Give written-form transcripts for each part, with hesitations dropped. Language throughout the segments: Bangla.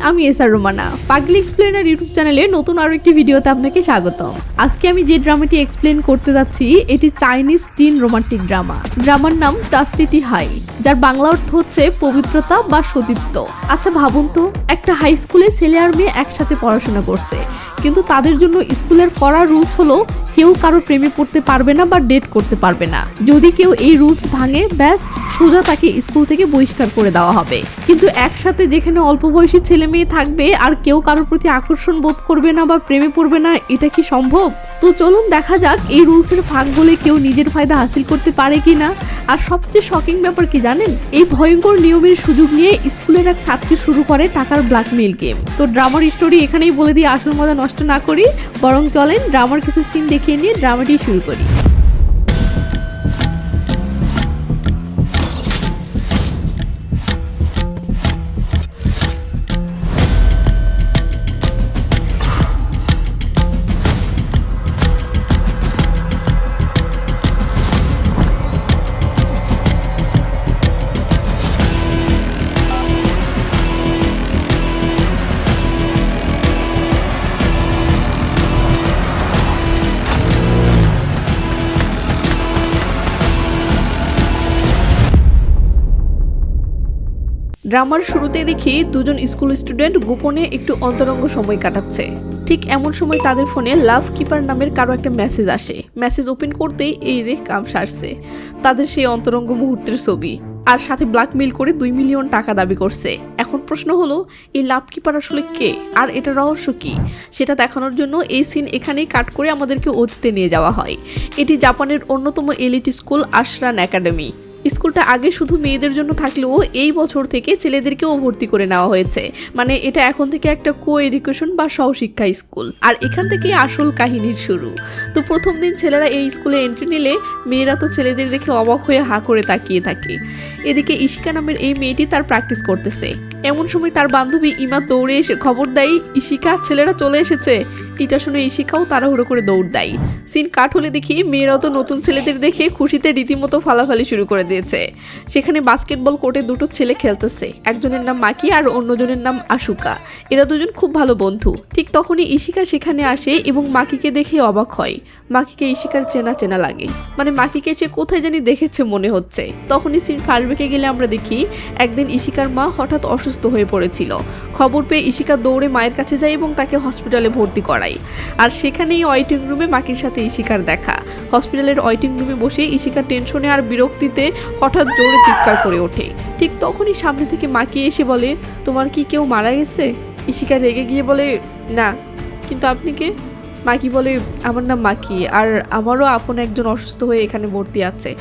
আমি এসআর রোমানা। পাগলি এক্সপ্লেনার ইউটিউব চ্যানেলে নতুন আরো একটি ভিডিওতে আপনাকে স্বাগত। আজকে আমি যে ড্রামাটি এক্সপ্লেন করতে যাচ্ছি এটি চাইনিজ টিন রোমান্টিক ড্রামা। ড্রামার নাম চাস্টিটি হাই, যার বাংলা অর্থ হচ্ছে পবিত্রতা বা সতীত্ব। আচ্ছা ভাবুন তো, একটা হাই স্কুলে ছেলে আর মেয়ে একসাথে পড়াশোনা করছে, কিন্তু তাদের জন্য স্কুলের কড়া রুলস হলো কেউ কারো প্রেমে পড়তে পারবে না বা ডেট করতে পারবে না। যদি কেউ এই রুলস ভাঙে, ব্যাস সোজা তাকে স্কুল থেকে বহিষ্কার করে দেওয়া হবে। কিন্তু একসাথে যেখানে অল্প বয়সী ছেলে মেয়ে থাকবে আর কেউ কারোর প্রতি আকর্ষণ বোধ করবে না বা প্রেমে পড়বে না, এটা কি সম্ভব? তো চলুন দেখা যাক এই রুলসের ফাঁক বলে কেউ নিজের ফায়দা হাসিল করতে পারে কিনা। আর সবচেয়ে শকিং ব্যাপার কি জানেন, এই ভয়ঙ্কর নিয়মের সুযোগ নিয়ে স্কুলের এক ছাত্রী শুরু করে টাকার ব্ল্যাকমেইল গেম। তো ড্রামার স্টোরি এখানেই বলে দিয়ে আসল মজা নষ্ট না করি, বরং চলেন ড্রামার কিছু সিন দেখিয়ে নিয়ে ড্রামাটি শুরু করি। ড্রামার শুরুতে দেখি দুজন স্কুল স্টুডেন্ট গোপনে একটু অন্তরঙ্গ সময় কাটাচ্ছে। ঠিক এমন সময় তাদের ফোনে লাভ কিপার নামের কারো একটা মেসেজ আসে। মেসেজ ওপেন করতেই এই রে কাম সারছে, তাদের সেই অন্তরঙ্গ মুহূর্তের ছবি, আর সাথে ব্ল্যাকমেইল করে 2 মিলিয়ন টাকা দাবি করছে। এখন প্রশ্ন হলো, এই লাভ কিপার আসলে কে আর এটা রহস্য কি, সেটা দেখানোর জন্য এই সিন এখানেই কাট করে আমাদেরকে অতীতে নিয়ে যাওয়া হয়। এটি জাপানের অন্যতম এলিট স্কুল আশরান একাডেমি। স্কুলটা আগে শুধু মেয়েদের জন্য থাকলেও এই বছর থেকে ছেলেদেরকেও ভর্তি করে নেওয়া হয়েছে। মানে এটা এখন থেকে একটা কো এডুকেশন বা সহশিক্ষা স্কুল, আর এখান থেকেই আসল কাহিনীর শুরু। তো প্রথম দিন ছেলেরা এই স্কুলে এন্ট্রি নিলে মেয়েরা তো ছেলেদের দেখে অবাক হয়ে হা করে তাকিয়ে থাকে। এদিকে ইশিকা নামের এই মেয়েটি তার প্র্যাকটিস করতেছে। এমন সময় তার বান্ধবী ইমা দৌড়ে এসে খবর দেয়, ইশিকা, ছেলেরা চলে এসেছে। এটা শুনে ইশিকাও তাড়াহুড়ো করে দৌড় দেয়। সিন কাট হলে দেখি মেয়েরাও তো নতুন ছেলেদের দেখে খুশিতে রীতিমতো ফালাফালি শুরু করে দিয়েছে। সেখানে বাস্কেটবল কোর্টে দুটো ছেলে খেলতেছে, একজনের নাম মাকি আর অন্যজনের নাম আশুকা। এরা দুজন খুব ভালো বন্ধু। ঠিক তখনই ইশিকা সেখানে আসে এবং মাকিকে দেখে অবাক হয়। মাকিকে ইশিকার চেনা চেনা লাগে, মানে মাকিকে সে কোথায় জানি দেখেছে মনে হচ্ছে। তখনই সিন ফ্ল্যাশব্যাকে গেলে আমরা দেখি একদিন ইশিকার মা হঠাৎ অসুস্থ হয়ে পড়েছিল। খবর পেয়ে ইশিকা দৌড়ে মায়ের কাছে যায় এবং তাকে হসপিটালে ভর্তি করায়। আর সেখানেই ওয়েটিং রুমে মাকির সাথে ইশিকার দেখা। হসপিটালের ওয়েটিং রুমে বসে ইশিকা টেনশনে আর বিরক্তিতে হঠাৎ জোরে চিৎকার করে ওঠে। ঠিক তখনই সামনে থেকে মাকি এসে বলে, তোমার কি কেউ মারা গেছে? ইশিকা রেগে গিয়ে বলে, না, কিন্তু আপনি কে? মাকি বলে, আমার নাম মাকি, আর আমারও আপন একজন অসুস্থ হয়ে এখানে ভর্তি আছে।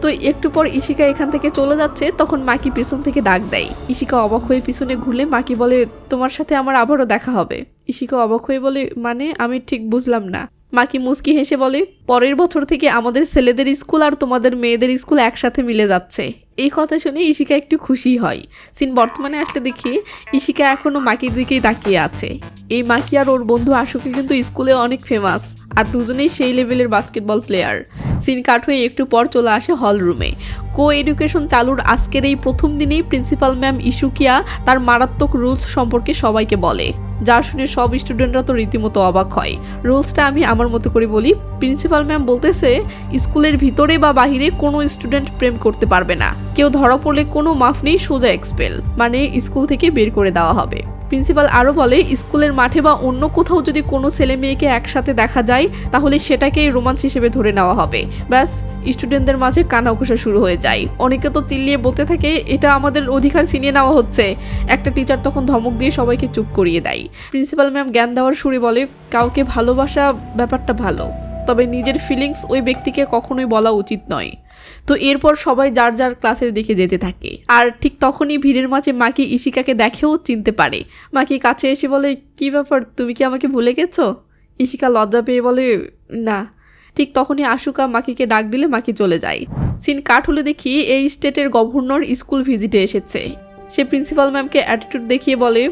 তো একটু পর ইশিকা এখান থেকে চলে যাচ্ছে, তখন মাকি পিছন থেকে ডাক দেয়। ইশিকা অবাক হয়ে পিছনে ঘুরলে মাকি বলে, তোমার সাথে আমার আবারও দেখা হবে। ইশিকা অবাক হয়ে বলে, মানে আমি ঠিক বুঝলাম না। মাকি মুস্কি হেসে বলে, পরের বছর থেকে আমাদের ছেলেদের স্কুল আর তোমাদের মেয়েদের স্কুল একসাথে মিলে যাচ্ছে। এই কথা শুনে ইশিকা একটু খুশি হয়। সিন বর্তমানে আসলে দেখি ইশিকা এখনো মাকির দিকেই তাকিয়ে আছে। এই মাকি আর ওর বন্ধু আশুকে কিন্তু স্কুলে অনেক ফেমাস, আর দুজনেই সেই লেভেলের বাস্কেটবল প্লেয়ার। সিন কাট হয়ে একটু পর চলে আসে হল রুমে। কো এডুকেশন চালুর আজকের এই প্রথম দিনেই প্রিন্সিপাল ম্যাম ইশুকিয়া তার মারাত্মক রুলস সম্পর্কে সবাইকে বলে, যা শুনে সব স্টুডেন্টরা তো রীতিমতো অবাক হয়। রুলসটা আমি আমার মতো করে বলি। প্রিন্সিপাল ম্যাম বলতেছে, স্কুলের ভিতরে বা বাহিরে কোনো স্টুডেন্ট প্রেম করতে পারবে না। কেউ ধরা পড়লে কোনো মাফ নেই, সোজা এক্সপেল, মানে স্কুল থেকে বের করে দেওয়া হবে। প্রিন্সিপাল আরও বলে, স্কুলের মাঠে বা অন্য কোথাও যদি কোনো ছেলে মেয়েকে একসাথে দেখা যায় তাহলে সেটাকেই রোমান্স হিসেবে ধরে নেওয়া হবে। ব্যাস, স্টুডেন্টদের মাঝে কানাঘুষা শুরু হয়ে যায়। অনেকে তো চিল্লিয়ে বলতে থাকে, এটা আমাদের অধিকার ছিনিয়ে নেওয়া হচ্ছে। একটা টিচার তখন ধমক দিয়ে সবাইকে চুপ করিয়ে দেয়। প্রিন্সিপাল ম্যাম জ্ঞান দেওয়ার সুরে বলে, কাউকে ভালোবাসা ব্যাপারটা ভালো, তবে নিজের ফিলিংস ওই ব্যক্তিকে কখনোই বলা উচিত নয়। তো এরপর সবাই যার যার ক্লাসের দিকে যেতে থাকে। আর ঠিক তখনই ভিড়ের মাঝে মাকি ইশিকাকে দেখেও চিনতে পারে। মাকি কাছে এসে বলে, কি ব্যাপার, তুমি কি আমাকে ভুলে গেছো? ইশিকা লজ্জা পেয়ে বলে, না। ঠিক তখনই আশুকা মাকিকে ডাক দিলে মাকি চলে যায়। সিন কাট হলে দেখি এই স্টেটের গভর্নর স্কুল ভিজিটে এসেছে। সে প্রিন্সিপাল ম্যামকে অ্যাটিটিউড দেখিয়ে বলে,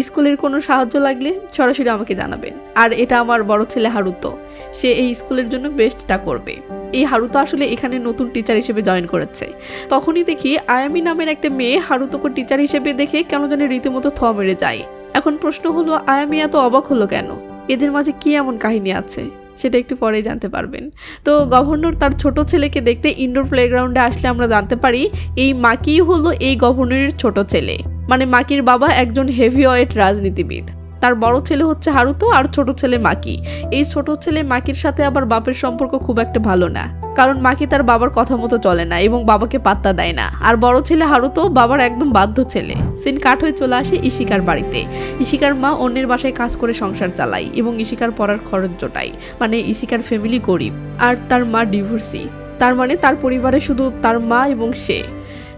স্কুলের কোনো সাহায্য লাগলে সরাসরি আমাকে জানাবেন, আর এটা আমার বড় ছেলে হারুতো, সে এই স্কুলের জন্য বেস্টটা করবে। এই হারুতো আসলে এখানে নতুন টিচার হিসেবে জয়েন করেছে। তখনই দেখি আয়ামি নামের একটা মেয়ে হারুতোকে টিচার হিসেবে দেখে কেন জানি রীতিমতো থ মেরে যায়। এখন প্রশ্ন হলো আয়া মিয়া তো অবাক হলো কেন, এদের মাঝে কি এমন কাহিনী আছে সেটা একটু পরেই জানতে পারবেন। তো গভর্নর তার ছোট ছেলেকে দেখতে ইনডোর প্লেগ্রাউন্ডে আসলে আমরা জানতে পারি এই মাকিই হলো এই গভর্নরের ছোট ছেলে, মানে মাকির বাবা একজন হেভিওয়েট রাজনীতিবিদ। তার বড় ছেলে হচ্ছে হারুতো আর ছোট ছেলে মাকি। এই ছোট ছেলে মাকির সাথে আবার বাপের সম্পর্ক খুব একটা ভালো না, কারণ মাকি তার বাবার কথা মতো চলে না এবং বাবাকে পাত্তা দেয় না। আর বড় ছেলে হারুতো বাবার একদম বাধ্য ছেলে। সিন কাট হয়ে চলে আসে ইশিকার বাড়িতে। ইশিকার মা অন্যের বাসায় কাজ করে সংসার চালায় এবং ইশিকার পড়ার খরচ জোটায়, মানে ইশিকার ফ্যামিলি গরিব আর তার মা ডিভোর্সি, তার মানে তার পরিবারে শুধু তার মা এবং সে।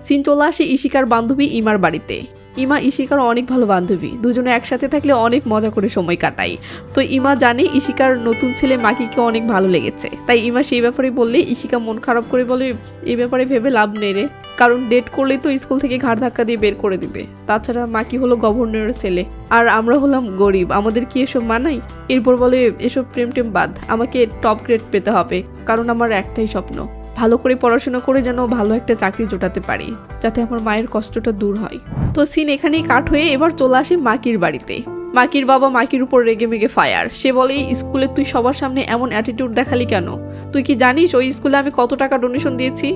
সিন চলে আসে ইশিকার বান্ধবী ইমার বাড়িতে। ইমা ইশিকার অনেক ভালো বান্ধবী, দুজনে একসাথে থাকলে অনেক মজা করে সময় কাটায়। তো ইমা জানে ইশিকার নতুন ছেলে মাকিকে অনেক ভালো লেগেছে, তাই ইমা সেই ব্যাপারে বললে ইশিকা মন খারাপ করে বলে এই ব্যাপারে ভেবে লাভ নেই রে, কারণ ডেট করলেই তো স্কুল থেকে ঘাড় ধাক্কা দিয়ে বের করে দিবে। তাছাড়া মাকি হলো গভর্নরের ছেলে আর আমরা হলাম গরিব, আমাদের কি এসব মানাই? এরপর বলে এসব প্রেম টেম বাদ, আমাকে টপ গ্রেড পেতে হবে, কারণ আমার একটাই স্বপ্ন ভালো করে পড়াশোনা করে যেন ভালো একটা চাকরি জোটাতে পারি, যাতে আমার মায়ের কষ্টটা দূর হয়। তো সিন এখানেই কাট হয়ে এবার চলে আসে মাকির বাড়িতে। মাকির বাবা মাকির উপর রেগে মেগে ফায়ার। সে বলে স্কুলে তুই সবার সামনে এমন অ্যাটিটিউড দেখালি কেন? তুই কি জানিস ওই স্কুলে আমি কত টাকা ডোনেশন দিয়েছি?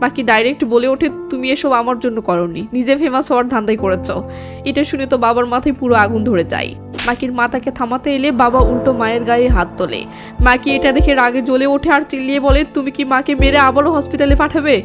মাকি ডাইরেক্ট বলে ওঠে তুমি এসব আমার জন্য করনি, নিজে ফেমাস হওয়ার ধান্দাই করেছ। এটা শুনে তো বাবার মাথায় পুরো আগুন ধরে যায়। মাকির মা তাকে থামাতে এলে বাবা উল্টো মায়ের গায়ে হাত তোলে। মাকি এটা দেখে রাগে জ্বলে ওঠে আর চিল্লিয়ে বলে তুমি কি মাকে মেরে আবারও হসপিটালে পাঠাবে?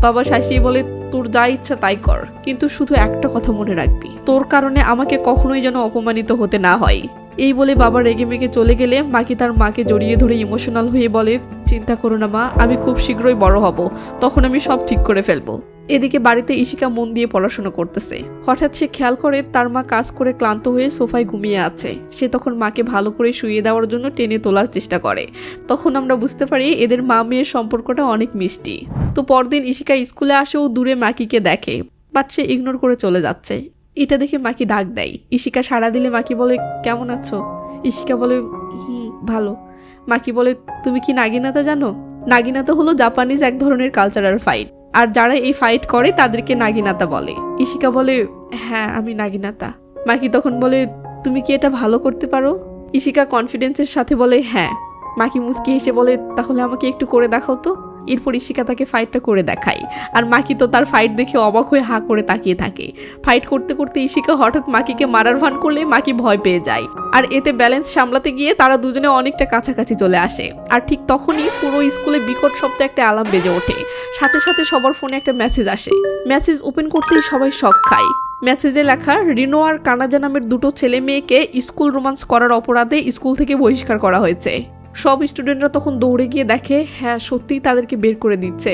বাবা শাসিয়ে বলে তোর যা ইচ্ছা তাই কর, কিন্তু শুধু একটা কথা মনে রাখবি, তোর কারণে আমাকে কখনোই যেন অপমানিত হতে না হয়। এই বলে বাবা রেগে মেগে চলে গেলে মাকি তার মাকে জড়িয়ে ধরে ইমোশনাল হয়ে বলে চিন্তা করো না মা, আমি খুব শীঘ্রই বড় হব, তখন আমি সব ঠিক করে ফেলবো। এদিকে বাড়িতে ইশিকা মন দিয়ে পড়াশোনা করতেছে। হঠাৎ সে খেয়াল করে তার মা কাজ করে ক্লান্ত হয়ে সোফায় ঘুমিয়ে আছে। সে তখন মাকে ভালো করে শুইয়ে দেওয়ার জন্য টেনে তোলার চেষ্টা করে। তখন আমরা বুঝতে পারি এদের মা মেয়ের সম্পর্কটা অনেক মিষ্টি। তো পরদিন ইশিকা স্কুলে আসে ও দূরে মাকিকে দেখে, বাট সে ইগনোর করে চলে যাচ্ছে। এটা দেখে মাকি ডাক দেয়। ইশিকা সাড়া দিলে মাকি বলে কেমন আছো? ইশিকা বলে ভালো। মাকি বলে তুমি কি নাগিনাতা জানো? নাগিনাতা হলো জাপানিজ এক ধরনের কালচারাল ফাইট, আর যারা এই ফাইট করে তাদেরকে নাগিনাতা বলে। ইশিকা বলে হ্যাঁ আমি নাগিনাতা। মাকি তখন বলে তুমি কি এটা ভালো করতে পারো? ইশিকা কনফিডেন্সের সাথে বলে হ্যাঁ। মাকি মুচকি হেসে বলে তাহলে আমাকে একটু করে দেখাও তো। এরপর ইশিকা তাকে ফাইটটা করে দেখায়, আর মাকি তো তার ফাইট দেখে অবাক হয়ে হাঁ করে তাকিয়ে থাকে। ফাইট করতে করতে ইশিকা হঠাৎ মাকিকে মারার ভান করলে মাকি ভয় পেয়ে যায়, আর এতে ব্যালেন্স সামলাতে গিয়ে তারা দুজনে অনেকটা কাছাকাছি চলে আসে। আর ঠিক তখনই পুরো স্কুলে বিকট শব্দে একটা অ্যালার্ম বেজে ওঠে। সাথে সাথে সবার ফোনে একটা মেসেজ আসে। মেসেজ ওপেন করতেই সবাই শক খায়। মেসেজে লেখা রিনো আর কানাজা নামের দুটো ছেলে মেয়েকে স্কুল রোমান্স করার অপরাধে স্কুল থেকে বহিষ্কার করা হয়েছে। সব স্টুডেন্টরা তখন দৌড়ে গিয়ে দেখে হ্যাঁ সত্যিই তাদেরকে বের করে দিচ্ছে।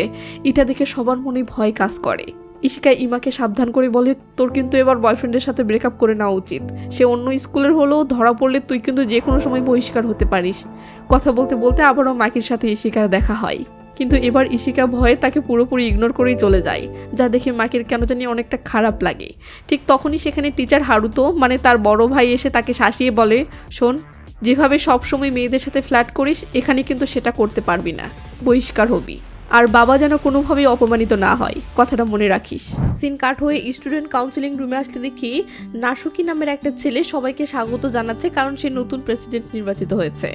এটা দেখে সবার মনে ভয় কাজ করে। ইশিকা ইমাকে সাবধান করে বলে তোর কিন্তু এবার বয়ফ্রেন্ডের সাথে ব্রেকআপ করে নেওয়া উচিত। সে অন্য স্কুলের হলেও ধরা পড়লে তুই কিন্তু যে কোনো সময় বহিষ্কার হতে পারিস। কথা বলতে বলতে আবারও মাকির সাথে ইশিকার দেখা হয়, কিন্তু এবার ইশিকা ভয়ে তাকে পুরোপুরি ইগনোর করেই চলে যায়, যা দেখে মাকির কেন জানি অনেকটা খারাপ লাগে। ঠিক তখনই সেখানে টিচার হারুতো মানে তার বড় ভাই এসে তাকে শাসিয়ে বলে শোন, যেভাবে সবসময় মেয়েদের সাথে ফ্ল্যাট করিস এখানে কিন্তু সেটা করতে পারবি না, বহিষ্কার হবি। আর বাবা যেন কোনোভাবেই অপমানিত না হয়, কথাটা মনে রাখিস। সিন কাট হয়ে স্টুডেন্ট কাউন্সিলিং রুমে আসতে দেখি নাসুকি নামের একটা ছেলে সবাইকে স্বাগত জানাচ্ছে, কারণ সে নতুন প্রেসিডেন্ট নির্বাচিত হয়েছে।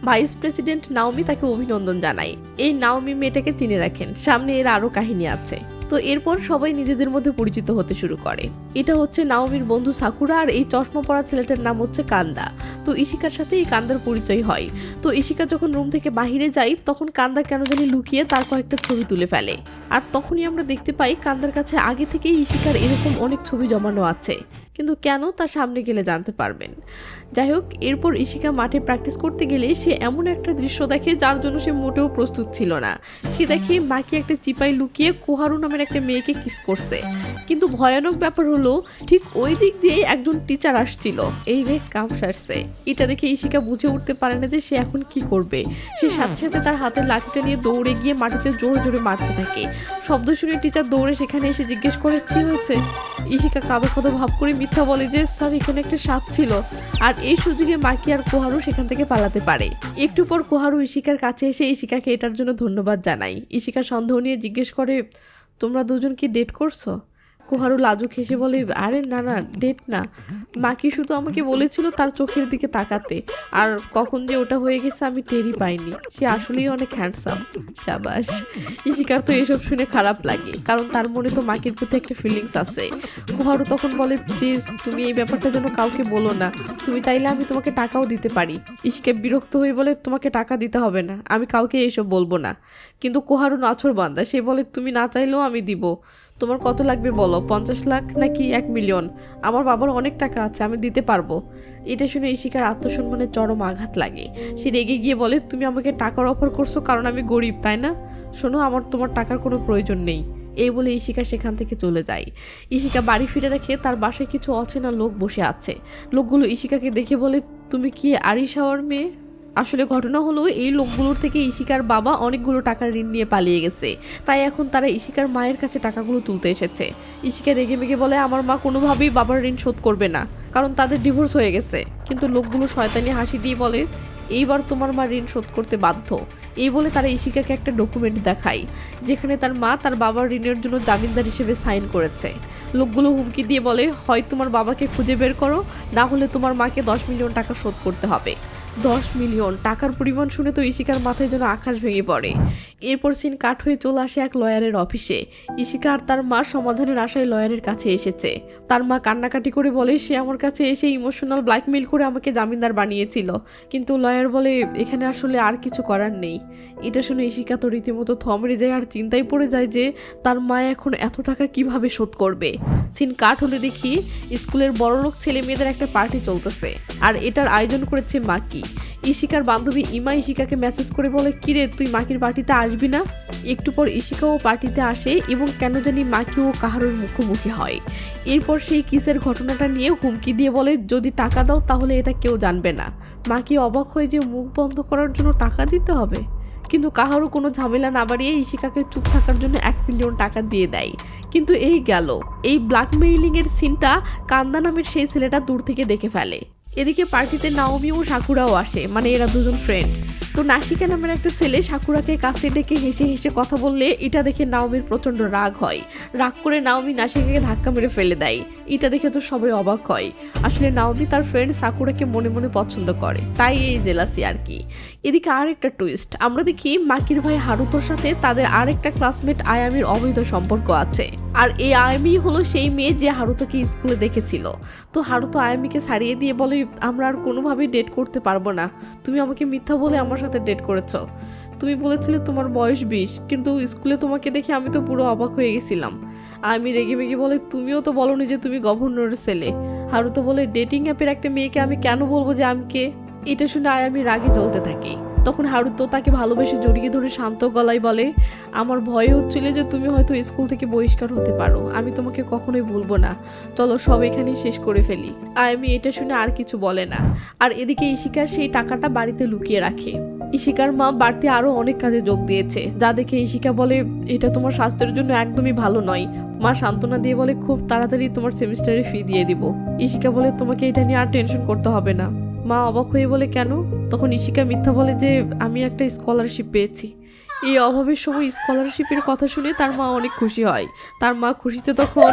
ভাইস প্রেসিডেন্ট নাওমি তাকে অভিনন্দন জানায়। এই নাওমি মেয়েটাকে চিনে রাখেন, সামনে এর আরও কাহিনী আছে। তো এরপর সবাই নিজেদের মধ্যে পরিচিত হতে শুরু করে। এটা হচ্ছে নাওমির বন্ধু সাকুরা, আর এই চশমা পরা ছেলেটার নাম হচ্ছে কান্দা। তো ইশিকার সাথে এই কান্দার পরিচয় হয়। তো ইশিকা যখন রুম থেকে বাহিরে যায় তখন কান্দা কেন জানি লুকিয়ে তার কয়েকটা ছবি তুলে ফেলে, আর তখনই আমরা দেখতে পাই কান্দার কাছে আগে থেকেই ইশিকার এরকম অনেক ছবি জমানো আছে, কিন্তু কেন তা সামনে গেলে জানতে পারবেন। যাই হোক, এরপর ইশিকা মাঠে প্র্যাকটিস করতে গেলে সে এমন একটা দৃশ্য দেখে যার জন্য সে মোটেও প্রস্তুত ছিল না। সে দেখে মাকি একটা চিপায় লুকিয়ে কোহারু নামের একটা মেয়েকে কিস করছে। কিন্তু ভয়ানক ব্যাপার হলো ঠিক ওই দিক দিয়ে একজন টিচার আসছিল। এই রে কাম সারছে। এটা দেখে ইশিকা বুঝে উঠতে পারে না যে সে এখন কি করবে। সে সাথে সাথে তার হাতের লাঠিটা নিয়ে দৌড়ে গিয়ে মাটিতে জোরে জোরে মারতে থাকে। শব্দ শুনে টিচার দৌড়ে সেখানে এসে জিজ্ঞেস করে কি হয়েছে। ইশিকা কাঁদো কাঁদো ভাব করে মিথ্যা বলে যে স্যার এখানে একটা সাপ ছিল। আর এই সুযোগে মাকি আর কোহারু সেখান থেকে পালাতে পারে। একটু পর কোহারু ইশিকার কাছে এসে ইশিকাকে এটার জন্য ধন্যবাদ জানাই। ইশিকা সন্দেহ নিয়ে জিজ্ঞেস করে তোমরা দুজন কি ডেট করছো? কোহারু লাজুক হেসে বলে, আরে না না, ডেট না, মাকি শুধু আমাকে বলেছিল তার চোখের দিকে তাকাতে, আর কখন যে ওটা হয়ে গেছে আমি টেরই পাইনি। সে আসলেই অনেক হ্যান্ডসাম। সাবাস। ইশিকার তো এসব শুনে খারাপ লাগে, কারণ তার মনে তো মাকির প্রতি একটা ফিলিংস আছে। কোহারু তখন বলে, প্লিজ তুমি এই ব্যাপারটা যেন কাউকে বলো না, তুমি চাইলে আমি তোমাকে টাকাও দিতে পারি। ইশিকা বিরক্ত হয়ে বলে, তোমাকে টাকা দিতে হবে না, আমি কাউকে এইসব বলবো না। কিন্তু কোহারু নাছোড়বান্দা, সে বলে, তুমি না চাইলেও আমি দিব। তোমার কত লাগবে বলো, 50 লাখ নাকি 1 মিলিয়ন? আমার বাবার অনেক টাকা আছে, আমি দিতে পারবো। এটা শুনে ইশিকার আত্মসম্মানে চরম আঘাত লাগে। সে রেগে গিয়ে বলে, তুমি আমাকে টাকার অফার করছো কারণ আমি গরিব, তাই না? শোনো, আমার তোমার টাকার কোনো প্রয়োজন নেই। এই বলে ইশিকা সেখান থেকে চলে যায়। ইশিকা বাড়ি ফিরে দেখে তার বাসায় কিছু অচেনা লোক বসে আছে। লোকগুলো ইশিকাকে দেখে বলে, তুমি কি আরিশাওয়ার মেয়ে? আসলে ঘটনা হলো, এই লোকগুলোর থেকে ইশিকার বাবা অনেকগুলো টাকার ঋণ নিয়ে পালিয়ে গেছে, তাই এখন তারা ইশিকার মায়ের কাছে টাকাগুলো তুলতে এসেছে। ইশিকা রেগে মেগে বলে, আমার মা কোনোভাবেই বাবার ঋণ শোধ করবে না, কারণ তাদের ডিভোর্স হয়ে গেছে। কিন্তু লোকগুলো শয়তানি হাসি দিয়ে বলে, এইবার তোমার মা ঋণ শোধ করতে বাধ্য। এই বলে তারা ইশিকাকে একটা ডকুমেন্ট দেখায়, যেখানে তার মা তার বাবার ঋণের জন্য জামিনদার হিসেবে সাইন করেছে। লোকগুলো হুমকি দিয়ে বলে, হয় তোমার বাবাকে খুঁজে বের করো, না হলে তোমার মাকে 10 মিলিয়ন টাকা শোধ করতে হবে। 10 মিলিয়ন টাকার পরিমাণ শুনে তো ইশিকার মাথায় যেন আকাশ ভেঙে পড়ে। এরপর সিন কাট হয়ে চলে আসে এক লয়ারের অফিসে। ইশিকা আর তার মা সমাধানের আশায় লয়ারের কাছে এসেছে। তার মা কান্নাকাটি করে বলে, সে আমার কাছে এসে ইমোশনাল ব্ল্যাকমেইল করে আমাকে জামিনদার বানিয়েছিল। কিন্তু লয়ার বলে, এখানে আসলে আর কিছু করার নেই। এটা শুনে ইশিকা তো রীতিমতো থমড়ে যায় আর চিন্তায় পড়ে যায় যে তার মা এখন এত টাকা কিভাবে শোধ করবে। সিন কাট হলে দেখি স্কুলের বড়লোক ছেলে মেয়েদের একটা পার্টি চলতেছে, আর এটার আয়োজন করেছে মাকি। ইশিকার বান্ধবী ইমা ইশিকাকে মেসেজ করে বলে, কিরে তুই মাকির পার্টিতে আসবি না? একটু পর ইশিকাও পার্টিতে আসে এবং কেন জানি মাকি ও কাহারুর মুখোমুখি হয়। এরপর সেই কিসের ঘটনাটা নিয়ে হুমকি দিয়ে বলে, যদি টাকা দাও তাহলে এটা কেউ জানবে না। মাকি অবাক হয়ে যে মুখ বন্ধ করার জন্য টাকা দিতে হবে, কিন্তু কাহারও কোনো ঝামেলা না বাড়িয়ে ইশিকাকে চুপ থাকার জন্য 1 মিলিয়ন টাকা দিয়ে দেয়। কিন্তু এই গেল, এই ব্ল্যাকমেইলিং এর সিনটা কান্দা নামের সেই ছেলেটা দূর থেকে দেখে ফেলে। এদিকে পার্টিতে নাওমি ও সাকুরাও আসে, মানে এরা দুজন ফ্রেন্ড। তো নাসিকা নামের একটা ছেলে সাকুরাকে কাছে ডেকে হেসে হেসে কথা বললে এটা দেখে নাওমির প্রচন্ড রাগ হয়। রাগ করে নাওমি নাসিকাকে ধাক্কা মেরে ফেলে দেয়। এটা দেখে তো সবাই অবাক হয়। আসলে নাওমি তার ফ্রেন্ড সাকুরাকে মনে মনে পছন্দ করে, তাই এই জেলাসি আর কি। এদিকে আর একটা টুইস্ট, আমরা দেখি মাকির ভাই হারুতোর সাথে তাদের আর একটা ক্লাসমেট আয়ামির অবৈধ সম্পর্ক আছে। আর এই আয়ামি হলো সেই মেয়ে যে হারুতোকে স্কুলে দেখেছিল। তো হারুতো আয়ামিকে ছাড়িয়ে দিয়ে বলে, আমরা আর কোনোভাবেই ডেট করতে পারবো না। তুমি আমাকে মিথ্যা বলে আমার সাথে ডেট করেছো। তুমি বলেছিলে তোমার বয়স 20, কিন্তু স্কুলে তোমাকে দেখে আমি তো পুরো অবাক হয়ে গেছিলাম। আয়ামি রেগে মেগে বলে, তুমিও তো বলোনি যে তুমি গভর্নরের ছেলে। হারুতো বলে, ডেটিং অ্যাপের একটা মেয়েকে আমি কেন বলবো যে আমি কে? এটা শুনে আয়ামি রাগে জ্বলতে থাকে। তখন হারুতো তাকে ভালোবেসে জড়িয়ে ধরে শান্ত গলায় বলে, আমার ভয় হচ্ছিল যে তুমি হয়তো স্কুল থেকে বহিষ্কার হতে পারো, আমি তোমাকে কখনোই ভুলবো না, চলো সব এখানেই শেষ করে ফেলি। আয়ামি এটা শুনে আর কিছু বলে না। আর এদিকে ইশিকা সেই টাকাটা বাড়িতে লুকিয়ে রাখে। ইশিকার মা বাড়তি আরো অনেক কাজে যোগ দিয়েছে, যা দেখে ইশিকা বলে, এটা তোমার স্বাস্থ্যের জন্য একদমই ভালো নয়। মা সান্ত্বনা দিয়ে বলে, খুব তাড়াতাড়ি তোমার সেমিস্টারে ফি দিয়ে দিব। ইশিকা বলে, তোমাকে এটা নিয়ে আর টেনশন করতে হবে না। মা অবাক হয়ে বলে, কেন? তখন ইশিকা মিথ্যা বলে যে আমি একটা স্কলারশিপ পেয়েছি। এই অভাবের সময় স্কলারশিপের কথা শুনে তার মা অনেক খুশি হয়। তার মা খুশিতে তখন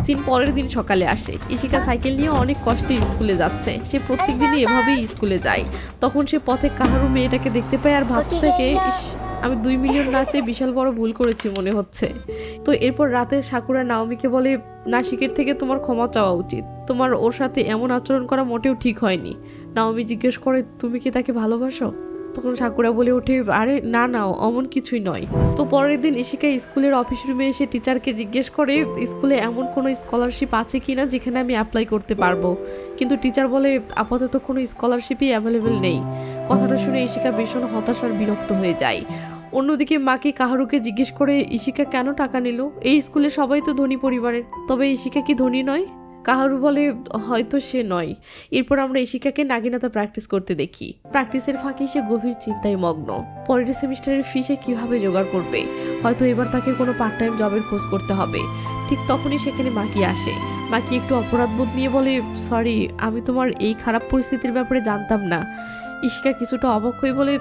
সিন পরের দিন সকালে আসে। ইশিকা সাইকেল নিয়ে অনেক কষ্টে স্কুলে যাচ্ছে। সে প্রত্যেকদিনই এভাবেই স্কুলে যায়। তখন সে পথে কাহারু মেয়েটাকে দেখতে পায় আর ভাবতে থাকে, ইস, আমি 2 মিলিয়ন না চেয়ে বিশাল বড় ভুল করেছি মনে হচ্ছে। তো এরপর রাতে সাকুরা নাওমিকে বলে, নাসিকের থেকে তোমার ক্ষমা চাওয়া উচিত, তোমার ওর সাথে এমন আচরণ করা মোটেও ঠিক হয়নি। নাওমি জিজ্ঞেস করে, তুমি কি তাকে ভালোবাসো? তখন সাকুরা বলে ওঠে, আরে না না, অমন কিছুই নয়। তো পরের দিন ইশিকা স্কুলের অফিস রুমে এসে টিচারকে জিজ্ঞেস করে স্কুলে এমন কোনো স্কলারশিপ আছে কিনা যেখানে আমি অ্যাপ্লাই করতে পারবো। কিন্তু টিচার বলে, আপাতত কোনো স্কলারশিপই অ্যাভেলেবেল নেই। কথাটা শুনে ইশিকা ভীষণ হতাশ আর বিরক্ত হয়ে যায়। অন্যদিকে মাকে কাহারুকে জিজ্ঞেস করে, ইশিকা কেন টাকা নিল? এই স্কুলে সবাই তো ধনী পরিবারের, তবে ইশিকা কি ধনী নয়? কাহারু বলে, হয়তো সে নয়। এরপর আমরা ইশিকাকে নাগিনাতা প্র্যাকটিস করতে দেখি। প্র্যাকটিসের ফাঁকে সে গভীর চিন্তায় মগ্ন। পরের সেমিস্টারের ফি সে কীভাবে জোগাড় করবে? হয়তো এবার তাকে কোনো পার্ট টাইম জবের খোঁজ করতে হবে। ঠিক তখনই সেখানে মাকি আসে। মাকি একটু অপরাধবোধ নিয়ে বলে, সরি, আমি তোমার এই খারাপ পরিস্থিতির ব্যাপারে জানতাম না। ইশিকা কিছুটা অবাক হয়ে বলে,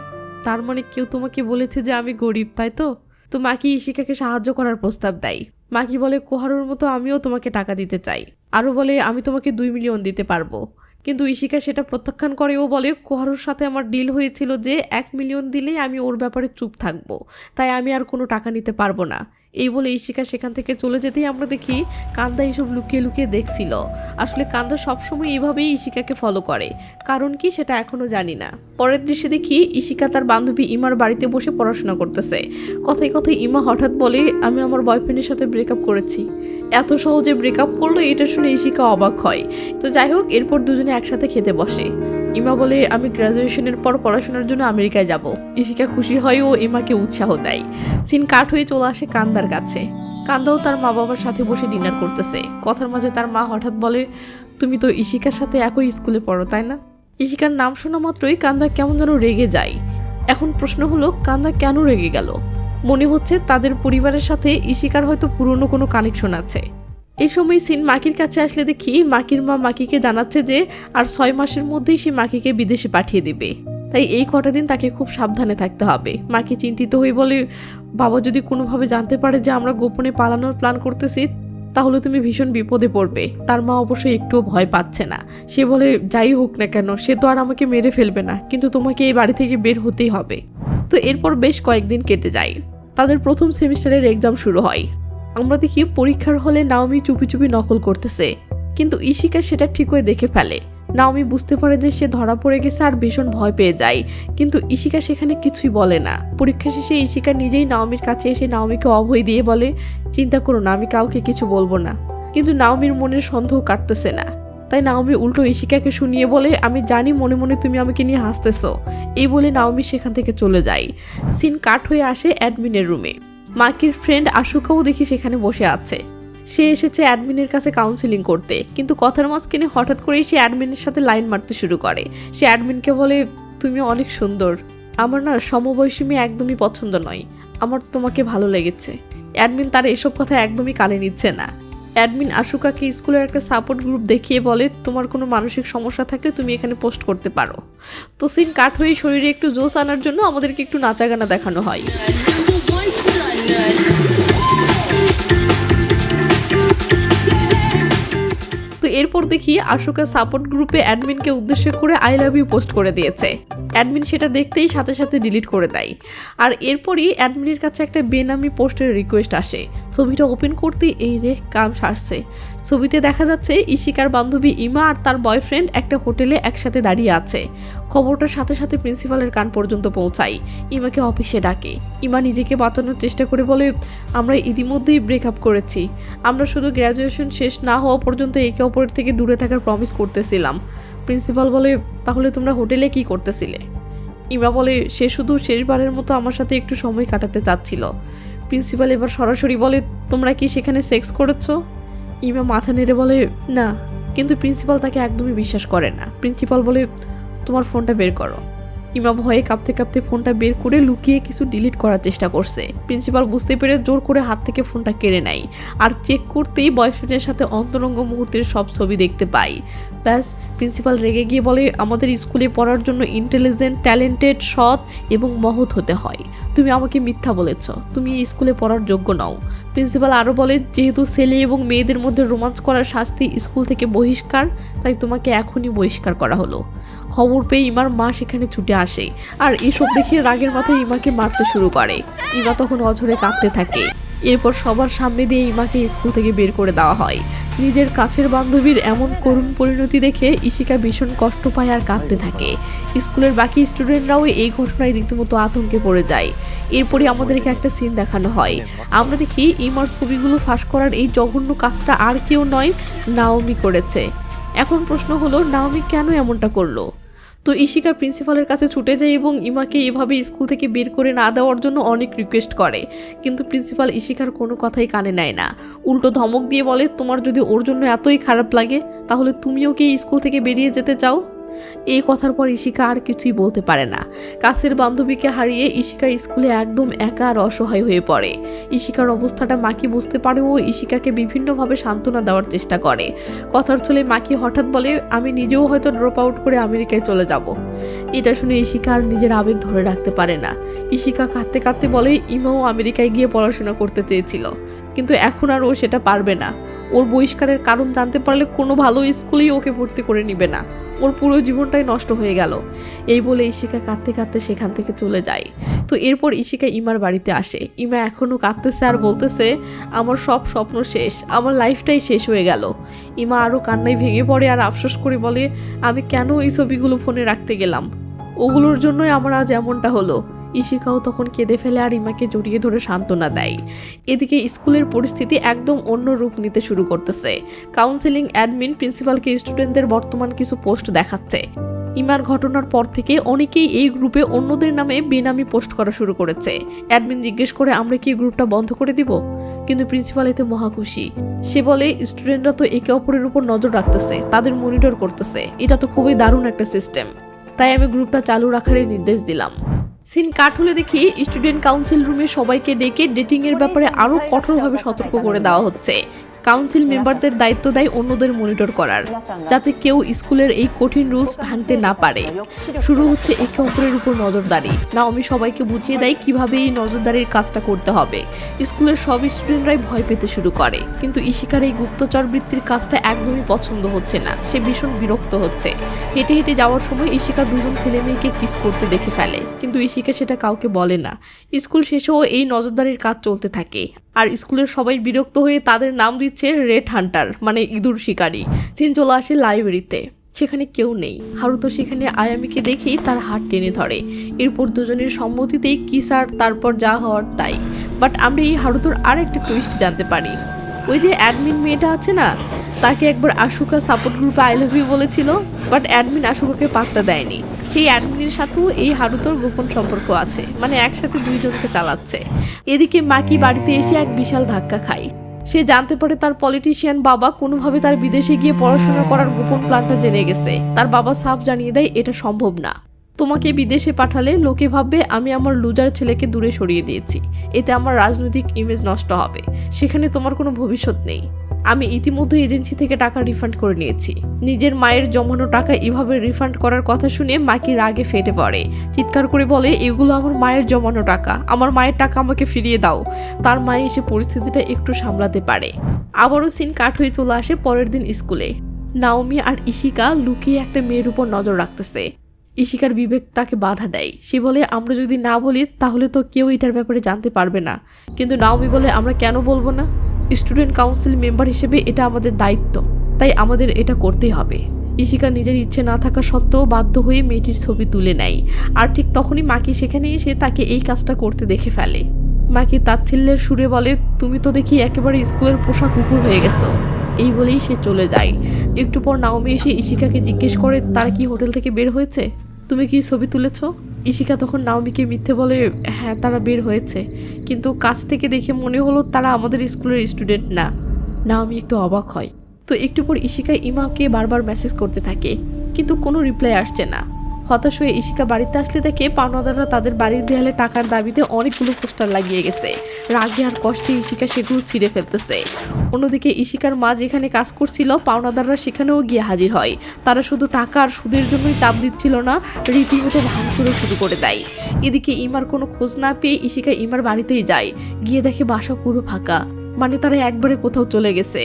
তার মানে কেউ তোমাকে বলেছে যে আমি গরিব, তাই তো? তো মাকি ইশিকাকে সাহায্য করার প্রস্তাব দেয়। মাকি বলে কোহারুর মতো আমিও তোমাকে টাকা দিতে চাই। আরও বলে আমি তোমাকে 2 মিলিয়ন দিতে পারবো। কিন্তু ইশিকা সেটা প্রত্যাখ্যান করে ও বলে কোহারুর সাথে আমার ডিল হয়েছিল যে 1 মিলিয়ন দিলেই আমি ওর ব্যাপারে চুপ থাকবো, তাই আমি আর কোনো টাকা নিতে পারবো না। এই বলে ইশিকা সেখান থেকে চলে যেতেই আমরা দেখি কান্দা এইসব লুকিয়ে লুকিয়ে দেখছিল। আসলে কান্দা সবসময় এইভাবেই ইশিকাকে ফলো করে, কারণ কি সেটা এখনো জানি না। পরের দৃশ্যে দেখি ইশিকা তার বান্ধবী ইমার বাড়িতে বসে পড়াশোনা করতেছে। কথায় কথায় ইমা হঠাৎ বলে আমি আমার বয়ফ্রেন্ডের সাথে ব্রেকআপ করেছি। এত সহজে ব্রেকআপ করলো এটা শুনে ইশিকা অবাক হয়। তো যাই হোক, এরপর দুজনে একসাথে খেতে বসে। ইমা বলে আমি গ্র্যাজুয়েশনের পর পড়াশোনার জন্য আমেরিকায় যাব। ইশিকা খুশি হয় ও ইমাকে উৎসাহ দেয়। সিন কাট হয়ে চলে আসে কান্দার কাছে। কান্দাও তার মা বাবার সাথে বসে ডিনার করতেছে। কথার মাঝে তার মা হঠাৎ বলে তুমি তো ইশিকার সাথে একই স্কুলে পড়ো, তাই না? ইশিকার নাম শোনা মাত্রই কান্দা কেমন যেন রেগে যায়। এখন প্রশ্ন হলো কান্দা কেন রেগে গেল? মনে হচ্ছে তাদের পরিবারের সাথে ইশিকার হয়তো পুরনো কোনো কানেকশন আছে। এই সময় সিন মাকির কাছে আসলে দেখি মাকির মা মাকিকে জানাচ্ছে যে আর 6 মাসের মধ্যেই সে মাকিকে বিদেশে পাঠিয়ে দিবে, তাই এই কটা দিন তাকে খুব সাবধানে থাকতে হবে। মাকি চিন্তিত হয়ে বলে বাবা যদি কোনোভাবে জানতে পারে যে আমরা গোপনে পালানোর প্ল্যান করতেছি তাহলে তুমি ভীষণ বিপদে পড়বে। তার মা অবশ্যই একটুও ভয় পাচ্ছে না। সে বলে যাই হোক না কেন সে তো আর আমাকে মেরে ফেলবে না, কিন্তু তোমাকে এই বাড়ি থেকে বের হতেই হবে। তো এরপর বেশ কয়েকদিন কেটে যায়। তাদের প্রথম সেমিস্টারের এক্সাম শুরু হয়। আমরা দেখি পরীক্ষার হলে নাওমি চুপি চুপি নকল করতেছে, কিন্তু ইশিকা সেটা ঠিক হয়ে দেখে ফেলে। নাওমি বুঝতে পারে যে সে ধরা পড়ে গেছে আর ভীষণ ভয় পেয়ে যায়, কিন্তু ইশিকা সেখানে কিছুই বলে না। পরীক্ষা শেষে ইশিকা নিজেই নাওমির কাছে এসে নাওমিকে অভয় দিয়ে বলে চিন্তা করো না, আমি কাউকে কিছু বলবো না। কিন্তু নাওমির মনের সন্দেহ কাটতেছে না, তাই নাওমি উল্টো ইশিকাকে শুনিয়ে বলে আমি জানি মনে মনে তুমি আমাকে নিয়ে হাসতেছো। এই বলে নাওমি সেখান থেকে চলে যায়। সিন কাট হয়ে আসে অ্যাডমিনের রুমে। মাকির ফ্রেন্ড আশুকাও দেখি সেখানে বসে আছে। সে এসেছে অ্যাডমিনের কাছে কাউন্সিলিং করতে, কিন্তু কথার মাঝখানে হঠাৎ করেই সে অ্যাডমিনের সাথে লাইন মারতে শুরু করে। সে অ্যাডমিনকে বলে তুমি অনেক সুন্দর, আমার না সমবয়সী মেয়ে একদমই পছন্দ নয়, আমার তোমাকে ভালো লেগেছে। অ্যাডমিন তার এসব কথা একদমই কানে নিচ্ছে না। অ্যাডমিন আশুকাকে স্কুলের একটা সাপোর্ট গ্রুপ দেখিয়ে বলে তোমার কোনো মানসিক সমস্যা থাকলে তুমি এখানে পোস্ট করতে পারো। তো সিন কাট হয়ে শরীরে একটু জোশ আনার জন্য আমাদেরকে একটু নাচাগানা দেখানো হয়। তো এরপর দেখি আশুকা সাপোর্ট গ্রুপে অ্যাডমিনকে উদ্দেশ্য করে আই লাভ ইউ পোস্ট করে দিয়েছে। অ্যাডমিন সেটা দেখতেই সাথে সাথে ডিলিট করে দেয়। আর এরপরই অ্যাডমিনের কাছে একটা বেনামি পোস্টের রিকোয়েস্ট আসে। ছবিটা ওপেন করতেই এই রে কাম সারছে। ছবিতে দেখা যাচ্ছে ইশিকার বান্ধবী ইমা আর তার বয়ফ্রেন্ড একটা হোটেলে একসাথে দাঁড়িয়ে আছে। খবরটার সাথে সাথে প্রিন্সিপালের কান পর্যন্ত পৌঁছায়। ইমাকে অফিসে ডাকে। ইমা নিজেকে বাঁচানোর চেষ্টা করে বলে আমরা ইতিমধ্যেই ব্রেকআপ করেছি, আমরা শুধু গ্র্যাজুয়েশন শেষ না হওয়া পর্যন্ত একে অপরের থেকে দূরে থাকার প্রমিস করতেছিলাম। প্রিন্সিপাল বলে তাহলে তোমরা হোটেলে কি করতেছিলে? ইমা বলে সে শুধু শেষবারের মতো আমার সাথে একটু সময় কাটাতে চাচ্ছিল। প্রিন্সিপাল এবার সরাসরি বলে তোমরা কি সেখানে সেক্স করেছো? ইমা মাথা নেড়ে বলে না, কিন্তু প্রিন্সিপাল তাকে একদমই বিশ্বাস করে না। প্রিন্সিপাল বলে তোমার ফোনটা বের করো। ইমা ভয়ে কাঁপতে কাঁপতে ফোনটা বের করে লুকিয়ে কিছু ডিলিট করার চেষ্টা করছে। প্রিন্সিপাল বুঝতে পেরে জোর করে হাত থেকে ফোনটা কেড়ে নেয়। আর চেক করতেই বয়ফ্রেন্ডের সাথে অন্তরঙ্গ মুহূর্তের সব ছবি দেখতে পাই। ব্যাস, প্রিন্সিপাল রেগে গিয়ে বলে আমাদের স্কুলে পড়ার জন্য ইন্টেলিজেন্ট, ট্যালেন্টেড, সৎ এবং মহৎ হতে হয়। তুমি আমাকে মিথ্যা বলেছ, তুমি এই স্কুলে পড়ার যোগ্য নও। প্রিন্সিপাল আরও বলে যেহেতু ছেলে এবং মেয়েদের মধ্যে রোমান্স করার শাস্তি স্কুল থেকে বহিষ্কার, তাই তোমাকে এখনই বহিষ্কার করা হলো। খবর পেয়ে ইমার মা সেখানে ছুটে আসে আর এসব দেখে রাগের মাথায় ইমাকে মারতে শুরু করে। ইমা তখন অঝরে কাঁদতে থাকে। এরপর সবার সামনে দিয়ে ইমাকে স্কুল থেকে বের করে দেওয়া হয়। নিজের কাছের বান্ধবীর এমন করুণ পরিণতি দেখে ইশিকা ভীষণ কষ্ট পায় আর কাঁদতে থাকে। স্কুলের বাকি স্টুডেন্টরাও এই ঘটনায় রীতিমতো আতঙ্কে পড়ে যায়। এরপরই আমাদেরকে একটা সিন দেখানো হয়। আমরা দেখি ইমার ছবিগুলো ফাঁস করার এই জঘন্য কাজটা আর কেউ নয়, নাওমি করেছে। এখন প্রশ্ন হলো নাওমি কেন এমনটা করলো? তো ইশিকা প্রিন্সিপালের কাছে ছুটে যায় এবং ইমাকে এভাবে স্কুল থেকে বের করে না দেওয়ার জন্য অনেক রিকোয়েস্ট করে, কিন্তু প্রিন্সিপাল ইশিকার কোনো কথাই কানে নেয় না। উল্টো ধমক দিয়ে বলে তোমার যদি ওর জন্য এতই খারাপ লাগে তাহলে তুমিও কি স্কুল থেকে বেরিয়ে যেতে চাও? এই কথার পর ইশিকা আর কিছুই বলতে পারে না। কাছের বান্ধবীকে হারিয়ে ইশিকা স্কুলে একদম একা আর অসহায় হয়ে পড়ে। ইশিকার অবস্থাটা মাকি বুঝতে পারে ও ইশিকাকে বিভিন্নভাবে সান্ত্বনা দেওয়ার চেষ্টা করে। কথার ছলে মাকি হঠাৎ বলে, আমি নিজেও হয়তো ড্রপ আউট করে আমেরিকায় চলে যাব। এটা শুনে ইশিকা আর নিজের আবেগ ধরে রাখতে পারে না। ইশিকা কাঁদতে কাঁদতে বলে ইমাও আমেরিকায় গিয়ে পড়াশোনা করতে চেয়েছিল, কিন্তু এখন আর ও সেটা পারবে না। ওর বহিষ্কারের কারণ জানতে পারলে কোনো ভালো স্কুলেই ওকে ভর্তি করে নিবে না। ওর পুরো জীবনটাই নষ্ট হয়ে গেল। এই বলে ইশিকা কাঁদতে কাঁদতে সেখান থেকে চলে যায়। তো এরপর ইশিকা ইমার বাড়িতে আসে। ইমা এখনও কাঁদতেছে আর বলতেছে, আমার সব স্বপ্ন শেষ, আমার লাইফটাই শেষ হয়ে গেল। ইমা আরও কান্নায় ভেঙে পড়ে আর আফসোস করে বলে, আমি কেন এই ছবিগুলো ফোনে রাখতে গেলাম, ওগুলোর জন্যই আমার আজ এমনটা হলো। ইশিকাও তখন কেঁদে ফেলে আর ইমাকে জড়িয়ে ধরে সান্ত্বনা দেয়। এদিকে স্কুলের পরিস্থিতি একদম অন্য রূপ নিতে শুরু করতেছে। কাউন্সেলিং অ্যাডমিন প্রিন্সিপালকে স্টুডেন্টদের বর্তমান কিছু পোস্ট দেখাচ্ছে। ইমার ঘটনার পর থেকে অনেকেই এই গ্রুপে অন্যদের নামে বেনামি পোস্ট করা শুরু করেছে। অ্যাডমিন জিজ্ঞেস করে, আমরা কি গ্রুপটা বন্ধ করে দিব? কিন্তু প্রিন্সিপাল এতে মহাখুশি। সে বলে, স্টুডেন্টরা তো একে অপরের উপর নজর রাখতেছে, তাদের মনিটর করতেছে, এটা তো খুবই দারুণ একটা সিস্টেম, তাই আমি গ্রুপটা চালু রাখারই নির্দেশ দিলাম। সিন কাট হলে দেখি স্টুডেন্ট কাউন্সিল রুমে সবাইকে ডেকে ডেটিং এর ব্যাপারে আরো কঠোরভাবে সতর্ক করে দেওয়া হচ্ছে। কাউন্সিল মেম্বারদের দায়িত্ব দেয় অন্যদের মনিটর করার, যাতে কেউ স্কুলের এই কঠিন রুলস ভাঙতে না পারে। শুরু হচ্ছে একে অপরের উপর নজরদারি। নাওমি সবাইকে বুঝিয়ে দেয় কিভাবে এই নজরদারির কাজটা করতে হবে। স্কুলের সব স্টুডেন্টরাই ভয় পেতে শুরু করে, কিন্তু ইশিকার এই গুপ্তচর বৃত্তির কাজটা একদমই পছন্দ হচ্ছে না। সে ভীষণ বিরক্ত হচ্ছে। হেঁটে হেঁটে যাওয়ার সময় ইশিকা দুজন ছেলে মেয়েকে কিস করতে দেখে ফেলে, কিন্তু ইশিকা সেটা কাউকে বলে না। স্কুল শেষেও এই নজরদারির কাজ চলতে থাকে, আর স্কুলের সবাই বিরক্ত হয়ে তাদের নাম দিচ্ছে রেড হান্টার, মানে ইঁদুর শিকারী। সিন চলে আসে লাইব্রেরিতে। সেখানে কেউ নেই। হারুতো সেখানে আয়ামিকে দেখেই তার হাত টেনে ধরে। এরপর দুজনের সম্মতিতেই কিস আর তারপর যা হওয়ার তাই। বাট আমরা এই হারুতোর আর একটা টুইস্ট জানতে পারি। ওই যে অ্যাডমিন মেয়েটা আছে না, তাকে একবার আশুকা সাপোর্ট গ্রুপে আই লাভ ইউ বলেছিল, বাট অ্যাডমিন আশুকাকে পাত্তা দেয়নি। সেই অ্যাডমিনের সাথেও এই হারুতোর গোপন সম্পর্ক আছে, মানে একসাথে দুইজনকে চালাচ্ছে। এদিকে মাকি বাড়িতে এসে এক বিশাল ধাক্কা খায়। সে জানতে পারে তার পলিটিশিয়ান বাবা কোনোভাবে তার বিদেশে গিয়ে পড়াশোনা করার গোপন প্ল্যানটা জেনে গেছে। তার বাবা সাফ জানিয়ে দেয়, এটা সম্ভব না। তোমাকে বিদেশে পাঠালে লোকে ভাববে আমি আমার লুজার ছেলেকে দূরে সরিয়ে দিয়েছি, এতে আমার রাজনৈতিক ইমেজ নষ্ট হবে, সেখানে তোমার কোনো ভবিষ্যৎ নেই। আমি ইতিমধ্যে এজেন্সি থেকে টাকা রিফান্ড করে নিয়েছি। নিজের মায়ের জমানো টাকা এভাবে রিফান্ড করার কথা শুনে মাকি রাগে ফেটে পড়ে। চিৎকার করে বলে, এগুলো আমার মায়ের জমানো টাকা, আমার মায়ের টাকা আমাকে ফিরিয়ে দাও। তার মায়ে এসে পরিস্থিতিটা একটু সামলাতে পারে। আবারও সিন কাট হয়ে চলে আসে পরের দিন স্কুলে। নাওমি আর ইশিকা লুকিয়ে একটা মেয়ের উপর নজর রাখতেছে। ইশিকার বিবেক তাকে বাধা দেয়। সে বলে, আমরা যদি না বলি তাহলে তো কেউ এটার ব্যাপারে জানতে পারবে না। কিন্তু নাওমি বলে, আমরা কেন বলবো না? স্টুডেন্ট কাউন্সিল মেম্বার হিসেবে এটা আমাদের দায়িত্ব, তাই আমাদের এটা করতেই হবে। ইশিকা নিজের ইচ্ছে না থাকা সত্ত্বেও বাধ্য হয়ে মেয়েটির ছবি তুলে নেয়। আর ঠিক তখনই মাকি সেখানে এসে তাকে এই কাজটা করতে দেখে ফেলে। মাকি তাচ্ছিল্যের সুরে বলে, তুমি তো দেখি একেবারে স্কুলের পোষা কুকুর হয়ে গেছো। এই বলেই সে চলে যায়। একটু পর নাওমি এসে ইশিকাকে জিজ্ঞেস করে, তারা কি হোটেল থেকে বের হয়েছে? তুমি কি ছবি তুলেছ? ইশিকা তখন নাওমিকে মিথ্যে বলে, হ্যাঁ তারা বের হয়েছে, কিন্তু কাছ থেকে দেখে মনে হলো তারা আমাদের স্কুলের স্টুডেন্ট না। নাওমি একটু অবাক হয়। তো একটু পর ইশিকা ইমাকে বারবার মেসেজ করতে থাকে, কিন্তু কোনো রিপ্লাই আসছে না। হতাশ হয়ে ইশিকা বাড়িতে আসলে দেখে পাওনাদাররা তাদের বাড়ির দেয়ালে টাকার দাবিতে অনেকগুলো পোস্টার লাগিয়ে গেছে। রাগে আর কষ্টে ইশিকা সেগুলো ছিঁড়ে ফেলতেছে। অন্যদিকে ইশিকার মা যেখানে কাজ করছিল, পাওনাদাররা সেখানেও গিয়ে হাজির হয়। তারা শুধু টাকা আর সুদের জন্যই চাপ দিচ্ছিল না, রীতিমতো ভাঙচুরও শুরু করে দেয়। এদিকে ইমার কোনো খোঁজ না পেয়ে ইশিকা ইমার বাড়িতেই যায়। গিয়ে দেখে বাসা পুরো ফাঁকা, মানে তারা একবারে কোথাও চলে গেছে।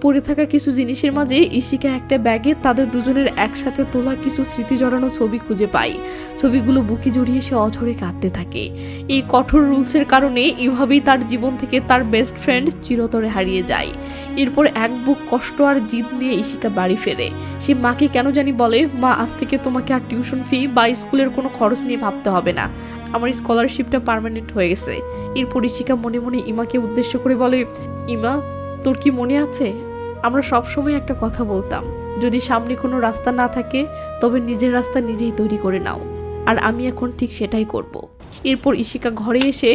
পড়ে থাকা কিছু জিনিসের মাঝে ইশিকা একটা ব্যাগে তাদের দুজনের একসাথে তোলা কিছু স্মৃতি জড়ানো ছবি খুঁজে পায়। ছবিগুলো বুকে জড়িয়ে সে অঝরে কাঁদতে থাকে। এই কঠোর রুলসের কারণে এভাবেই তার জীবন থেকে তার বেস্ট ফ্রেন্ড চিরতরে হারিয়ে যায়। এরপর এক বুক কষ্ট আর জিদ নিয়ে ইশিকা বাড়ি ফেরে। সে মাকে কেন জানি বলে, মা আজ থেকে তোমাকে আর টিউশন ফি বা স্কুলের কোনো খরচ নিয়ে ভাবতে হবে না, আমার স্কলারশিপটা পার্মানেন্ট হয়ে গেছে। এরপর ইশিকা মনে মনে ইমাকে উদ্দেশ্য করে বলে, ইমা তোর কি মনে আছে আমরা সবসময় একটা কথা বলতাম, যদি সামনে কোনো রাস্তা না থাকে তবে নিজের রাস্তা নিজেই তৈরি করে নাও, আর আমি এখন ঠিক সেটাই করব। এরপর ইশিকা ঘরে এসে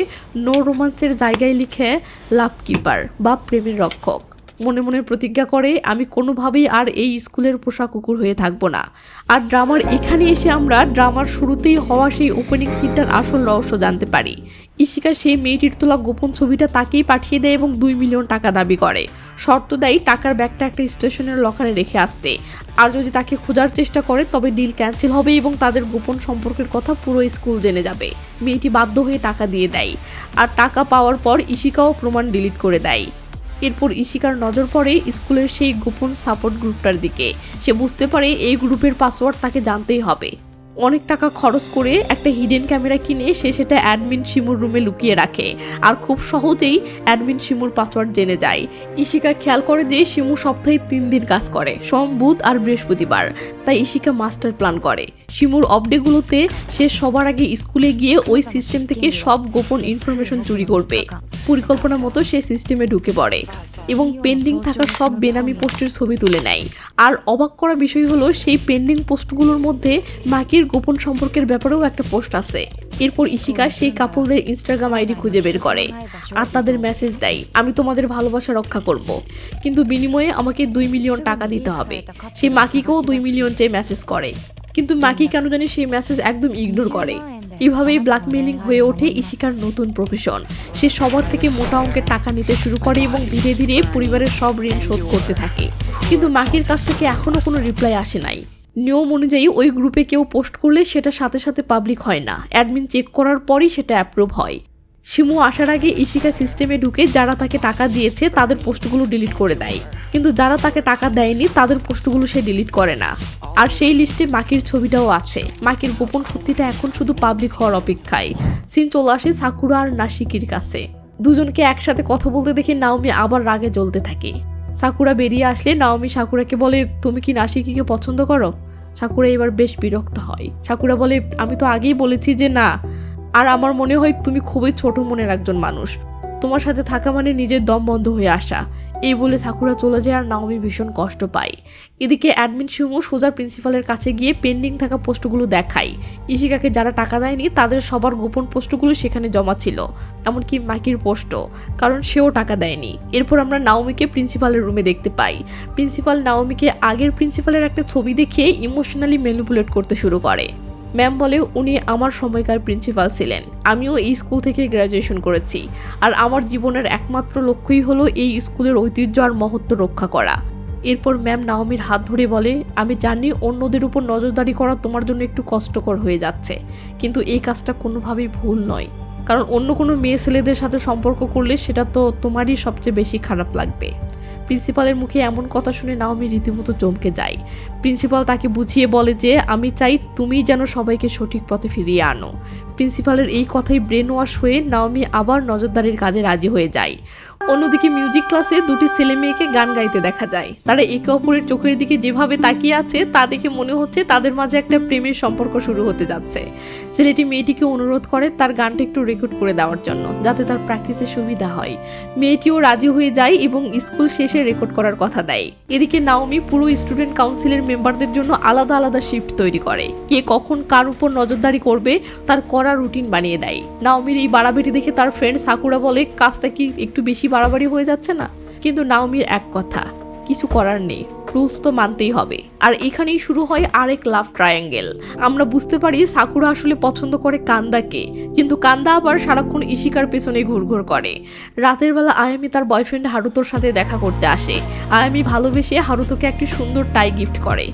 নো রোমান্সের জায়গায় লিখে লাভ কিপার বা প্রেমের রক্ষক। মনে মনে প্রতিজ্ঞা করে আমি কোনোভাবেই আর এই স্কুলের পোষা কুকুর হয়ে থাকবো না। আর ড্রামার এখানে এসে আমরা ড্রামার শুরুতেই হওয়া সেই ওপেনিং সিনটার আসল রহস্য জানতে পারি। ইশিকা সেই মেয়েটির তোলা গোপন ছবিটা তাকেই পাঠিয়ে দেয় এবং 2 মিলিয়ন টাকা দাবি করে। শর্ত দেয় টাকার ব্যাগটা একটা স্টেশনের লকারে রেখে আসতে, আর যদি তাকে খোঁজার চেষ্টা করে তবে ডিল ক্যান্সেল হবে এবং তাদের গোপন সম্পর্কের কথা পুরো স্কুল জেনে যাবে। মেয়েটি বাধ্য হয়ে টাকা দিয়ে দেয়, আর টাকা পাওয়ার পর ইশিকাও প্রমাণ ডিলিট করে দেয়। এরপর ইশিকার নজর পড়ে স্কুলের সেই গোপন সাপোর্ট গ্রুপটার দিকে। সে বুঝতে পারে এই গ্রুপের পাসওয়ার্ড তাকে জানতেই হবে। অনেক টাকা খরচ করে একটা হিডেন ক্যামেরা কিনে সে সেটা অ্যাডমিন শিমুর রুমে লুকিয়ে রাখে, আর খুব সহজেই অ্যাডমিন শিমুর পাসওয়ার্ড জেনে যায়। ইশিকা খেয়াল করে যে শিমু সপ্তাহে 3 দিন কাজ করে, সোম, বুধ আর বৃহস্পতিবার। তাই ইশিকা মাস্টার প্ল্যান করে শিমুর অফডেগুলোতে সে সবার আগে স্কুলে গিয়ে ওই সিস্টেম থেকে সব গোপন ইনফরমেশন চুরি করবে। পরিকল্পনা মতো সে সিস্টেমে ঢুকে পড়ে এবং পেন্ডিং থাকা সব বেনামি পোস্টের ছবি তুলে নেয়। আর অবাক করা বিষয় হলো সেই পেন্ডিং পোস্টগুলোর মধ্যে মাকির গোপন সম্পর্কের ব্যাপারেও একটা পোস্ট আছে। এরপর ইশিকা সেই কাপলদের ইনস্টাগ্রাম আইডি খুঁজে বের করে আর তাদের মেসেজ দেয়, আমি তোমাদের ভালোবাসা রক্ষা করব, কিন্তু বিনিময়ে আমাকে 2 মিলিয়ন টাকা দিতে হবে। সে মাকিকেও 2 মিলিয়ন চেয়ে মেসেজ করে, কিন্তু মাকি কেন জানি সেই মেসেজ একদম ইগনোর করে। এভাবেই ব্ল্যাকমেইলিং হয়ে ওঠে ইশিকার নতুন প্রফেশন। সে সবার থেকে মোটা অঙ্কের টাকা নিতে শুরু করে এবং ধীরে ধীরে পরিবারের সব ঋণ শোধ করতে থাকে। কিন্তু মাকির কাছ থেকে এখনো কোনো রিপ্লাই আসে নাই। নিয়ম অনুযায়ী ওই গ্রুপে কেউ পোস্ট করলে সেটা সাথে সাথে পাবলিক হয় না, অ্যাডমিন চেক করার পরই সেটা অ্যাপ্রুভ হয়। শিমু আসার আগে ইশিকা সিস্টেমে ঢুকে যারা তাকে টাকা দিয়েছে তাদের পোস্টগুলো ডিলিট করে দেয়, কিন্তু যারা তাকে টাকা দেয়নি তাদের পোস্টগুলো সে ডিলিট করে না। আর সেই লিস্টে মাকির ছবিটাও আছে। মাকির গোপন সত্যিটা এখন শুধু পাবলিক হওয়ার অপেক্ষায়। সিন চলে আসে সাকুরা আর নাশিকির কাছে। দুজনকে একসাথে কথা বলতে দেখে নাওমি আবার রাগে জ্বলতে থাকে। সাকুরা বেরিয়ে আসলে নাওমি সাকুরাকে বলে, তুমি কি নাশিকিকে পছন্দ করো? সাকুরা এবার বেশ বিরক্ত হয়। সাকুরা বলে, আমি তো আগেই বলেছি যে না, আর আমার মনে হয় তুমি খুবই ছোট মনের একজন মানুষ, তোমার সাথে থাকা মানে নিজের দম বন্ধ হয়ে আসা। এই বলে সাকুরা চলে যায় আর নাওমি ভীষণ কষ্ট পায়। এদিকে অ্যাডমিন শিমু সোজা প্রিন্সিপালের কাছে গিয়ে পেন্ডিং থাকা পোস্টগুলো দেখায়। ইশিকাকে যারা টাকা দেয়নি তাদের সবার গোপন পোস্টগুলো সেখানে জমা ছিল, এমনকি মাকির পোস্টও, কারণ সেও টাকা দেয়নি। এরপর আমরা নাওমিকে প্রিন্সিপালের রুমে দেখতে পাই। প্রিন্সিপাল নাওমিকে আগের প্রিন্সিপালের একটা ছবি দেখে ইমোশনালি ম্যানিপুলেট করতে শুরু করে। ম্যাম বলে, উনি আমার সময়কার প্রিন্সিপাল ছিলেন, আমিও এই স্কুল থেকে গ্র্যাজুয়েশন করেছি, আর আমার জীবনের একমাত্র লক্ষ্যই হলো এই স্কুলের ঐতিহ্য আর মহত্ব রক্ষা করা। এরপর ম্যাম নাওমির হাত ধরে বলে, আমি জানি অন্যদের উপর নজরদারি করা তোমার জন্য একটু কষ্টকর হয়ে যাচ্ছে, কিন্তু এই কাজটা কোনোভাবেই ভুল নয়, কারণ অন্য কোনো মেয়ে ছেলেদের সাথে সম্পর্ক করলে সেটা তো তোমারই সবচেয়ে বেশি খারাপ লাগবে। প্রিন্সিপালের মুখে এমন কথা শুনে নাওমি রীতিমতো চমকে যায়। প্রিন্সিপাল তাকে বুঝিয়ে বলে যে আমি চাই তুমি যেন সবাইকে সঠিক পথে ফিরিয়ে আনো। প্রিন্সিপালের এই কথাই ব্রেন ওয়াশ হয়ে নাওমি আবার নজরদারির কাজে রাজি হয়ে যায়। অন্যদিকে মিউজিক ক্লাসে দুটি ছেলে মেয়েকে গান গাইতে দেখা যায়। তারা একে অপরের চোখের দিকে যেভাবে তাকিয়ে আছে তা দেখে মনে হচ্ছে তাদের মাঝে একটা প্রেমের সম্পর্ক শুরু হতে যাচ্ছে। ছেলেটি মেয়েটিকে অনুরোধ করে তার গানটা একটু রেকর্ড করে দেওয়ার জন্য, যাতে তার প্র্যাকটিসের সুবিধা হয়। মেয়েটিও রাজি হয়ে যায় এবং স্কুল শেষে রেকর্ড করার কথা দেয়। এদিকে নাওমি পুরো স্টুডেন্ট কাউন্সিলের মেম্বারদের জন্য আলাদা আলাদা শিফট তৈরি করে। কে কখন কার উপর নজরদারি করবে তার করা রুটিন বানিয়ে দেয়। নাওমির এই বাড়াবাড়ি দেখে তার ফ্রেন্ড সাকুরা বলে, কাজটা কি একটু বেশি বাড়াবাড়ি হয়ে যাচ্ছে না? কিন্তু নাওমির এক কথা, কিছু করার নেই, রুলস তো মানতেই হবে। আর এখানেই শুরু হয় আরেক লাভ ট্রায়াঙ্গেল। আমরা বুঝতে পারি সাকুরা আসলে পছন্দ করে কান্দাকে, কিন্তু কান্দা আবার সারাক্ষণ ইশিকার পেছনে ঘুরঘুর করে। রাতের বেলা আয়ামি তার বয়ফ্রেন্ড হারুতোর সাথে দেখা করতে আসে। আয়ামি ভালোবেসে হারুতোকে একটি সুন্দর টাই গিফট করে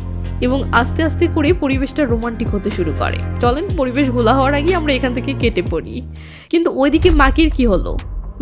এবং আস্তে আস্তে করে পরিবেশটা রোমান্টিক হতে শুরু করে। চলেন পরিবেশ ঘোলা হওয়ার আগে আমরা এখান থেকে কেটে পড়ি। কিন্তু ওইদিকে মাকির কি হলো?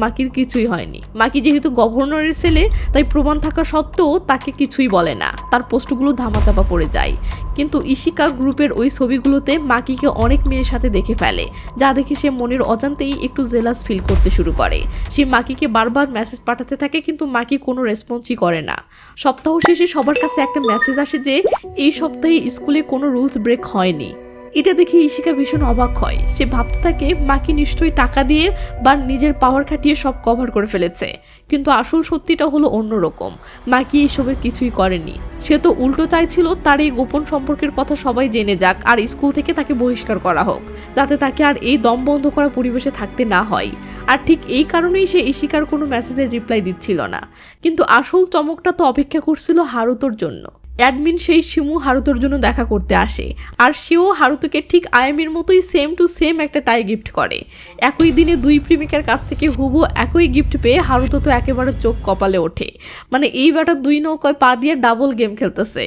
মাকির কিছুই হয়নি। মাকি যেহেতু গভর্নরের ছেলে তাই প্রমাণ থাকা সত্ত্বেও তাকে কিছুই বলে না, তার পোস্টগুলো ধামাচাপা পড়ে যায়। কিন্তু ইশিকা গ্রুপের ওই ছবিগুলোতে মাকিকে অনেক মেয়ের সাথে দেখে ফেলে, যা দেখে সে মনের অজান্তেই একটু জেলাস ফিল করতে শুরু করে। সে মাকিকে বারবার মেসেজ পাঠাতে থাকে, কিন্তু মাকি কোনো রেসপন্সই করে না। সপ্তাহ শেষে সবার কাছে একটা মেসেজ আসে যে এই সপ্তাহে স্কুলে কোনো রুলস ব্রেক হয়নি। এটা দেখে ইশিকা ভীষণ অবাক হয়। সে ভাবতে থাকে মাকি নিশ্চয়ই টাকা দিয়ে বা নিজের পাওয়ার খাটিয়ে সব কভার করে ফেলেছে, কিন্তু আসল সত্যিটা হলো অন্যরকম। মাকি এসবের কিছুই করেনি। সে তো উল্টো চাইছিল তার এই গোপন সম্পর্কের কথা সবাই জেনে যাক আর স্কুল থেকে তাকে বহিষ্কার করা হোক, যাতে তাকে আর এই দম বন্ধ করা পরিবেশে থাকতে না হয়। আর ঠিক এই কারণেই সে ইশিকার কোনো মেসেজের রিপ্লাই দিচ্ছিল না। কিন্তু আসল চমকটা তো অপেক্ষা করছিল হারুতোর জন্য। অ্যাডমিন সেই শিমু হারুতোর জন্য দেখা করতে আসে, আর সেও হারুতোকে ঠিক আয়ামির মতোই সেম টু সেম একটা টাই গিফট করে। একই দিনে দুই প্রেমিকার কাছ থেকে হুবহু একই গিফট পেয়ে হারুতো তো একেবারে চোখ কপালে ওঠে। মানে এই বেটা দুই নৌকায় পা দিয়ে ডাবল গেম খেলতেছে।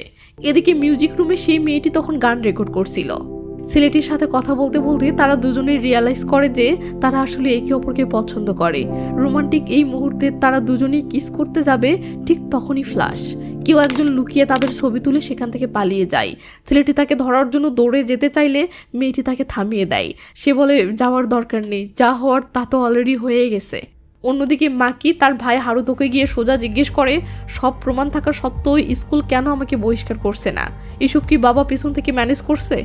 এদিকে মিউজিক রুমে সেই মেয়েটি তখন গান রেকর্ড করছিল। ছেলেটির সাথে কথা বলতে বলতে তারা দুজনেই রিয়ালাইজ করে যে তারা আসলে একে অপরকে পছন্দ করে। রোমান্টিক এই মুহূর্তে তারা দুজনেই কিস করতে যাবে, ঠিক তখনই ফ্ল্যাশ। কেউ একজন লুকিয়ে তাদের ছবি তুলে সেখান থেকে পালিয়ে যায়। ছেলেটি তাকে ধরার জন্য দৌড়ে যেতে চাইলে মেয়েটি তাকে থামিয়ে দেয়। সে বলে যাওয়ার দরকার নেই, যা হওয়ার তা তো অলরেডি হয়ে গেছে। অন্যদিকে মাকি তার ভাই হারুতোকে গিয়ে সোজা জিজ্ঞেস করে সব প্রমাণ থাকা সত্ত্বেও স্কুল কেন আমাকে বহিষ্কার করছে না? এসব কি বাবা পিছন থেকে ম্যানেজ করছে?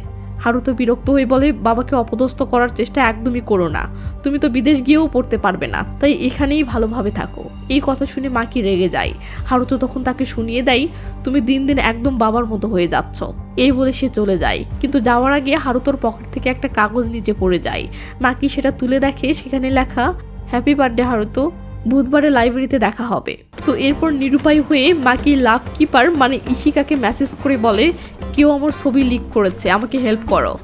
হারুতো বিরক্ত হয়ে বলে বাবাকে অপদস্থ করার চেষ্টা একদমই করো না, তুমি তো বিদেশ গিয়েও পড়তে পারবে না, তাই এখানেই ভালোভাবে থাকো। এই কথা শুনে মাকি রেগে যায়। হারুতো তখন তাকে শুনিয়ে দেয় তুমি দিন দিন একদম বাবার মতো হয়ে যাচ্ছ। এই বলে সে চলে যায়, কিন্তু যাওয়ার আগে হারুতোর পকেট থেকে একটা কাগজ নিচে পড়ে যায়। মাকি সেটা তুলে দেখে সেখানে লেখা হ্যাপি বার্থডে হারুতো, বুধবারে লাইব্রেরিতে দেখা হবে। তো এরপর নিরুপায় হয়ে মাকি লাভ কিপার মানে ইশিকাকে মেসেজ করে বলে কেউ আমার ছবি লিক করেছে, আমাকে হেল্প করো।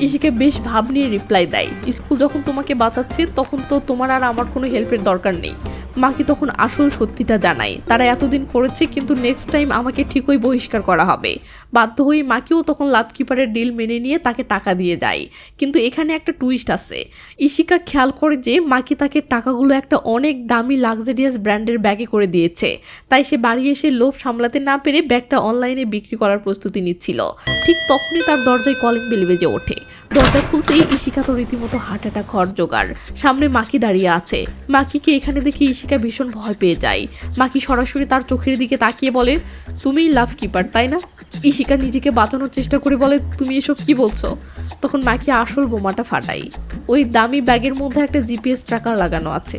ইশিকা বেশ ভাব নিয়ে রিপ্লাই দেয় স্কুল যখন তোমাকে বাঁচাচ্ছে তখন তো তোমার আর আমার কোনো হেল্পের দরকার নেই। মাকি তখন আসল সত্যিটা জানায় তারা এতদিন করেছে, কিন্তু নেক্সট টাইম আমাকে ঠিকই বহিষ্কার করা হবে। বাধ্য হয়ে মাকিও তখন লাভ কিপারের ডিল মেনে নিয়ে তাকে টাকা দিয়ে যায়। কিন্তু এখানে একটা টুইস্ট আছে। ইশিকা খেয়াল করে যে মাকি তাকে টাকাগুলো একটা অনেক দামি লাক্সারিয়াস ব্র্যান্ডের ব্যাগে করে দিয়েছে, তাই সে বাড়ি এসে লোভ সামলাতে না পেরে ব্যাগটা অনলাইনে বিক্রি করার প্রস্তুতি নিচ্ছিল। ঠিক তখনই তার দরজায় কলিং বেল বেজে ওঠে। দরজা খুলতেই ইশিকা তো রীতিমতো হার্ট অ্যাটাক হওয়ার জোগাড়। সামনে মাকি দাঁড়িয়ে আছে। মাকিকে এখানে দেখে ইশিকা ভীষণ ভয় পেয়ে যায়। মাকি সরাসরি তার চোখের দিকে তাকিয়ে বলে তুমিই লাভ কিপার তাই না? ইশিকা নিজেকে বাঁচানোর চেষ্টা করে বলে তুমি এসব কি বলছো? তখন মাকি আসল বোমাটা ফাটাই। ওই দামি ব্যাগের মধ্যে একটা জিপিএস ট্র্যাকার লাগানো আছে,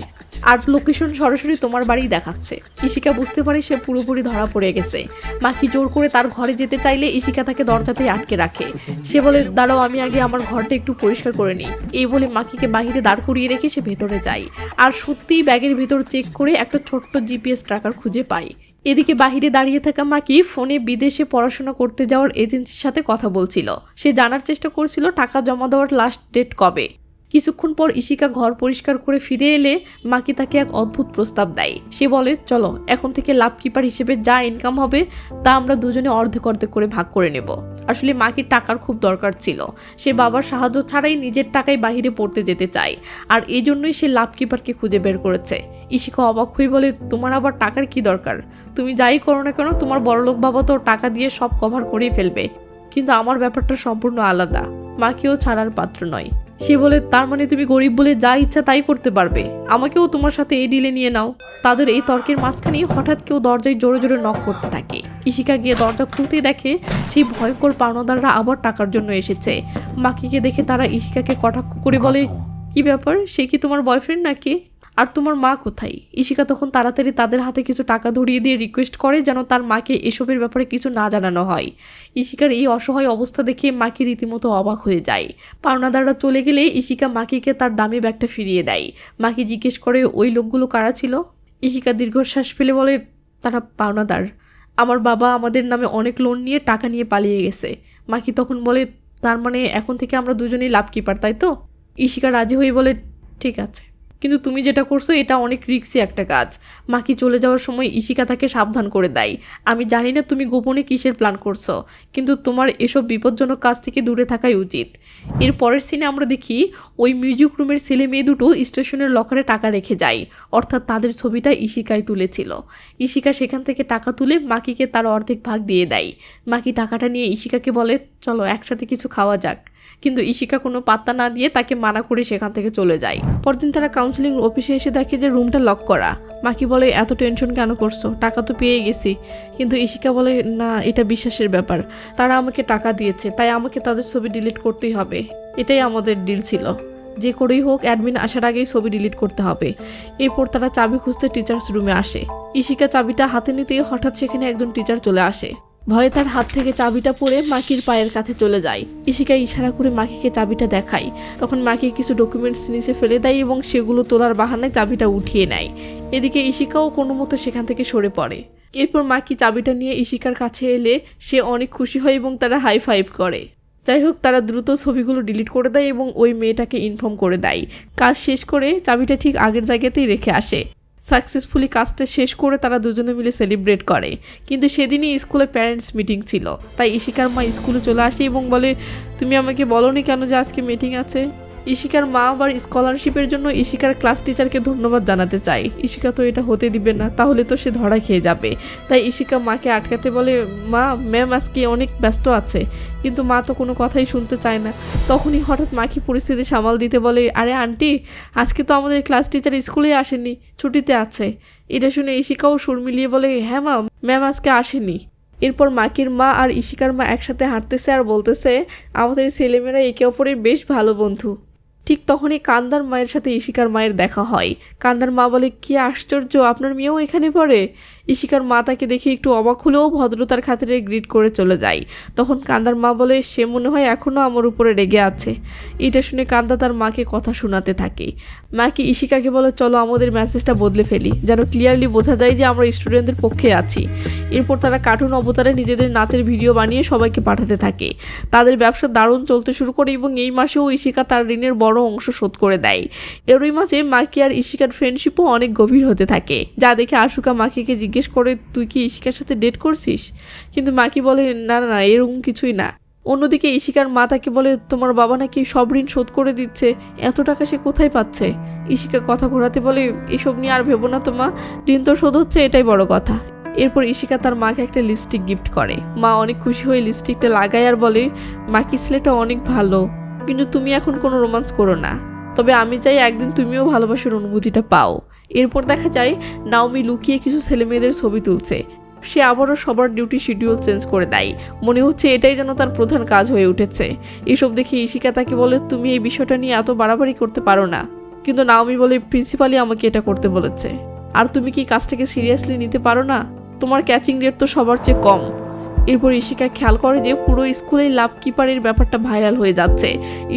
আর লোকেশন সরাসরি তোমার বাড়ি দেখাচ্ছে। ইশিকা বুঝতে পারে সে পুরোপুরি ধরা পড়ে গেছে। মাকি জোর করে তার ঘরে যেতে চাইলে ইশিকা তাকে দরজাতেই আটকে রাখে। সে বলে দাঁড়াও, আমি আগে আমার ঘরটা একটু পরিষ্কার করে নিই। এই বলে মাকিকে বাহিরে দাঁড় করিয়ে রেখে সে ভেতরে যায়। আর সত্যিই ব্যাগের ভেতর চেক করে একটা ছোট্ট জিপিএস ট্র্যাকার খুঁজে পায়। এদিকে বাহিরে দাঁড়িয়ে থাকা মাকি ফোনে বিদেশে পড়াশোনা করতে যাওয়ার এজেন্সির সাথে কথা বলছিল। সে জানার চেষ্টা করছিল টাকা জমা দেওয়ার লাস্ট ডেট কবে। কিছুক্ষণ পর ইশিকা ঘর পরিষ্কার করে ফিরে এলে মাকি তাকে এক অদ্ভুত প্রস্তাব দেয়। সে বলে চলো এখন থেকে লাভ কিপার হিসেবে যা ইনকাম হবে তা আমরা দুজনে অর্ধেক অর্ধেক করে ভাগ করে নেব। আসলে মাকির টাকার খুব দরকার ছিল। সে বাবার সাহায্য ছাড়াই নিজের টাকায় বাহিরে পড়তে যেতে চায়, আর এই জন্যই সে লাভ কিপারকে খুঁজে বের করেছে। ইশিকা অবাক হয়ে বলে তোমার আবার টাকার কি দরকার? তুমি যাই করো না কেন তোমার বড়লোক বাবা তো টাকা দিয়ে সব কভার করেই ফেলবে, কিন্তু আমার ব্যাপারটা সম্পূর্ণ আলাদা। মাকেও ছাড়ার পাত্র নয়। সে বলে তার মানে তুমি গরিব বলে যা ইচ্ছা তাই করতে পারবে, আমাকেও তোমার সাথে এই ডিলে নিয়ে নাও। তাদের এই তর্কের মাঝখানেই হঠাৎ কেউ দরজায় জোরে জোরে নক করতে থাকে। ইশিকা গিয়ে দরজা খুলতেই দেখে সেই ভয়ঙ্কর পাওনাদাররা আবার টাকার জন্য এসেছে। মাকিকে দেখে তারা ইশিকাকে কটাক্ষ করে বলে কি ব্যাপার, সে কি তোমার বয়ফ্রেন্ড নাকি? আর তোমার মা কোথায়? ইশিকা তখন তাড়াতাড়ি তাদের হাতে কিছু টাকা ধরিয়ে দিয়ে রিকোয়েস্ট করে যেন তার মাকে এসবের ব্যাপারে কিছু না জানানো হয়। ইশিকার এই অসহায় অবস্থা দেখে মাকি রীতিমতো অবাক হয়ে যায়। পাওনাদাররা চলে গেলে ইশিকা মাকিকে তার দামি ব্যাগটা ফিরিয়ে দেয়। মাকি জিজ্ঞেস করে ওই লোকগুলো কারা ছিল? ইশিকা দীর্ঘশ্বাস ফেলে বলে তারা পাওনাদার। আমার বাবা আমাদের নামে অনেক লোন নিয়ে টাকা নিয়ে পালিয়ে গেছে। মাকি তখন বলে তার মানে এখন থেকে আমরা দুজনেই লাভ কিপার তাই তো? ইশিকা রাজি হয়ে বলে ঠিক আছে, কিন্তু তুমি যেটা করছো এটা অনেক রিস্কি একটা কাজ। মাকি চলে যাওয়ার সময় ইশিকা তাকে সাবধান করে দেয় আমি জানি না তুমি গোপনে কিসের প্ল্যান করছো, কিন্তু তোমার এসব বিপজ্জনক কাজ থেকে দূরে থাকাই উচিত। এর পরের সিনে আমরা দেখি ওই মিউজিক রুমের ছেলে মেয়ে দুটো স্টেশনের লকারে টাকা রেখে যায়, অর্থাৎ তাদের ছবিটা ইশিকাই তুলেছিল। ইশিকা সেখান থেকে টাকা তুলে মাকিকে তার অর্ধেক ভাগ দিয়ে দেয়। মাকি টাকাটা নিয়ে ইশিকাকে বলে চলো একসাথে কিছু খাওয়া যাক। কিন্তু ইশিকা কোনো পাত্তা না দিয়ে তাকে মানা করে সেখান থেকে চলে যায়। পরদিন তারা কাউন্সিলিং অফিসে এসে দেখে যে রুমটা লক করা। মাকি বলে এত টেনশন কেন করছো, টাকা তো পেয়ে গেছি। কিন্তু ইশিকা বলে না, এটা বিশ্বাসের ব্যাপার, তারা আমাকে টাকা দিয়েছে তাই আমাকে তাদের ছবি ডিলিট করতেই হবে, এটাই আমাদের ডিল ছিল, যে করেই হোক অ্যাডমিন আসার আগেই ছবি ডিলিট করতে হবে। এরপর তারা চাবি খুঁজতে টিচার্স রুমে আসে। ইশিকা চাবিটা হাতে নিতেই হঠাৎ সেখানে একজন টিচার চলে আসে। ভয়ে তার হাত থেকে চাবিটা পড়ে মাকির পায়ের কাছে চলে যায়। ইশিকা ইশারা করে মাকিকে চাবিটা দেখায়। তখন মাকি কিছু ডকুমেন্টস নিচে ফেলে দেয় এবং সেগুলো তোলার বাহানায় চাবিটা উঠিয়ে নেয়। এদিকে ইশিকাও কোনো মতো সেখান থেকে সরে পড়ে। এরপর মাকি চাবিটা নিয়ে ইশিকার কাছে এলে সে অনেক খুশি হয় এবং তারা হাই ফাইভ করে। যাই হোক, তারা দ্রুত ছবিগুলো ডিলিট করে দেয় এবং ওই মেয়েটাকে ইনফর্ম করে দেয়। কাজ শেষ করে চাবিটা ঠিক আগের জায়গাতেই রেখে আসে। সাকসেসফুলি কাজটা শেষ করে তারা দুজনে মিলে সেলিব্রেট করে। কিন্তু সেদিনই স্কুলে প্যারেন্টস মিটিং ছিল, তাই ইশিকার মা স্কুলে চলে আসে এবং বলে তুমি আমাকে বলোনি কেন যে আজকে মিটিং আছে। ইশিকার মা আবার স্কলারশিপের জন্য ইশিকার ক্লাস টিচারকে ধন্যবাদ জানাতে চায়। ইশিকা তো এটা হতে দিবে না, তাহলে তো সে ধরা খেয়ে যাবে। তাই ইশিকা মাকে আটকাতে বলে মা, ম্যাম আজকে অনেক ব্যস্ত আছে। কিন্তু মা তো কোনো কথাই শুনতে চায় না। তখনই হঠাৎ মাকে পরিস্থিতি সামাল দিতে বলে আরে আন্টি, আজকে তো আমাদের ক্লাস টিচার স্কুলে আসেনি, ছুটিতে আছে। এটা শুনে ইশিকাও সুর মিলিয়ে বলে হ্যাঁ মা, ম্যাম আজকে আসেনি। এরপর মাকির মা আর ইশিকার মা একসাথে হাঁটতেছে আর বলতেছে আমাদের ছেলেমেয়েরা একে অপরের বেশ ভালো বন্ধু। ঠিক তখনই কান্দার মায়ের সাথে ইশিকার মায়ের দেখা হয়। কান্দার মা বলে কি আশ্চর্য, আপনার মেয়েও এখানে পড়ে। ইশিকার মা তাকে দেখে একটু অবাক হলেও ভদ্রতার খাতিরে গ্রিট করে চলে যায়। তখন কান্দার মা বলে সে মনে হয় এখনও আমার উপরে রেগে আছে। এটা শুনে কান্দা তার মাকে কথা শোনাতে থাকে। মাকে ইশিকাকে বলে চলো আমাদের মেসেজটা বদলে ফেলি, যেন ক্লিয়ারলি বোঝা যায় যে আমরা স্টুডেন্টদের পক্ষে আছি। এরপর তারা কার্টুন অবতারে নিজেদের নাচের ভিডিও বানিয়ে সবাইকে পাঠাতে থাকে। তাদের ব্যবসা দারুণ চলতে শুরু করে এবং এই মাসেও ইশিকা তার ঋণের বড় অংশ শোধ করে দেয়। এরই মাঝে মাকি আর ইশিকার ফ্রেন্ডশিপও অনেক গভীর হতে থাকে, যা দেখে আশুকা মাকিকে জিজ্ঞেস করে তুই কি ইশিকার সাথে ডেট করছিস? কিন্তু মাকি বলে না না, এরকম কিছুই না। অন্যদিকে ইশিকার মা তাকে বলে তোমার বাবা নাকি সব ঋণ শোধ করে দিচ্ছে, এত টাকা সে কোথায় পাচ্ছে? ইশিকা কথা ঘোরাতে বলে এসব নিয়ে আর ভেবো না তো মা, ঋণ তো শোধ হচ্ছে, এটাই বড় কথা। এরপর ইশিকা তার মাকে একটা লিপস্টিক গিফট করে। মা অনেক খুশি হয়ে লিপস্টিকটা লাগায় আর বলে মাকি ছেলেটা অনেক ভালো, কিন্তু তুমি এখন কোনো রোমান্স করো না, তবে আমি চাই একদিন তুমিও ভালোবাসার অনুভূতিটা পাও। এরপর দেখা যায় নাওমি লুকিয়ে কিছু ছেলেমেয়েদের ছবি তুলছে। সে আবারও সবার ডিউটি শিডিউল চেঞ্জ করে দেয়, মনে হচ্ছে এটাই যেন তার প্রধান কাজ হয়ে উঠেছে। এসব দেখে ইশিকা তাকে বলে তুমি এই বিষয়টা নিয়ে এত বাড়াবাড়ি করতে পারো না। কিন্তু নাওমি বলে প্রিন্সিপালই আমাকে এটা করতে বলেছে, আর তুমি কি কাজটাকে সিরিয়াসলি নিতে পারো না? তোমার ক্যাচিং রেট তো সবার চেয়ে কম। এরপর ইশিকা খেয়াল করে যে পুরো স্কুলেই লাভ কিপারের ব্যাপারটা ভাইরাল হয়ে যাচ্ছে।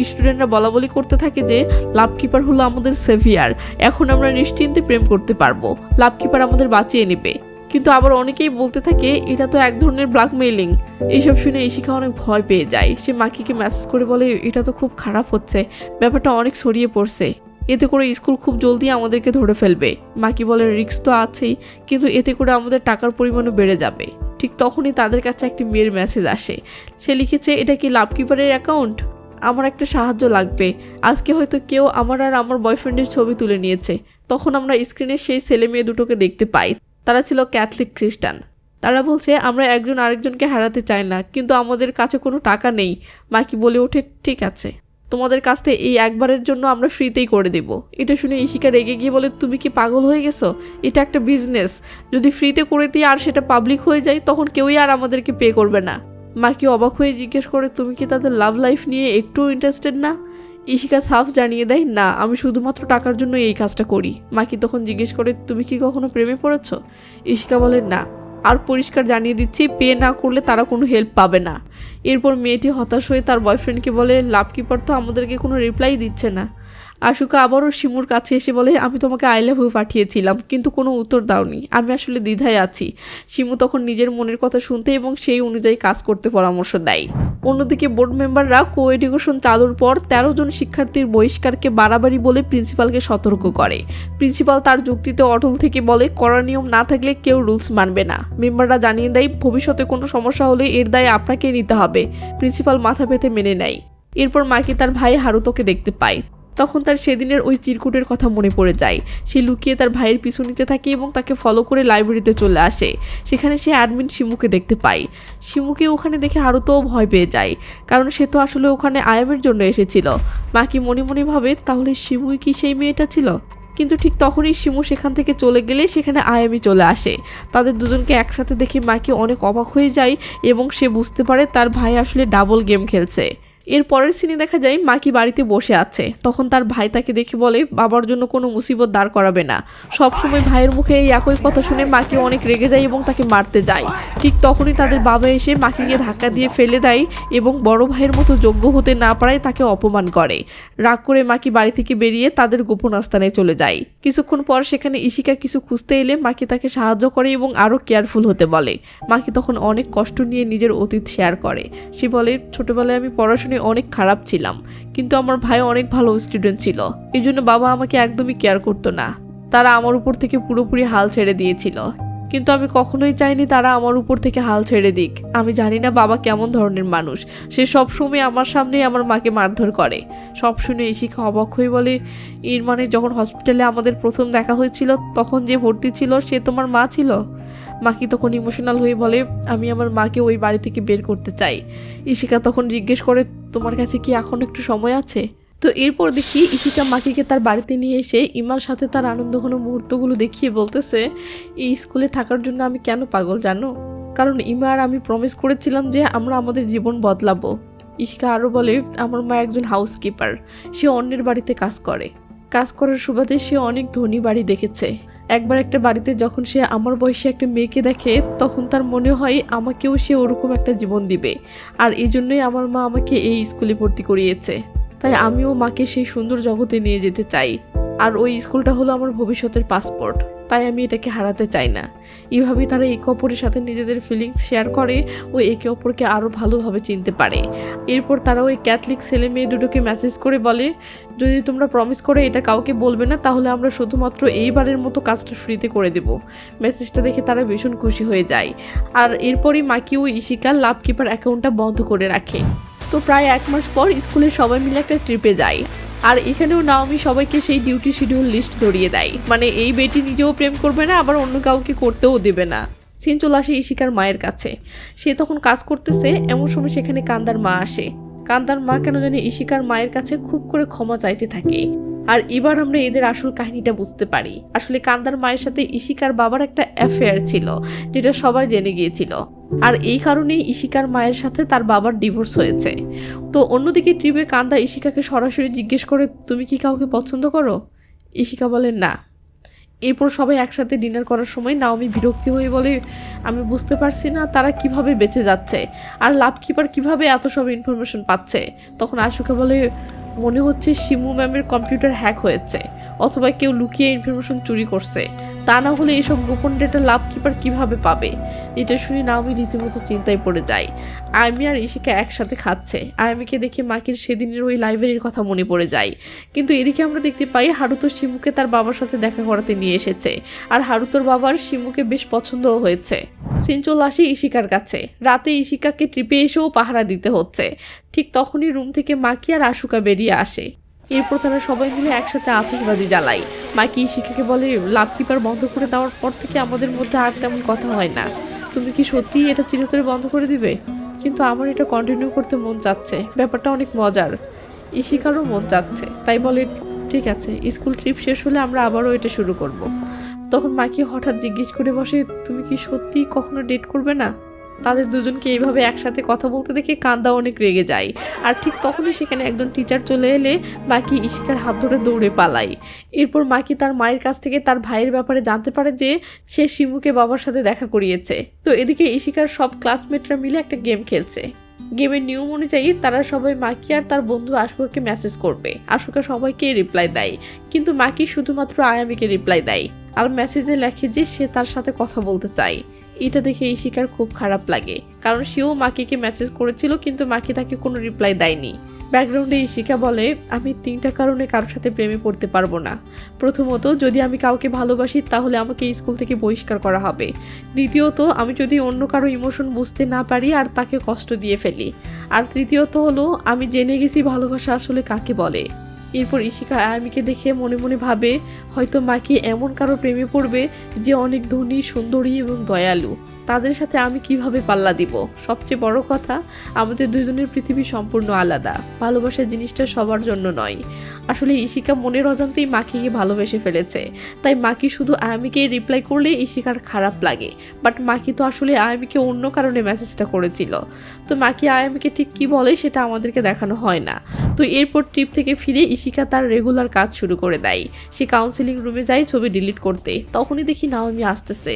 স্টুডেন্টরা বলাবলি করতে থাকে যে লাভ কিপার হলো আমাদের সেভিয়ার, এখন আমরা নিশ্চিন্তে প্রেম করতে পারবো, লাভ কিপার আমাদের বাঁচিয়ে নেবে। কিন্তু আবার অনেকেই বলতে থাকে এটা তো এক ধরনের ব্ল্যাকমেইলিং। এইসব শুনে ইশিকা অনেক ভয় পেয়ে যায়। সে মাকিকে মেসেজ করে বলে এটা তো খুব খারাপ হচ্ছে, ব্যাপারটা অনেক ছড়িয়ে পড়ছে, এতে করে স্কুল খুব জলদি আমাদেরকে ধরে ফেলবে। মাকি বলে রিস্ক তো আছেই, কিন্তু এতে করে আমাদের টাকার পরিমাণও বেড়ে যাবে। ঠিক তখনই তাদের কাছে একটি মেয়ের মেসেজ আসে। সে লিখেছে এটা কি লাভ কিপারের অ্যাকাউন্ট? আমার একটা সাহায্য লাগবে, আজকে হয়তো কেউ আমার আর আমার বয়ফ্রেন্ডের ছবি তুলে নিয়েছে। তখন আমরা স্ক্রিনে সেই ছেলে মেয়ে দুটোকে দেখতে পাই। তারা ছিল ক্যাথলিক খ্রিস্টান। তারা বলছে আমরা একজন আরেকজনকে হারাতে চাই না, কিন্তু আমাদের কাছে কোনো টাকা নেই। মাকি বলে ওঠে ঠিক আছে, তোমাদের কাজটা এই একবারের জন্য আমরা ফ্রিতেই করে দেব। এটা শুনে ইশিকা রেগে গিয়ে বলে তুমি কি পাগল হয়ে গেছো? এটা একটা বিজনেস, যদি ফ্রিতে করে দিই আর সেটা পাবলিক হয়ে যায় তখন কেউই আর আমাদেরকে পে করবে না। মাকি অবাক হয়ে জিজ্ঞেস করে তুমি কি তাদের লাভ লাইফ নিয়ে একটু ইন্টারেস্টেড না? ইশিকা সাফ জানিয়ে দেয় না, আমি শুধুমাত্র টাকার জন্য এই কাজটা করি। মাকি তখন জিজ্ঞেস করে তুমি কি কখনো প্রেমে পড়েছো? ইশিকা বলে না, আর পরিষ্কার জানিয়ে দিচ্ছি পে না করলে তারা কোনো হেল্প পাবে না। এরপর মেয়েটি হতাশ হয়ে তার বয়ফ্রেন্ডকে বলে লাভ কিপার তো আমাদেরকে কোনো রিপ্লাই দিচ্ছে না। আশুকা আবারও শিমুর কাছে এসে বলে আমি তোমাকে আই লাভ ইউ পাঠিয়েছিলাম, কিন্তু কোনো উত্তর দাওনি, আমি আসলে দ্বিধায় আছি। শিমু তখন নিজের মনের কথা শুনতে এবং সেই অনুযায়ী কাজ করতে পরামর্শ দেয়। অন্যদিকে বোর্ড মেম্বাররা কো এডুকেশন চালুর পর 13 জন শিক্ষার্থীর বহিষ্কারকে বাড়াবাড়ি বলে প্রিন্সিপালকে সতর্ক করে। প্রিন্সিপাল তার যুক্তিতে অটল থেকে বলে কড়া নিয়ম না থাকলে কেউ রুলস মানবে না। মেম্বাররা জানিয়ে দেয় ভবিষ্যতে কোনো সমস্যা হলে এর দায় আপনাকেই নিতে হবে। প্রিন্সিপাল মাথা পেতে মেনে নেয়। এরপর মাকি তার ভাই হারুতোকে দেখতে পায়। তখন তার সেদিনের ওই চিরকুটের কথা মনে পড়ে যায়। সে লুকিয়ে তার ভাইয়ের পিছু নিতে থাকে এবং তাকে ফলো করে লাইব্রেরিতে চলে আসে। সেখানে সে অ্যাডমিন শিমুকে দেখতে পায়। শিমুকে ওখানে দেখে আরও তো ভয় পেয়ে যায়, কারণ সে তো আসলে ওখানে আয়ামের জন্য এসেছিল। মাকি মনে মনে ভাবে তাহলে শিমুই কি সেই মেয়েটা ছিল। কিন্তু ঠিক তখনই শিমু সেখান থেকে চলে গেলে সেখানে আয়ামি চলে আসে। তাদের দুজনকে একসাথে দেখে মাকি অনেক অবাক হয়ে যায় এবং সে বুঝতে পারে তার ভাই আসলে ডাবল গেম খেলছে। এর পরের সিনে দেখা যায় মাকি বাড়িতে বসে আছে। তখন তার ভাই তাকে দেখে বলে বাবার জন্য কোনো মুসিবত দাঁড় করাবে না। সবসময় ভাইয়ের মুখে এই একই কথা শুনে মাকি অনেক রেগে যায় এবং তাকে মারতে যায়। ঠিক তখনই তাদের বাবা এসে মাকিকে ধাক্কা দিয়ে ফেলে দেয় এবং বড় ভাইয়ের মতো যোগ্য হতে না পারায় তাকে অপমান করে। রাগ করে মাকি বাড়ি থেকে বেরিয়ে তাদের গোপন আস্তানায় চলে যায়। কিছুক্ষণ পর সেখানে ইশিকা কিছু খুঁজতে এলে মাকি তাকে সাহায্য করে এবং আরও কেয়ারফুল হতে বলে। মাকি তখন অনেক কষ্ট নিয়ে নিজের অতীত শেয়ার করে। সে বলে ছোটবেলায় আমি পড়াশোনা অনেক খারাপ ছিলাম, কিন্তু আমার ভাই অনেক ভালো স্টুডেন্ট ছিল। এই জন্য বাবা আমাকে একদমই কেয়ার করতো না। তারা আমার উপর থেকে পুরোপুরি হাল ছেড়ে দিয়েছিল, কিন্তু আমি কখনোই চাইনি তারা আমার উপর থেকে হাল ছেড়ে দিক। আমি জানি না বাবা কেমন ধরনের মানুষ। সে সবসময় আমার সামনেই আমার মাকে মারধর করে। সব শুনে ইশিকা অবাক হয়ে বলে এর মানে যখন হসপিটালে আমাদের প্রথম দেখা হয়েছিল তখন যে ভর্তি ছিল সে তোমার মা ছিল? মাকি তখন ইমোশনাল হয়ে বলে আমি আমার মাকে ওই বাড়ি থেকে বের করতে চাই। ইশিকা তখন জিজ্ঞেস করে তোমার কাছে কি এখন একটু সময় আছে? তো এরপর দেখি ইশিকা মাকিকে তার বাড়িতে নিয়ে এসে ইমার সাথে তার আনন্দঘন মুহূর্তগুলো দেখিয়ে বলতেছে এই স্কুলে থাকার জন্য আমি কেন পাগল জানো? কারণ ইমা আর আমি প্রমিস করেছিলাম যে আমরা আমাদের জীবন বদলাবো। ইশিকা আরও বলে আমার মা একজন হাউসকিপার। সে অন্যের বাড়িতে কাজ করার সুবাদে সে অনেক ধনী বাড়ি দেখেছে। একবার একটা বাড়িতে যখন সে আমার বয়সী একটা মেয়েকে দেখে তখন তার মনে হয় আমাকেও সে ওরকম একটা জীবন দিবে। আর এই জন্যই আমার মা আমাকে এই স্কুলে ভর্তি করিয়েছে। তাই আমিও মাকে সেই সুন্দর জগতে নিয়ে যেতে চাই। আর ওই স্কুলটা হলো আমার ভবিষ্যতের পাসপোর্ট। তাই আমি এটাকে হারাতে চাই না। এইভাবেই তারা একে অপরের সাথে নিজেদের ফিলিংস শেয়ার করে ও একে অপরকে আরও ভালোভাবে চিনতে পারে। এরপর তারা ওই ক্যাথলিক ছেলে মেয়ে দুটোকে মেসেজ করে বলে যদি তোমরা প্রমিস করে এটা কাউকে বলবে না তাহলে আমরা শুধুমাত্র এইবারের মতো কাজটা ফ্রিতে করে দেব। মেসেজটা দেখে তারা ভীষণ খুশি হয়ে যায়। আর এরপরই মাকি ও ইশিকা লাভ কিপার অ্যাকাউন্টটা বন্ধ করে রাখে। তো প্রায় 1 মাস পর স্কুলে সবাই মিলে একটা ট্রিপে যায়। আর এখানেও নাওমি সবাইকে সেই ডিউটি শিডিউল লিস্ট ধরিয়ে দেয়। মানে এই বেটি নিজেও প্রেম করবে না, আবার অন্য কাউকে করতেও দেবে না। সিন চলে আসে ইশিকার মায়ের কাছে। সে তখন কাজ করতেছে, এমন সময় সেখানে কান্দার মা আসে। কান্দার মা কেন জানি ইশিকার মায়ের কাছে খুব করে ক্ষমা চাইতে থাকে। আর এবার আমরা এদের আসল কাহিনীটা বুঝতে পারি। আসলে কান্দার মায়ের সাথে ইশিকার বাবার একটা অ্যাফেয়ার ছিল, যেটা সবাই জেনে গিয়েছিল। আর এই কারণেই ইশিকার মায়ের সাথে তার বাবার ডিভোর্স হয়েছে। তো অন্যদিকে ট্রিপে কান্দা ইশিকাকে সরাসরি জিজ্ঞেস করে তুমি কি কাউকে পছন্দ করো? ইশিকা বলে না। এরপর সবাই একসাথে ডিনার করার সময় নাওমি বিরক্তি হয়ে বলে আমি বুঝতে পারছি না তারা কিভাবে বেঁচে যাচ্ছে আর লাভ কিপার কিভাবে এত সব ইনফরমেশন পাচ্ছে। তখন আশুকা বলে মনে হচ্ছে শিমু ম্যামের কম্পিউটার হ্যাক হয়েছে, অথবা কেউ লুকিয়ে ইনফরমেশন চুরি করছে। তা না হলে এসব গোপন ডেটা লাভ কিপার কিভাবে পাবে? এটা শুনে নাওমি রীতিমতো চিন্তায় পড়ে যায়। আয়ামি আর ইশিকা একসাথে খাচ্ছে। আয়ামিকে দেখে মাকির সেদিনের ওই লাইব্রেরির কথা মনে পড়ে যায়। কিন্তু এদিকে আমরা দেখতে পাই হারুতো শিমুকে তার বাবার সাথে দেখা করাতে নিয়ে এসেছে। আর হারুতোর বাবার শিমুকে বেশ পছন্দও হয়েছে। সিন চলে আসে ইশিকার কাছে। রাতে ইশিকাকে ট্রিপে এসেও পাহারা দিতে হচ্ছে। ঠিক তখনই রুম থেকে মাকি আর আশুকা বেরিয়ে আসে। এরপর তারা সবাই মিলে একসাথে আতশবাজি জ্বালায়। মাকি ইশিকাকে বলে লাভ কিপার বন্ধ করে দেওয়ার পর থেকে আমাদের মধ্যে আর তেমন কথা হয় না। তুমি কি সত্যিই এটা চিরতরে বন্ধ করে দিবে? কিন্তু আমার এটা কন্টিনিউ করতে মন চাচ্ছে, ব্যাপারটা অনেক মজার। ইশিকারও মন চাচ্ছে, তাই বলে ঠিক আছে, স্কুল ট্রিপ শেষ হলে আমরা আবারও এটা শুরু করব। তখন মাকি হঠাৎ জিজ্ঞেস করে বসে তুমি কি সত্যিই কখনো ডেট করবে না? তাদের দুজনকে এইভাবে একসাথে কথা বলতে দেখে কান্দা অনেক রেগে যায়। আর ঠিক তখনই সেখানে একজন টিচার চলে এলে মাকি ইশিকার হাত ধরে দৌড়ে পালায়। এরপর মাকি তার মায়ের কাছ থেকে তার ভাইয়ের ব্যাপারে জানতে পারে যে সে শিমুকে বাবার সাথে দেখা করিয়েছে। তো এদিকে ইশিকার সব ক্লাসমেটরা মিলে একটা গেম খেলছে। গেমের নিয়ম অনুযায়ী তারা সবাই মাকি আর তার বন্ধু আশুকাকে মেসেজ করবে। আশুকা সবাইকে রিপ্লাই দেয়, কিন্তু মাকি শুধুমাত্র আয়ামিকে রিপ্লাই দেয় আর মেসেজে লেখে যে সে তার সাথে কথা বলতে চায়। এটা দেখে ইশিকার খুব খারাপ লাগে, কারণ সেও মাকিকে মেসেজ করেছিল কিন্তু মাকি তাকে কোনো রিপ্লাই দেয়নি। ব্যাকগ্রাউন্ডে ইশিকা বলে আমি 3টা কারণে কারোর সাথে প্রেমে পড়তে পারবো না। প্রথমত, যদি আমি কাউকে ভালোবাসি তাহলে আমাকে স্কুল থেকে বহিষ্কার করা হবে। দ্বিতীয়ত, আমি যদি অন্য কারো ইমোশন বুঝতে না পারি আর তাকে কষ্ট দিয়ে ফেলি। আর তৃতীয়ত হলো আমি জেনে গেছি ভালোবাসা আসলে কাকে বলে। এরপর ইশিকা আয়ামিকে দেখে মনে মনে ভাবে হয়তো মাকি এমন কারো প্রেমে পড়বে যে অনেক ধনী, সুন্দরী এবং দয়ালু। তাদের সাথে আমি কিভাবে পাল্লা দিব? সবচেয়ে বড় কথা, আমাদের দুজনের পৃথিবী সম্পূর্ণ আলাদা। ভালোবাসার জিনিসটা সবার জন্য নয়। আসলে ইশিকা মনের অজান্তেই মাকিকে ভালোবেসে ফেলেছে। তাই মাকি শুধু আয়ামিকে রিপ্লাই করলে ইশিকার খারাপ লাগে। বাট মাকি তো আসলে আয়ামিকে অন্য কারণে মেসেজটা করেছিল। তো মাকি আয়ামিকে ঠিক কি বলে সেটা আমাদেরকে দেখানো হয় না। তো এরপর ট্রিপ থেকে ফিরে ইশিকা তার রেগুলার কাজ শুরু করে দেয়। সে কাউন্সিলিং রুমে যায় ছবি ডিলিট করতে। তখনই দেখি নাওমি আসতেছে।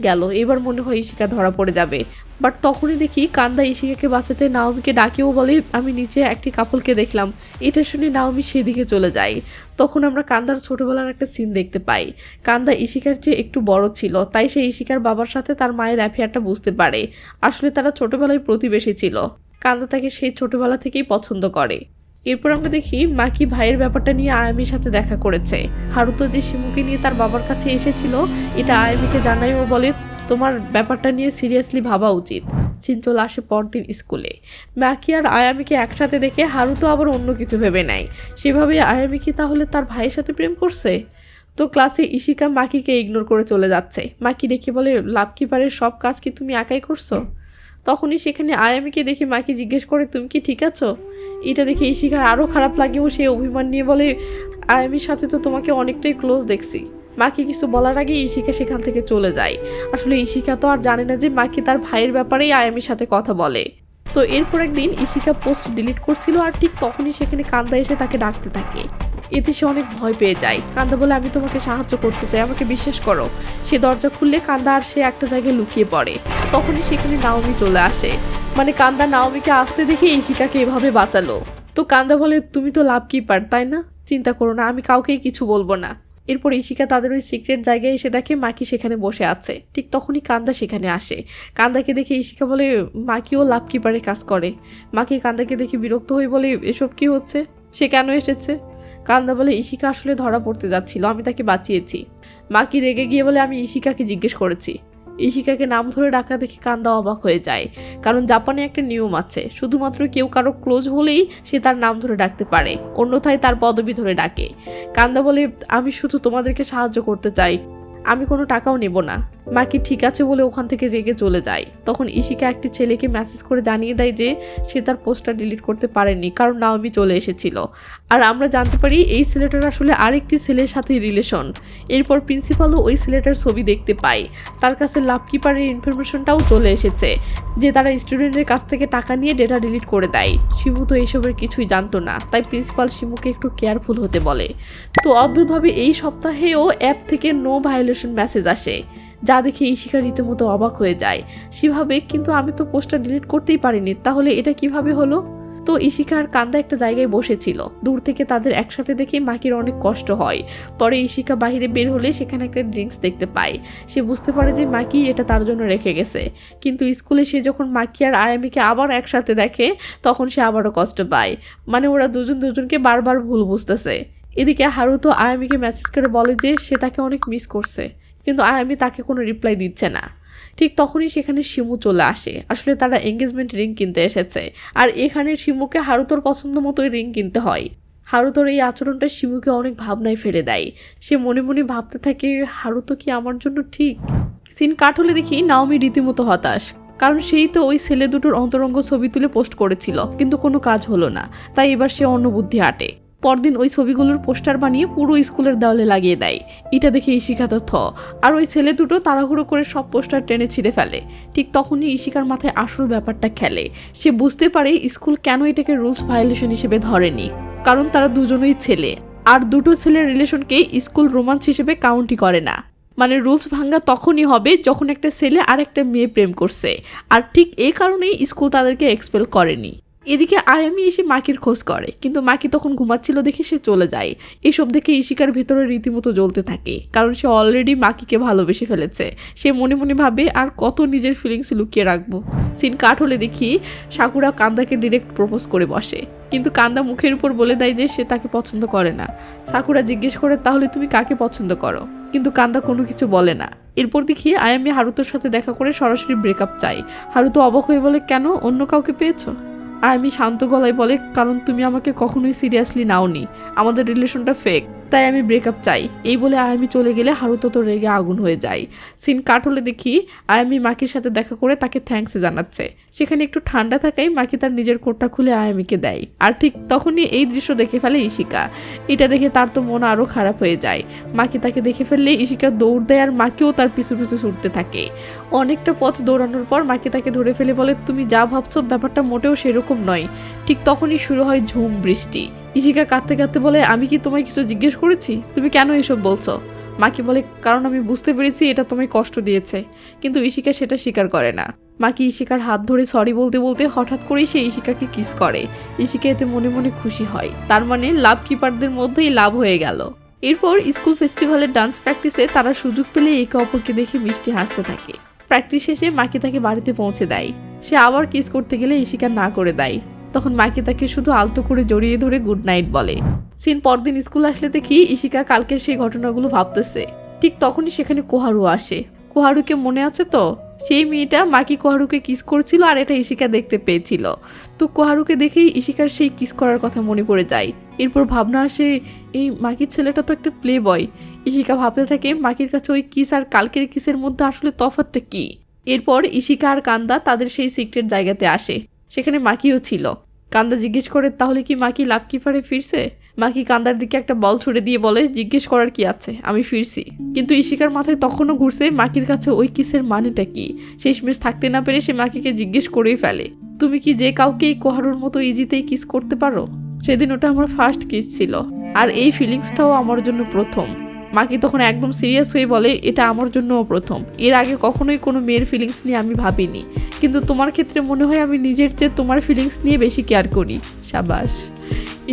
গেল, এবার মনে হয় ইশিকা ধরা পড়ে যাবে। বাট তখনই দেখি কান্দা ইশিকাকে বাঁচাতে নাওমিকে ডাকেও বলে আমি নিচে একটি কাপলকে দেখলাম। এটা শুনে নাওমি সেদিকে চলে যায়। তখন আমরা কান্দার ছোটবেলার একটা সিন দেখতে পাই। কান্দা ইশিকার চেয়ে একটু বড় ছিল, তাই সে ইশিকার বাবার সাথে তার মায়ের অ্যাফেয়ারটা বুঝতে পারে। আসলে তারা ছোটবেলায় প্রতিবেশী ছিল। কান্দা তাকে সেই ছোটবেলা থেকেই পছন্দ করে। এরপর আমরা দেখি মাকি ভাইয়ের ব্যাপারটা নিয়ে আয়ামির সাথে দেখা করেছে। হারুতো যে শিমুকে নিয়ে তার বাবার কাছে এসেছিল এটা আয়ামিকে জানায় ও বলে তোমার ব্যাপারটা নিয়ে সিরিয়াসলি ভাবা উচিত। সিন চলে আসে পরদিন স্কুলে। মাকি আর আয়ামিকে একসাথে দেখে হারুতো আবার অন্য কিছু ভেবে নেয়। সেভাবে আয়ামি কি তাহলে তার ভাইয়ের সাথে প্রেম করছে? তো ক্লাসে ইশিকা মাকিকে ইগনোর করে চলে যাচ্ছে। মাকি দেখে বলে লাভ কিপারের সব কাজ কি তুমি একাই করছো? তখনই সেখানে আয়ামিকে দেখে মাকে জিজ্ঞেস করে তুমি কি ঠিক আছো? এটা দেখে ইশিকার আরও খারাপ লাগে ও সে অভিমান নিয়ে বলে আয়ামির সাথে তো তোমাকে অনেকটাই ক্লোজ দেখছি। মাকে কিছু বলার আগে ইশিকা সেখান থেকে চলে যায়। আসলে ইশিকা তো আর জানে না যে মাকে তার ভাইয়ের ব্যাপারেই আয়ামির সাথে কথা বলে। তো এরপর একদিন ইশিকা পোস্ট ডিলিট করছিল আর ঠিক তখনই সেখানে কান্দা এসে তাকে ডাকতে থাকে। এতে সে অনেক ভয় পেয়ে যায়। কান্দা বলে আমি তোমাকে সাহায্য করতে চাই, আমাকে বিশ্বাস করো। সে দরজা খুললে কান্দা আর সে একটা জায়গায় লুকিয়ে পড়ে। তখনই সেখানে নাওমি চলে আসে। মানে কান্দা নাওমিকে আসতে দেখে ইশিকাকে এভাবে বাঁচালো। তো কান্দা বলে তুমি তো লাভ কিপার, তাই না? চিন্তা করো না, আমি কাউকেই কিছু বলবো না। এরপর ইশিকা তাদের ওই সিক্রেট জায়গায় এসে দেখে মাকি সেখানে বসে আছে। ঠিক তখনই কান্দা সেখানে আসে। কান্দাকে দেখে ইশিকা বলে মাকিও লাভ কিপারে কাজ করে। মাকি কান্দাকে দেখে বিরক্ত হয়ে বলে এসব কি হচ্ছে, সে কেন এসেছে? কান্দা বলে ইশিকা আসলে ধরা পড়তে যাচ্ছিল, আমি তাকে বাঁচিয়েছি। মাকি রেগে গিয়ে বলে আমি ইশিকাকে জিজ্ঞেস করেছি। ইশিকাকে নাম ধরে ডাকা দেখে কান্দা অবাক হয়ে যায়। কারণ জাপানে একটা নিয়ম আছে, শুধুমাত্র কেউ কারো ক্লোজ হলেই সে তার নাম ধরে ডাকতে পারে, অন্যথায় তার পদবি ধরে ডাকে। কান্দা বলে আমি শুধু তোমাদেরকে সাহায্য করতে চাই, আমি কোনো টাকাও নেব না। মাকি ঠিক আছে বলে ওখান থেকে রেগে চলে যায়। তখন ইশিকা একটি ছেলেকে মেসেজ করে জানিয়ে দেয় যে সে তার পোস্টটা ডিলিট করতে পারেনি কারণ নাওমি চলে এসেছিল। আর আমরা জানতে পারি এই ছেলেটার আসলে আরেকটি ছেলের সাথে রিলেশন। এরপর প্রিন্সিপালও ওই ছেলেটার ছবি দেখতে পায়। তার কাছে লাভ কিপারের ইনফরমেশনটাও চলে এসেছে যে তারা স্টুডেন্টের কাছ থেকে টাকা নিয়ে ডেটা ডিলিট করে দেয়। শিমু তো এইসবের কিছুই জানতো না, তাই প্রিন্সিপাল শিমুকে একটু কেয়ারফুল হতে বলে। তো অদ্ভুতভাবে এই সপ্তাহেও অ্যাপ থেকে নো ভায়োলেশন মেসেজ আসে, যা দেখে ইশিকা রীতিমতো অবাক হয়ে যায়। সেভাবে কিন্তু আমি তো পোস্টটা ডিলিট করতেই পারিনি, তাহলে এটা কিভাবে হলো? তো ইশিকা আর কান্দা একটা জায়গায় বসেছিল। দূর থেকে তাদের একসাথে দেখে মাকির অনেক কষ্ট হয়। পরে ইশিকা বাইরে বের হলে সেখানে একটা ড্রিঙ্কস দেখতে পায়। সে বুঝতে পারে যে মাকি এটা তার জন্য রেখে গেছে। কিন্তু স্কুলে সে যখন মাকি আর আয়ামিকে আবার একসাথে দেখে তখন সে আবারও কষ্ট পায়। মানে ওরা দুজনকে বারবার ভুল বুঝতেছে। এদিকে হারুতো আয়ামিকে মেসেজ করে বলে যে সে তাকে অনেক মিস করছে, কিন্তু আয়ামি তাকে কোনো রিপ্লাই দিচ্ছে না। ঠিক তখনই সেখানে শিমু চলে আসে। আসলে তারা এঙ্গেজমেন্ট রিং কিনতে এসেছে, আর এখানে শিমুকে হারুতোর পছন্দ মতোই রিং কিনতে হয়। হারুতোর এই আচরণটা শিমুকে অনেক ভাবনায় ফেলে দেয়। সে মনে মনে ভাবতে থাকে হারুতো কি আমার জন্য ঠিক? সিন কাট হলে দেখি নাওমি রীতিমতো হতাশ, কারণ সেই তো ওই ছেলে দুটোর অন্তরঙ্গ ছবি তুলে পোস্ট করেছিল, কিন্তু কোনো কাজ হলো না। তাই এবার সে অন্য বুদ্ধি আটে। পরদিন ওই ছবিগুলোর পোস্টার বানিয়ে পুরো স্কুলের দেওয়ালে লাগিয়ে দেয়। এটা দেখে ইশিকা তো আর ওই ছেলে দুটো তাড়াহুড়ো করে সব পোস্টার টেনে ছিঁড়ে ফেলে। ঠিক তখনই ইশিকার মাথায় আসল ব্যাপারটা খেলে। সে বুঝতে পারে স্কুল কেন এটাকে রুলস ভায়োলেশন হিসেবে ধরেনি, কারণ তারা দুজনেই ছেলে, আর দুটো ছেলের রিলেশনকে স্কুল রোমান্স হিসেবে কাউন্টই করে না। মানে রুলস ভাঙ্গা তখনই হবে যখন একটা ছেলে আর একটা মেয়ে প্রেম করছে, আর ঠিক এই কারণেই স্কুল তাদেরকে এক্সপেল করেনি। এদিকে আয়ামি এসে মাকির খোঁজ করে, কিন্তু মাকি তখন ঘুমাচ্ছিল দেখে সে চলে যায়। এসব দেখে ইশিকার ভেতরে রীতিমতো জ্বলতে থাকে, কারণ সে অলরেডি মাকিকে ভালোবেসে ফেলেছে। সে মনে মনে ভাবে আর কত নিজের ফিলিংস লুকিয়ে রাখবো। সিন কাট হলে দেখি সাকুরা কান্দাকে ডিরেক্ট প্রপোজ করে বসে, কিন্তু কান্দা মুখের উপর বলে দেয় যে সে তাকে পছন্দ করে না। সাকুরা জিজ্ঞেস করে তাহলে তুমি কাকে পছন্দ করো, কিন্তু কান্দা কোনো কিছু বলে না। এরপর দেখি আয়ামি হারুতোর সাথে দেখা করে সরাসরি ব্রেকআপ চাই। হারুতো অবাক হয়ে বলে কেন, অন্য কাউকে পেয়েছো? আমি শান্ত গলায় বলে, কারণ তুমি আমাকে কখনোই সিরিয়াসলি নাওনি, আমাদের রিলেশনটা ফেক, তাই আমি ব্রেকআপ চাই। এই বলে আয়ামি চলে গেলে হারুতো তো রেগে আগুন হয়ে যায়। সিন কাট হলে দেখি আয়ামি মাকির সাথে দেখা করে তাকে থ্যাঙ্কস জানাচ্ছে। সেখানে একটু ঠান্ডা থাকায় মাকি তার নিজের কোটটা খুলে আয়ামিকে দেয়। আর ঠিক তখনই এই দৃশ্য দেখে ফেলে ইশিকা। এটা দেখে তার তো মন আরও খারাপ হয়ে যায়। মাকি তাকে দেখে ফেললে ইশিকা দৌড় দেয় আর মাকিও তার পিছু পিছু ছুটতে থাকে। অনেকটা পথ দৌড়ানোর পর মাকি তাকে ধরে ফেলে বলে, তুমি যা ভাবছো ব্যাপারটা মোটেও সেরকম নয়। ঠিক তখনই শুরু হয় ঝুম বৃষ্টি। ইশিকা কাঁদতে কাঁদতে বলে, আমি কি তোমায় কিছু জিজ্ঞেস করেছি? তুমি কেন এসব বলছো? মাকি বলে, কারণ আমি বুঝতে পেরেছি এটা তোমায় কষ্ট দিয়েছে। কিন্তু ইশিকা সেটা স্বীকার করে না। মাকি ইশিকার হাত ধরে সরি বলতে বলতে হঠাৎ করেই সে ইশিকাকে কিস করে। ইশিকা এতে মনে মনে খুশি হয়, তার মানে লাভ কিপারদের মধ্যেই লাভ হয়ে গেল। এরপর স্কুল ফেস্টিভ্যালের ডান্স প্র্যাকটিসে তারা সুযোগ পেলে একে অপরকে দেখে মিষ্টি হাসতে থাকে। প্র্যাকটিস শেষে মাকি তাকে বাড়িতে পৌঁছে দেয়। সে আবার কিস করতে গেলে ইশিকা না করে দেয়। তখন মাকি তাকে শুধু আলতো করে জড়িয়ে ধরে গুড নাইট বলে। সিন পরদিন স্কুল আসলে দেখি ইশিকা কালকের সেই ঘটনাগুলো ভাবতেছে। ঠিক তখনই সেখানে কোহারু আসে। কোহারুকে মনে আছে তো? সেই মেয়েটা মাকি কোহারুকে কিস করছিল আর এটা ইশিকা দেখতে পেয়েছিল। তো কোহারুকে দেখেই ইশিকার সেই কিস করার কথা মনে পড়ে যায়। এরপর ভাবনা আসে, এই মাকির ছেলেটা তো একটা প্লে বয়। ইশিকা ভাবতে থাকে মাকির কাছে ওই কিস আর কালকের কিসের মধ্যে আসলে তফাৎটা কি। এরপর ইশিকা আর কান্দা তাদের সেই সিক্রেট জায়গাতে আসে। সেখানে মাকিও ছিল। কান্দা জিজ্ঞেস করে, তাহলে কি মাকি লাভ কিপারে ফিরছে? মাকি কান্দার দিকে একটা বল ছুড়ে দিয়ে বলে, জিজ্ঞেস করার কি আছে, আমি ফিরছি। কিন্তু ইশিকার মাথায় তখনও ঘুরছে মাকির কাছে ওই কিসের মানেটা কি। শেষমেশ থাকতে না পেরে সে মাকিকে জিজ্ঞেস করেই ফেলে, তুমি কি যে কাউকেই কোহারুর মতো ইজিতেই কিস করতে পারো? সেদিন ওটা আমার ফার্স্ট কিস ছিল, আর এই ফিলিংসটাও আমার জন্য প্রথম। মাকি তখন একদম সিরিয়াস হয়ে বলে, এটা আমার জন্যও প্রথম। এর আগে কখনোই কোনো মেয়ের ফিলিংস নিয়ে আমি ভাবিনি, কিন্তু তোমার ক্ষেত্রে মনে হয় আমি নিজের চেয়ে তোমার ফিলিংস নিয়ে বেশি কেয়ার করি। সাবাস।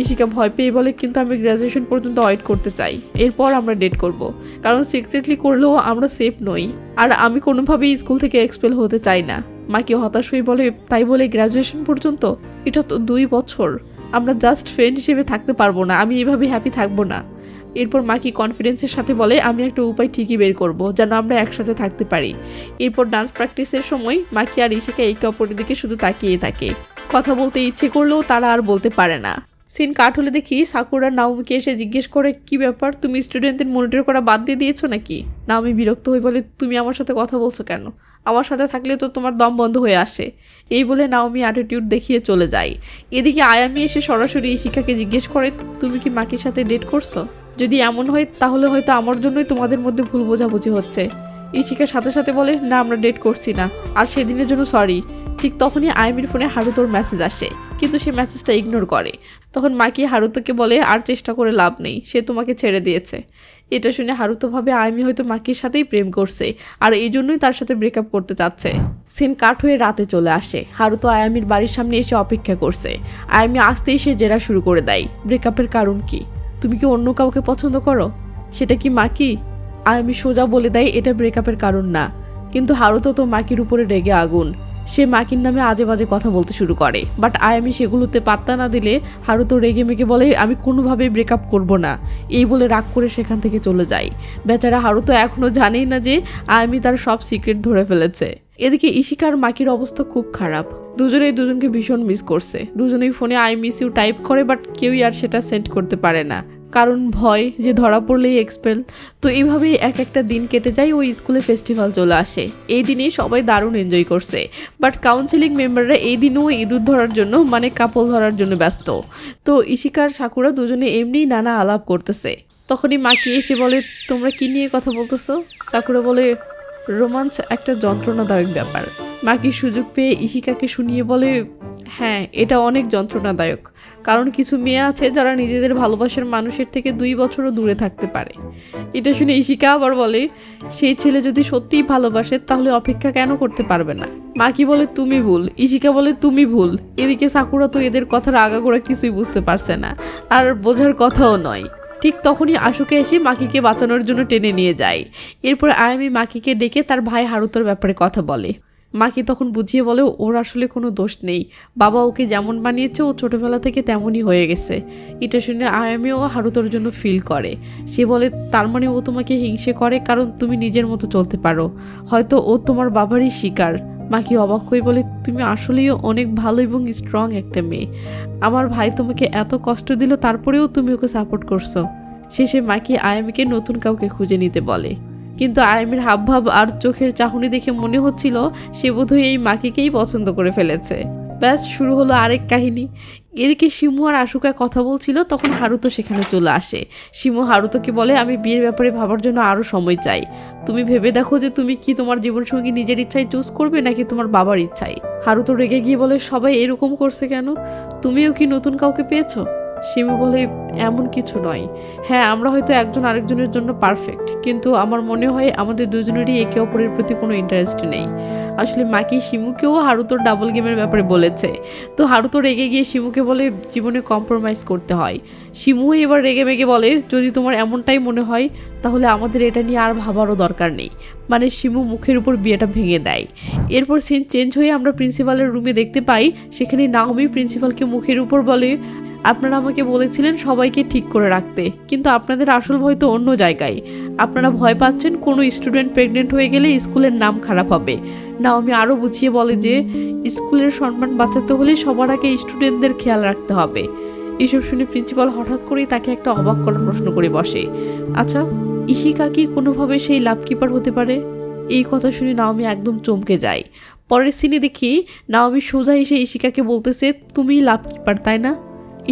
ইশিকা ভয় পেয়ে বলে, কিন্তু আমি গ্র্যাজুয়েশন পর্যন্ত ওয়েট করতে চাই, এরপর আমরা ডেট করব। কারণ সিক্রেটলি করলেও আমরা সেফ নই, আর আমি কোনোভাবেই স্কুল থেকে এক্সপেল হতে চাই না। মাকে হতাশ হয়ে বলে, তাই বলে গ্র্যাজুয়েশন পর্যন্ত? এটা তো 2 বছর, আমরা জাস্ট ফ্রেন্ড হিসেবে থাকতে পারবো না, আমি এভাবে হ্যাপি থাকবো না। এরপর মাকি কনফিডেন্সের সাথে বলে, আমি একটা উপায় ঠিকই বের করব যেন আমরা একসাথে থাকতে পারি। এরপর ডান্স প্র্যাকটিসের সময় মাকি আর ইশিকা একে অপরের দিকে শুধু তাকিয়ে থাকে। কথা বলতে ইচ্ছে করলেও তারা আর বলতে পারে না। সিন কাট হলে দেখি সাকুরা নাওমিকে এসে জিজ্ঞেস করে, কি ব্যাপার, তুমি স্টুডেন্টদের মনিটর করা বাদ দিয়ে দিয়েছো নাকি? নাওমি বিরক্ত হয়ে বলে, তুমি আমার সাথে কথা বলছো কেন? আমার সাথে থাকলে তো তোমার দম বন্ধ হয়ে আসে। এই বলে নাওমি অ্যাটিটিউড দেখিয়ে চলে যায়। এদিকে আয়ামি এসে সরাসরি ইশিকাকে জিজ্ঞেস করে, তুমি কি মাকির সাথে ডেট করছো? যদি এমন হয় তাহলে হয়তো আমার জন্যই তোমাদের মধ্যে ভুল বোঝাবুঝি হচ্ছে। ইশিকার সাথে সাথে বলে, না আমরা ডেট করছি না, আর সেদিনের জন্য সরি। ঠিক তখনই আয়ামির ফোনে হারুতোর মেসেজ আসে, কিন্তু সে মেসেজটা ইগনোর করে। তখন মাকি হারুতোকে বলে, আর চেষ্টা করে লাভ নেই, সে তোমাকে ছেড়ে দিয়েছে। এটা শুনে হারুতো ভাবে আয়ামি হয়তো মাকির সাথেই প্রেম করছে, আর এই জন্যই তার সাথে ব্রেকআপ করতে চাচ্ছে। সিন কাট হয়ে রাতে চলে আসে। হারুতো আয়ামির বাড়ির সামনে এসে অপেক্ষা করছে। আয়ামি আসতেই সে জেরা শুরু করে দেয়, ব্রেকআপের কারণ কি? তুমি কি অন্য কাউকে পছন্দ করো? সেটা কি মাকি? আয়ামি সোজা বলে দেয়, এটা ব্রেকআপের কারণ না। কিন্তু হারুতো তো মাকির উপরে রেগে আগুন। সে মাকির নামে আজে বাজে কথা বলতে শুরু করে, বাট আয়ামি সেগুলোতে পাত্তা না দিলে হারুতো রেগে মেগে বলে, আমি কোনোভাবেই ব্রেকআপ করব না। এই বলে রাগ করে সেখান থেকে চলে যায়। বেচারা হারুতো এখনও জানেই না যে আয়ামি তার সব সিক্রেট ধরে ফেলেছে। এদিকে ইশিকা আর মাকির অবস্থা খুব খারাপ। দুজনেই দুজনকে ভীষণ মিস করছে। দুজনেই ফোনে আই মিস ইউ টাইপ করে, বাট কেউই আর সেটা সেন্ড করতে পারে না, কারণ ভয় যে ধরা পড়লেই এক্সপেল। তো এইভাবেই এক একটা দিন কেটে যায়। ওই স্কুলে ফেস্টিভ্যাল চলে আসে। এই দিনেই সবাই দারুণ এনজয় করছে, বাট কাউন্সিলিং মেম্বাররা এই দিনও ইঁদুর ধরার জন্য, মানে কাপল ধরার জন্য ব্যস্ত। তো ইশিকার সাকুরা দুজনে এমনিই নানা আলাপ করতেছে। তখনই মাকি এসে বলে, তোমরা কি নিয়ে কথা বলতেছো? সাকুরা বলে, রোমান্স একটা যন্ত্রণাদায়ক ব্যাপার। মাকি সুযোগ পেয়ে ইশিকাকে শুনিয়ে বলে, হ্যাঁ এটা অনেক যন্ত্রণাদায়ক, কারণ কিছু মেয়ে আছে যারা নিজেদের ভালোবাসার মানুষের থেকে 2 বছরও দূরে থাকতে পারে। এটা শুনে ইশিকা আবার বলে, সেই ছেলে যদি সত্যিই ভালোবাসে তাহলে অপেক্ষা কেন করতে পারবে না? মাকি বলে, তুমি ভুল। ইশিকা বলে, তুমি ভুল। এদিকে সাকুরা তো এদের কথার আগাগোড়া কিছুই বুঝতে পারছে না, আর বোঝার কথাও নয়। ঠিক তখনই আশুকে এসে মাকিকে বাঁচানোর জন্য টেনে নিয়ে যায়। এরপর আয়ামি মাকিকে ডেকে তার ভাই হারুতোর ব্যাপারে কথা বলে। মাকি তখন বুঝিয়ে বলে, ওর আসলে কোনো দোষ নেই, বাবা ওকে যেমন বানিয়েছে ও ছোটোবেলা থেকে তেমনই হয়ে গেছে। এটা শুনে আয়ামিও হারুতোর জন্য ফিল করে। সে বলে, তার মানে ও তোমাকে হিংসে করে কারণ তুমি নিজের মতো চলতে পারো। হয়তো ও তোমার বাবারই শিকার, মাকি অবাক হয়ে বলে, তুমি আসলেই অনেক ভালো এবং স্ট্রং একটা মেয়ে। আমার ভাই তোমাকে এত কষ্ট দিল, তারপরেও তুমি ওকে সাপোর্ট করছো। শেষে মাকি আয়ামিকে নতুন কাউকে খুঁজে নিতে বলে, কিন্তু আয়ামির হাবভাব আর চোখের চাহনি দেখে মনে হচ্ছিল সে বোধহয় এই মাকিকেই পছন্দ করে ফেলেছে। ব্যাস শুরু হলো আরেক কাহিনী। এদিকে শিমু আর আশুকা কথা বলছিল, তখন হারুতো সেখানে চলে আসে। শিমু হারুতোকে বলে, আমি বিয়ের ব্যাপারে ভাবার জন্য আরও সময় চাই। তুমি ভেবে দেখো যে তুমি কি তোমার জীবনসঙ্গী নিজের ইচ্ছায় চুজ করবে নাকি তোমার বাবার ইচ্ছায়। হারুতো রেগে গিয়ে বলে, সবাই এরকম করছে কেন? তুমিও কি নতুন কাউকে পেয়েছো? শিমু বলে, এমন কিছু নয়। হ্যাঁ, আমরা হয়তো একজন আরেকজনের জন্য পারফেক্ট, কিন্তু আমার মনে হয় আমাদের দুজনেরই একে অপরের প্রতি কোনো ইন্টারেস্ট নেই। আসলে মাকি শিমুকেও হারুতোর ডাবল গেমের ব্যাপারে বলেছে। তো হারুতো রেগে গিয়ে শিমুকে বলে, জীবনে কম্প্রোমাইজ করতে হয়। শিমু এবার রেগে মেগে বলে, যদি তোমার এমনটাই মনে হয় তাহলে আমাদের এটা নিয়ে আর ভাবারও দরকার নেই। মানে শিমু মুখের উপর বিয়েটা ভেঙে দেয়। এরপর সিন চেঞ্জ হয়ে আমরা প্রিন্সিপালের রুমে দেখতে পাই, সেখানে নাওমি প্রিন্সিপালকে মুখের উপর বলে, আপনারা আমাকে বলেছিলেন সবাইকে ঠিক করে রাখতে, কিন্তু আপনাদের আসল ভয় তো অন্য জায়গায়। আপনারা ভয় পাচ্ছেন কোনো স্টুডেন্ট প্রেগনেন্ট হয়ে গেলে স্কুলের নাম খারাপ হবে। নাওমি আরও বুঝিয়ে বলে যে স্কুলের সম্মান বাঁচাতে হলে সবার আগে স্টুডেন্টদের খেয়াল রাখতে হবে। এসব শুনে প্রিন্সিপাল হঠাৎ করেই তাকে একটা অবাক করার প্রশ্ন করে বসে, আচ্ছা, ইশিকা কি কোনোভাবে সেই লাভ কিপার হতে পারে? এই কথা শুনে নাওমি একদম চমকে যায়। পরের সিনে দেখি নাওমি সোজা এসে ইশিকাকে বলতেছে, তুমিই লাভ কিপার তাই না?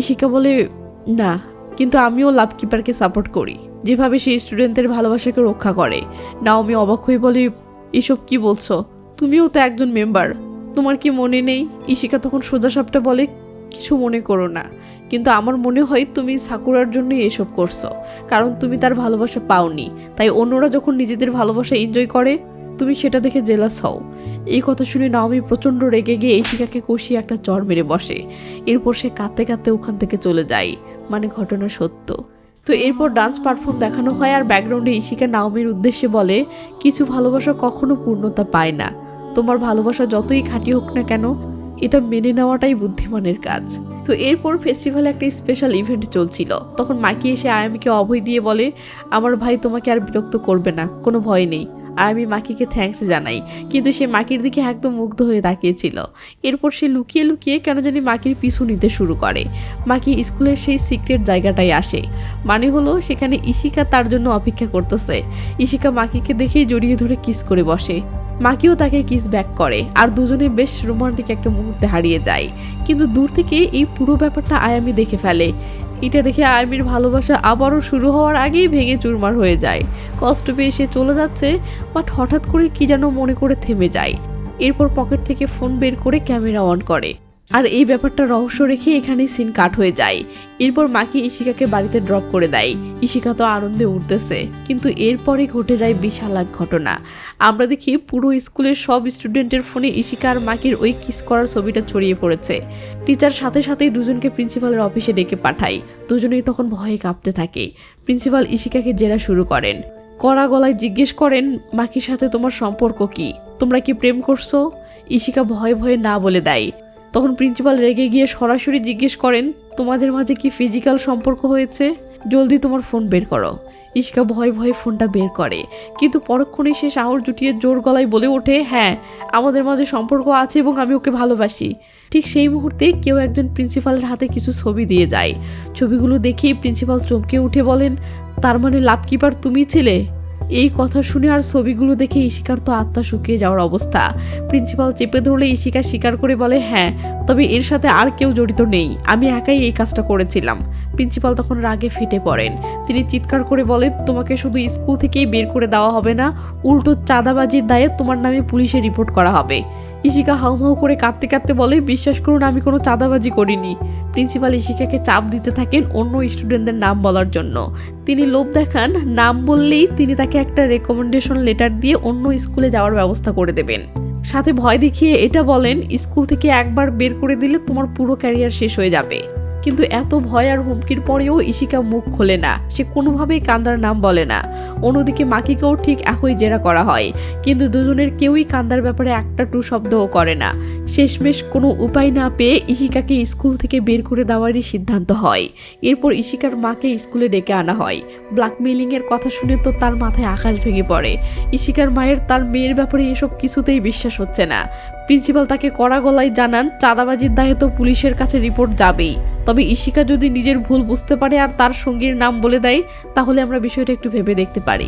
ইশিকা বলে, না, কিন্তু আমিও লাভ কিপারকে সাপোর্ট করি, যেভাবে সেই স্টুডেন্টদের ভালোবাসাকে রক্ষা করে। নাওমি অবাক হয়ে বলে, এসব কি বলছো? তুমিও তো একজন মেম্বার, তোমার কি মনে নেই? ইশিকা তখন সোজা সাপটা বলে, কিছু মনে করো না, কিন্তু আমার মনে হয় তুমি সাকুরার জন্যই এসব করছো, কারণ তুমি তার ভালোবাসা পাওনি, তাই অন্যরা যখন নিজেদের ভালোবাসা এনজয় করে তুমি সেটা দেখে জেলাস হও। এই কথা শুনে নাওমি প্রচণ্ড রেগে গিয়ে ইশিকাকে কষিয়ে একটা চড় মেরে বসে। এরপর সে কাঁদতে কাঁদতে ওখান থেকে চলে যায়। মানে ঘটনা সত্য। তো এরপর ডান্স পারফর্ম দেখানো হয়, আর ব্যাকগ্রাউন্ডে ইশিকা নাওমির উদ্দেশ্যে বলে, কিছু ভালোবাসা কখনো পূর্ণতা পায় না। তোমার ভালোবাসা যতই খাঁটি হোক না কেন, এটা মেনে নেওয়াটাই বুদ্ধিমানের কাজ। তো এরপর ফেস্টিভ্যালে একটা স্পেশাল ইভেন্ট চলছিল, তখন মাকি এসে আয়ামিকে অভয় দিয়ে বলে, আমার ভাই তোমাকে আর বিরক্ত করবে না, কোনো ভয় নেই। আমি মাকিকে থ্যাঙ্কস জানাই, কিন্তু সে মাকির দিকে একদম মুগ্ধ হয়ে তাকিয়েছিল। এরপর সে লুকিয়ে লুকিয়ে কেন জানি মাকির পিছু নিতে শুরু করে। মাকি স্কুলের সেই সিক্রেট জায়গাটায় আসে, মানে হলো সেখানে ইশিকা তার জন্য অপেক্ষা করতেছে। ইশিকা মাকিকে দেখেই জড়িয়ে ধরে কিস করে বসে। মাকিও তাকে কিস ব্যাক করে, আর দুজনে বেশ রোমান্টিক একটা মুহূর্তে হারিয়ে যায়। কিন্তু দূর থেকে এই পুরো ব্যাপারটা আয়ামি দেখে ফেলে। এটা দেখে আয়ামির ভালোবাসা আবারও শুরু হওয়ার আগেই ভেঙে চুরমার হয়ে যায়। কষ্ট পেয়ে সে চলে যাচ্ছে, বাট হঠাৎ করে কি যেন মনে করে থেমে যায়। এরপর পকেট থেকে ফোন বের করে ক্যামেরা অন করে, আর এই ব্যাপারটা রহস্য রেখে এখানেই সিন কাট হয়ে যায়। এরপর মাকি ইশিকাকে বাড়িতে ড্রপ করে দেয়। ইশিকা তো আনন্দে উঠতেছে, কিন্তু এরপরে ঘটে যায় বিশাল এক ঘটনা। আমরা দেখি পুরো স্কুলের সব স্টুডেন্টের ফোনে ইশিকা আর মাকির ওই কিস করার ছবিটা ছড়িয়ে পড়েছে। টিচার সাথে সাথেই দুজনকে প্রিন্সিপালের অফিসে ডেকে পাঠায়। দুজনেই তখন ভয়ে কাঁপতে থাকে। প্রিন্সিপাল ইশিকাকে জেরা শুরু করেন, কড়া গলায় জিজ্ঞেস করেন, মাকির সাথে তোমার সম্পর্ক কি? তোমরা কি প্রেম করছো? ইশিকা ভয়ে ভয়ে না বলে দেয়। তখন প্রিন্সিপাল রেগে গিয়ে সরাসরি জিজ্ঞেস করেন, তোমাদের মাঝে কি ফিজিক্যাল সম্পর্ক হয়েছে? জলদি তোমার ফোন বের করো। ইশিকা ভয়ে ভয়ে ফোনটা বের করে, কিন্তু পরক্ষণেই সে সাহস জুটিয়ে জোর গলায় বলে ওঠে, হ্যাঁ, আমাদের মাঝে সম্পর্ক আছে এবং আমি ওকে ভালোবাসি। ঠিক সেই মুহূর্তে কেউ একজন প্রিন্সিপালের হাতে কিছু ছবি দিয়ে যায়। ছবিগুলো দেখেই প্রিন্সিপাল চমকে উঠে বলেন, তার মানে লাভ কিপার তুমি ছিলে? এই কথা শুনে আর ছবিগুলো দেখে ইশিকার তো আত্মা শুকিয়ে যাওয়ার অবস্থা। প্রিন্সিপাল চেপে ধরলে ইশিকা স্বীকার করে বলে, হ্যাঁ, তবে এর সাথে আর কেউ জড়িত নেই, আমি একাই এই কাজটা করেছিলাম। প্রিন্সিপাল তখন রাগে ফেটে পড়েন। তিনি চিৎকার করে বলেন, তোমাকে শুধু স্কুল থেকেই বের করে দেওয়া হবে না, উল্টো চাঁদাবাজির দায়ে তোমার নামে পুলিশে রিপোর্ট করা হবে। ইশিকা হাউমাউ করে কাঁদতে কাঁদতে বলে, বিশ্বাস করুন, আমি কোনো চাঁদাবাজি করিনি। প্রিন্সিপাল ইশিকাকে চাপ দিতে থাকেন অন্য স্টুডেন্টদের নাম বলার জন্য। তিনি লোভ দেখান, নাম বললেই তিনি তাকে একটা রেকমেন্ডেশন লেটার দিয়ে অন্য স্কুলে যাওয়ার ব্যবস্থা করে দেবেন। সাথে ভয় দেখিয়ে এটা বলেন, স্কুল থেকে একবার বের করে দিলে তোমার পুরো ক্যারিয়ার শেষ হয়ে যাবে। কিন্তু এত ভয় আর হুমকির পরেও ইশিকা মুখ খোলে না, সে কোনোভাবেই কান্দার নাম বলে না। অন্যদিকে মাকিকেও ঠিক একই জেরা করা হয়, কিন্তু দুজনের কেউই কান্দার ব্যাপারে একটা টু শব্দও করে না। শেষমেশ কোনো উপায় না পেয়ে ইশিকাকে স্কুল থেকে বের করে দেওয়ারই সিদ্ধান্ত হয়। এরপর ইশিকার মাকে স্কুলে ডেকে আনা হয়। ব্ল্যাকমেইলিং এর কথা শুনে তো তার মাথায় আকাশ ভেঙে পড়ে। ইশিকার মায়ের তার মেয়ের ব্যাপারে এসব কিছুতেই বিশ্বাস হচ্ছে না। প্রিন্সিপাল তাকে কড়া গলায় জানান চাঁদাবাজির দায়ে তো পুলিশের কাছে রিপোর্ট যাবেই, তবে ইশিকা যদি নিজের ভুল বুঝতে পারে আর তার সঙ্গীর নাম বলে দেয় তাহলে আমরা বিষয়টা একটু ভেবে দেখতে পারি।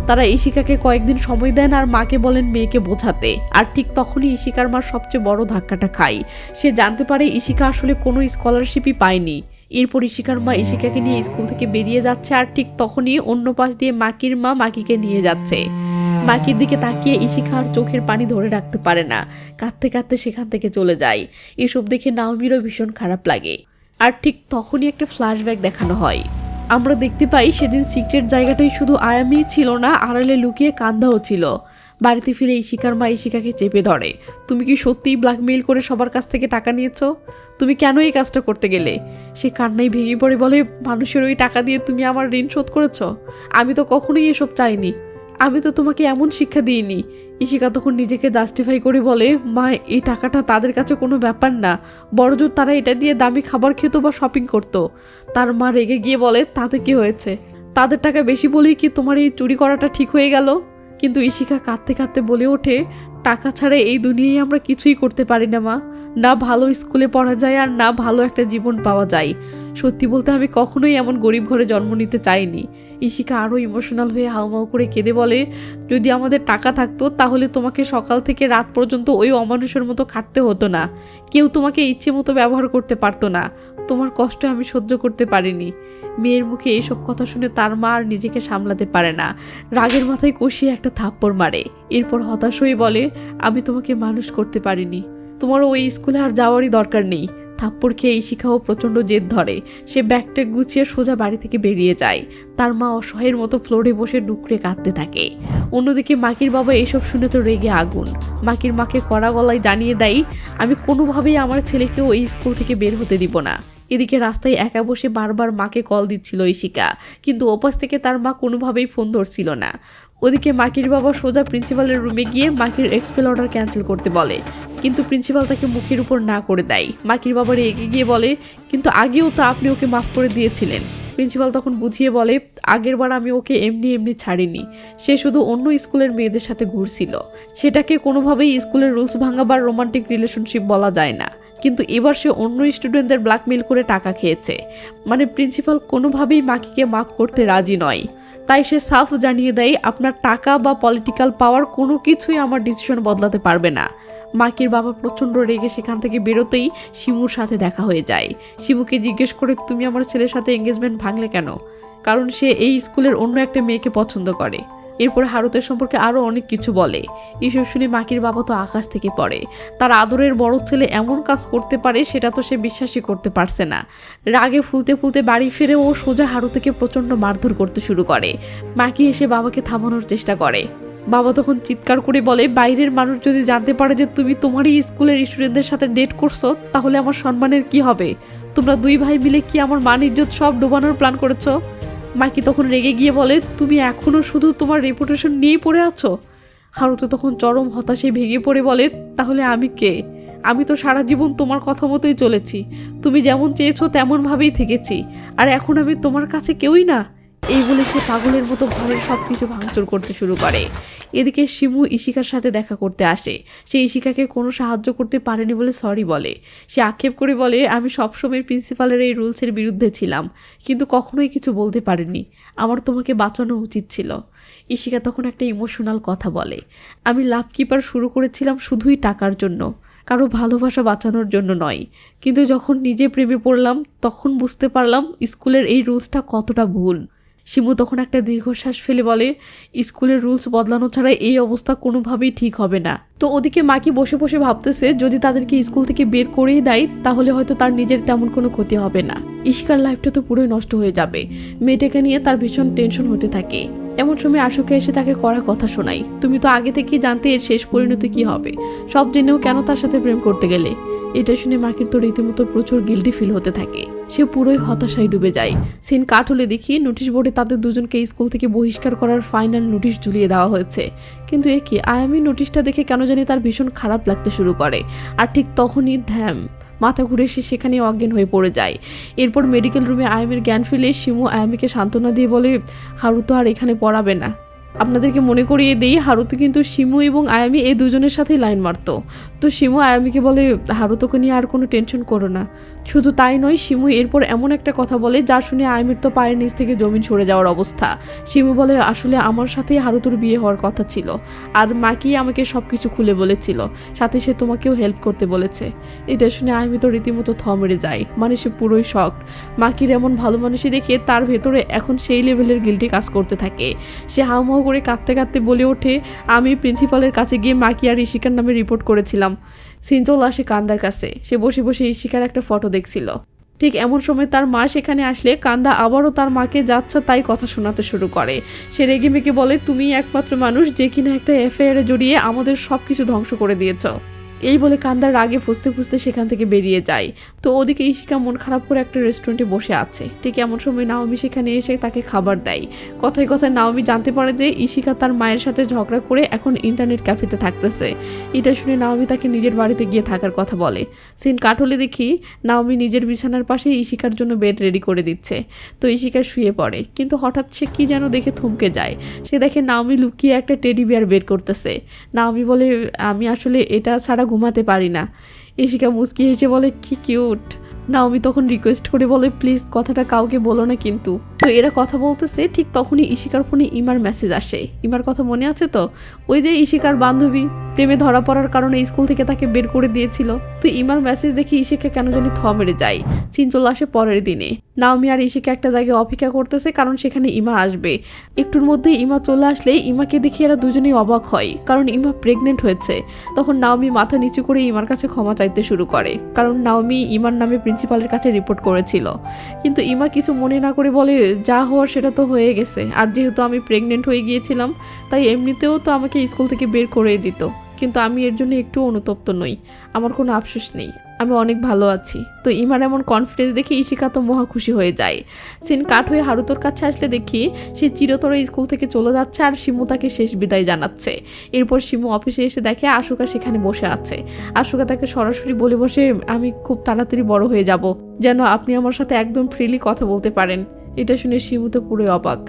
তারা ইশিকাকে কয়েকদিন সময় দেন আর মাকে বলেন মেয়েকে বোঝাতে। আর ঠিক তখনই ইশিকার মার সবচেয়ে বড় ধাক্কাটা খায়। সে জানতে পারে ইশিকা আসলে কোনো স্কলারশিপই পায়নি। এরপর ইশিকার মা ইশিকাকে নিয়ে স্কুল থেকে বেরিয়ে যাচ্ছে, আর ঠিক তখনই অন্য পাশ দিয়ে মাকির মা মাকিকে নিয়ে যাচ্ছে। মাকির দিকে তাকিয়ে ইশিকা আর চোখের পানি ধরে রাখতে পারে না, কাঁদতে কাঁদতে সেখান থেকে চলে যায়। এসব দেখে নাওমিরও ভীষণ খারাপ লাগে। আর ঠিক তখনই একটা ফ্ল্যাশব্যাক দেখানো হয়। আমরা দেখতে পাই সেদিন সিক্রেট জায়গাটাই শুধু আয়ামি ছিল না, আড়ালে লুকিয়ে কান্দাও ছিল। বাড়িতে ফিরে ইশিকার মা ইশিকাকে চেপে ধরে। তুমি কি সত্যিই ব্ল্যাকমেইল করে সবার কাছ থেকে টাকা নিয়েছো? তুমি কেন এই কাজটা করতে গেলে? সে কান্নায় ভেঙে পড়ে বলে, মানুষের ওই টাকা দিয়ে তুমি আমার ঋণ শোধ করেছো? আমি তো কখনোই এসব চাইনি, আমি তো তোমাকে এমন শিক্ষা দিইনি। ইশিকা তখন নিজেকে জাস্টিফাই করে বলে, মা এই টাকাটা তাদের কাছে কোনো ব্যাপার না, বড়জোর তারা এটা দিয়ে দামি খাবার খেত বা শপিং করতো। তার মা রেগে গিয়ে বলে, তাতে কি হয়েছে? তাদের টাকা বেশি বলেই কি তোমার এই চুরি করাটা ঠিক হয়ে গেল? কিন্তু ইশিকা কাঁদতে কাঁদতে বলে ওঠে, টাকা ছাড়া এই দুনিয়ায় আমরা কিছুই করতে পারি না মা। না ভালো স্কুলে পড়া যায় আর না ভালো একটা জীবন পাওয়া যায়। সত্যি বলতে আমি কখনোই এমন গরিব ঘরে জন্ম নিতে চাইনি। ইশিকা আরও ইমোশনাল হয়ে হাউমাউ করে কেঁদে বলে, যদি আমাদের টাকা থাকতো তাহলে তোমাকে সকাল থেকে রাত পর্যন্ত ওই অমানুষের মতো খাটতে হতো না। কেউ তোমাকে ইচ্ছে মতো ব্যবহার করতে পারতো না। তোমার কষ্ট আমি সহ্য করতে পারিনি। মেয়ের মুখে এইসব কথা শুনে তার মা আর নিজেকে সামলাতে পারে না, রাগের মাথায় কষিয়ে একটা থাপ্পড় মারে। এরপর হতাশ হয়ে বলে, আমি তোমাকে মানুষ করতে পারিনি, তোমারও ওই স্কুলে আর যাওয়ারই দরকার নেই। থাপ্পড় খেয়ে ইশিকাও প্রচণ্ড জেদ ধরে। সে ব্যাগটা গুছিয়ে সোজা বাড়ি থেকে বেরিয়ে যায়। তার মা অসহায়ের মতো ফ্লোরে বসে ডুকরে কাঁদতে থাকে। অন্যদিকে মাকির বাবা এসব শুনে তো রেগে আগুন। মাকির মাকে কড়া গলায় জানিয়ে দেয়, আমি কোনোভাবেই আমার ছেলেকেও এই স্কুল থেকে বের হতে দিব না। এদিকে রাস্তায় একা বসে বারবার মাকে কল দিচ্ছিল ইশিকা, কিন্তু ওপাশ থেকে তার মা কোনোভাবেই ফোন ধরছিল না। ওদিকে মাকির বাবা সোজা প্রিন্সিপালের রুমে গিয়ে মাকির এক্সপেল অর্ডার ক্যান্সেল করতে বলে, কিন্তু প্রিন্সিপাল তাকে মুখের উপর না করে দেয়। মাকির বাবা রেগে গিয়ে বলে, কিন্তু আগেও তো আপনি ওকে মাফ করে দিয়েছিলেন। প্রিন্সিপাল তখন বুঝিয়ে বলে, আগের বার আমি ওকে এমনি এমনি ছাড়িনি, সে শুধু অন্য স্কুলের মেয়েদের সাথে ঘুরছিল। সেটাকে কোনোভাবেই স্কুলের রুলস ভাঙা বা রোমান্টিক রিলেশনশিপ বলা যায় না। কিন্তু এবার সে অন্য স্টুডেন্টদের ব্ল্যাকমেইল করে টাকা খেয়েছে। মানে প্রিন্সিপাল কোনোভাবেই মাকিকে মাফ করতে রাজি নয়। তাই সে সাফ জানিয়ে দেয়, আপনার টাকা বা পলিটিক্যাল পাওয়ার কোনো কিছুই আমার ডিসিশন বদলাতে পারবে না। মাকির বাবা প্রচণ্ড রেগে সেখান থেকে বেরোতেই শিমুর সাথে দেখা হয়ে যায়। শিমুকে জিজ্ঞেস করে, তুমি আমার ছেলের সাথে এঙ্গেজমেন্ট ভাঙলে কেন? কারণ সে এই স্কুলের অন্য একটা মেয়েকে পছন্দ করে। এরপর হারুতের সম্পর্কে আরও অনেক কিছু বলে। এইসব শুনে মাকির বাবা তো আকাশ থেকে পড়ে। তার আদরের বড় ছেলে এমন কাজ করতে পারে সেটা তো সে বিশ্বাসই করতে পারছে না। রাগে ফুলতে ফুলতে বাড়ি ফিরে ও সোজা হারুতেকে প্রচণ্ড মারধর করতে শুরু করে। মাকি এসে বাবাকে থামানোর চেষ্টা করে। বাবা তখন চিৎকার করে বলে, বাইরের মানুষ যদি জানতে পারে যে তুমি তোমারই স্কুলের স্টুডেন্টদের সাথে ডেট করছো তাহলে আমার সম্মানের কি হবে? তোমরা দুই ভাই মিলে কি আমার মান ইজ্জত সব ডোবানোর প্ল্যান করেছো? মাকি তখন রেগে গিয়ে বলে, তুমি এখনো শুধু তোমার রেপুটেশন নিয়েই পড়ে আছো? হারুতো তখন চরম হতাশে ভেঙে পড়ে বলে, তাহলে আমি কে? আমি তো সারা জীবন তোমার কথা মতোই চলেছি, তুমি যেমন চেয়েছো তেমনভাবেই থেকেছি, আর এখন আমি তোমার কাছে কেউই না। এই বলে সে পাগলের মতো ঘরের সব কিছু ভাঙচুর করতে শুরু করে। এদিকে শিমু ইশিকার সাথে দেখা করতে আসে। সে ইশিকাকে কোনো সাহায্য করতে পারেনি বলে সরি বলে। সে আক্ষেপ করে বলে, আমি সবসময় প্রিন্সিপালের এই রুলসের বিরুদ্ধে ছিলাম, কিন্তু কখনোই কিছু বলতে পারিনি। আমার তোমাকে বাঁচানো উচিত ছিল। ইশিকা তখন একটা ইমোশনাল কথা বলে, আমি লাভ কিপার শুরু করেছিলাম শুধুই টাকার জন্য, কারো ভালোবাসা বাঁচানোর জন্য নয়। কিন্তু যখন নিজে প্রেমে পড়লাম তখন বুঝতে পারলাম স্কুলের এই রুলসটা কতটা ভুল। শিমু তখন একটা দীর্ঘশ্বাস ফেলে বলে, স্কুলের রুলস বদলানো ছাড়া এই অবস্থা কোনোভাবেই ঠিক হবে না। তো ওদিকে মাকি বসে বসে ভাবতেছে, যদি তাদেরকে স্কুল থেকে বের করেই দেয় তাহলে হয়তো তার নিজের তেমন কোনো ক্ষতি হবে না, ইশিকার লাইফটা তো পুরোই নষ্ট হয়ে যাবে। মেয়েটাকে নিয়ে তার ভীষণ টেনশন হতে থাকে। এমন সময় আশুকা এসে তাকে কড়া কথা শোনায়, তুমি তো আগে থেকেই জানতে এর শেষ পরিণতি কি হবে, সব জেনেও কেন তার সাথে প্রেম করতে গেলে। এটা শুনে মাকির তো রীতিমতো প্রচুর গিল্টি ফিল হতে থাকে, সে পুরোই হতাশায় ডুবে যায়। সিন কাট হলে দেখি নোটিশ বোর্ডে তাদের দুজনকে স্কুল থেকে বহিষ্কার করার ফাইনাল নোটিশ ঝুলিয়ে দেওয়া হয়েছে। কিন্তু এ কি, আয়ামি নোটিশটা দেখে কেন জানি তার ভীষণ খারাপ লাগতে শুরু করে। আর ঠিক তখনই মাথা ঘুরে সে সেখানে অজ্ঞান হয়ে পড়ে যায়। এরপর মেডিকেল রুমে আয়ামির জ্ঞান ফিরলে শিমু আয়ামিকে সান্ত্বনা দিয়ে বলে, হারু তো আর এখানে পড়াবে না। আপনাদেরকে মনে করিয়ে দেই, হারুতো কিন্তু শিমু এবং আয়ামি এই দুজনের সাথেই লাইন মারতো। তো শিমু আয়ামিকে বলে, হারুতোকে নিয়ে আর কোনো টেনশন করো না। শুধু তাই নয়, শিমু এরপর এমন একটা কথা বলে যা শুনে আয়ামির তো পায়ের নিচ থেকে জমিন সরে যাওয়ার অবস্থা। শিমু বলে, আসলে আমার সাথেই হারুতোর বিয়ে হওয়ার কথা ছিল, আর মাকি আমাকে সব কিছু খুলে বলেছিল, সাথে সে তোমাকেও হেল্প করতে বলেছে। এটা শুনে আয়ামি তো রীতিমতো থ মেরে যায়, মানে সে পুরোই শকড। মাকির এমন ভালো মানুষই দেখে তার ভেতরে এখন সেই লেভেলের গিল্টি কাজ করতে থাকে। সে হাউমাউ করে কাঁদতে কাঁদতে বলে ওঠে, আমি প্রিন্সিপালের কাছে গিয়ে মাকি আর ইশিকার নামে রিপোর্ট করেছিলাম। সিন চলে আসে কান্দার কাছে, সে বসে বসে ইশিকার একটা ফটো দেখছিল। ঠিক এমন সময় তার মা সেখানে আসলে কান্দা আবারও তার মাকে যাচ্ছা তাই কথা শোনাতে শুরু করে। সে রেগে মেগে বলে, তুমি একমাত্র মানুষ যে কিনা একটা এফআইআরে জড়িয়ে আমাদের সব কিছু ধ্বংস করে দিয়েছ। এই বলে কান্দার রাগে ফুসতে ফুসতে সেখান থেকে বেরিয়ে যায়। তো ওদিকে ইশিকা মন খারাপ করে একটা রেস্টুরেন্টে বসে আছে। ঠিক এমন সময় নাওমি সেখানে এসে তাকে খাবার দেয়। কথায় কথায় নাওমি জানতে পারে যে ইশিকা তার মায়ের সাথে ঝগড়া করে এখন ইন্টারনেট ক্যাফেতে থাকতেছে। এটা শুনে নাওমি তাকে নিজের বাড়িতে গিয়ে থাকার কথা বলে। সিন কাট হলে দেখি নাওমি নিজের বিছানার পাশে ইশিকার জন্য বেড রেডি করে দিচ্ছে। তো ইশিকা শুয়ে পড়ে, কিন্তু হঠাৎ সে কি যেন দেখে থমকে যায়। সে দেখে নাওমি লুকিয়ে একটা টেডি বিয়ার বের করতেছে। নাওমি বলে, আমি আসলে এটা ছাড়া ঘুমাতে পারি না। ইশিকা মুচকি হেসে বলে, কি কিউট। নাওমি তখন রিকোয়েস্ট করে বলে, প্লিজ কথাটা কাউকে বলো না কিন্তু। তো এরা কথা বলতেছে, ঠিক তখনই ইশিকার ফোনে ইমার মেসেজ আসে। ইমার কথা মনে আছে তো, ওই যে ইশিকার বান্ধবী প্রেমে ধরা পড়ার কারণে স্কুল থেকে তাকে বের করে দিয়েছিল। তো ইমার মেসেজ দেখে ইশিকা কেন জানি থ মেরে যায়। সিন চলে আসে পরের দিনে। নাওমি আর ইশিকা একটা জায়গায় অপেক্ষা করতেছে, কারণ সেখানে ইমা আসবে। একটুর মধ্যে ইমা চলে আসলে ইমাকে দেখে এরা দুজনেই অবাক হয়, কারণ ইমা প্রেগনেন্ট হয়েছে। তখন নাওমি মাথা নিচু করে ইমার কাছে ক্ষমা চাইতে শুরু করে, কারণ নাওমি ইমার নামে প্রিন্সিপালের কাছে রিপোর্ট করেছিল। কিন্তু ইমা কিছু মনে না করে বলে, যা হওয়ার সেটা তো হয়ে গেছে, আর যেহেতু আমি প্রেগনেন্ট হয়ে গিয়েছিলাম তাই এমনিতেও তো আমাকে স্কুল থেকে বের করে দিত, কিন্তু আমি এর জন্য একটু অনুতপ্ত নই, আমার কোনো আফসোস নেই, আমি অনেক ভালো আছি। তো ইমার এমন কনফিডেন্স দেখে ইশিকা তো মহা খুশি হয়ে যায়। সিন কাট হয়ে হারুতোর কাছে আসলে দেখি সে চিরতরে স্কুল থেকে চলে যাচ্ছে আর শিমু তাকে শেষ বিদায় জানাচ্ছে। এরপর শিমু অফিসে এসে দেখে আশুকা সেখানে বসে আছে। আশুকা তাকে সরাসরি বলে বসে, আমি খুব তাড়াতাড়ি বড় হয়ে যাব, যেন আপনি আমার সাথে একদম ফ্রিলি কথা বলতে পারেন। এটা শুনে শিমু তো পুরো অবাক।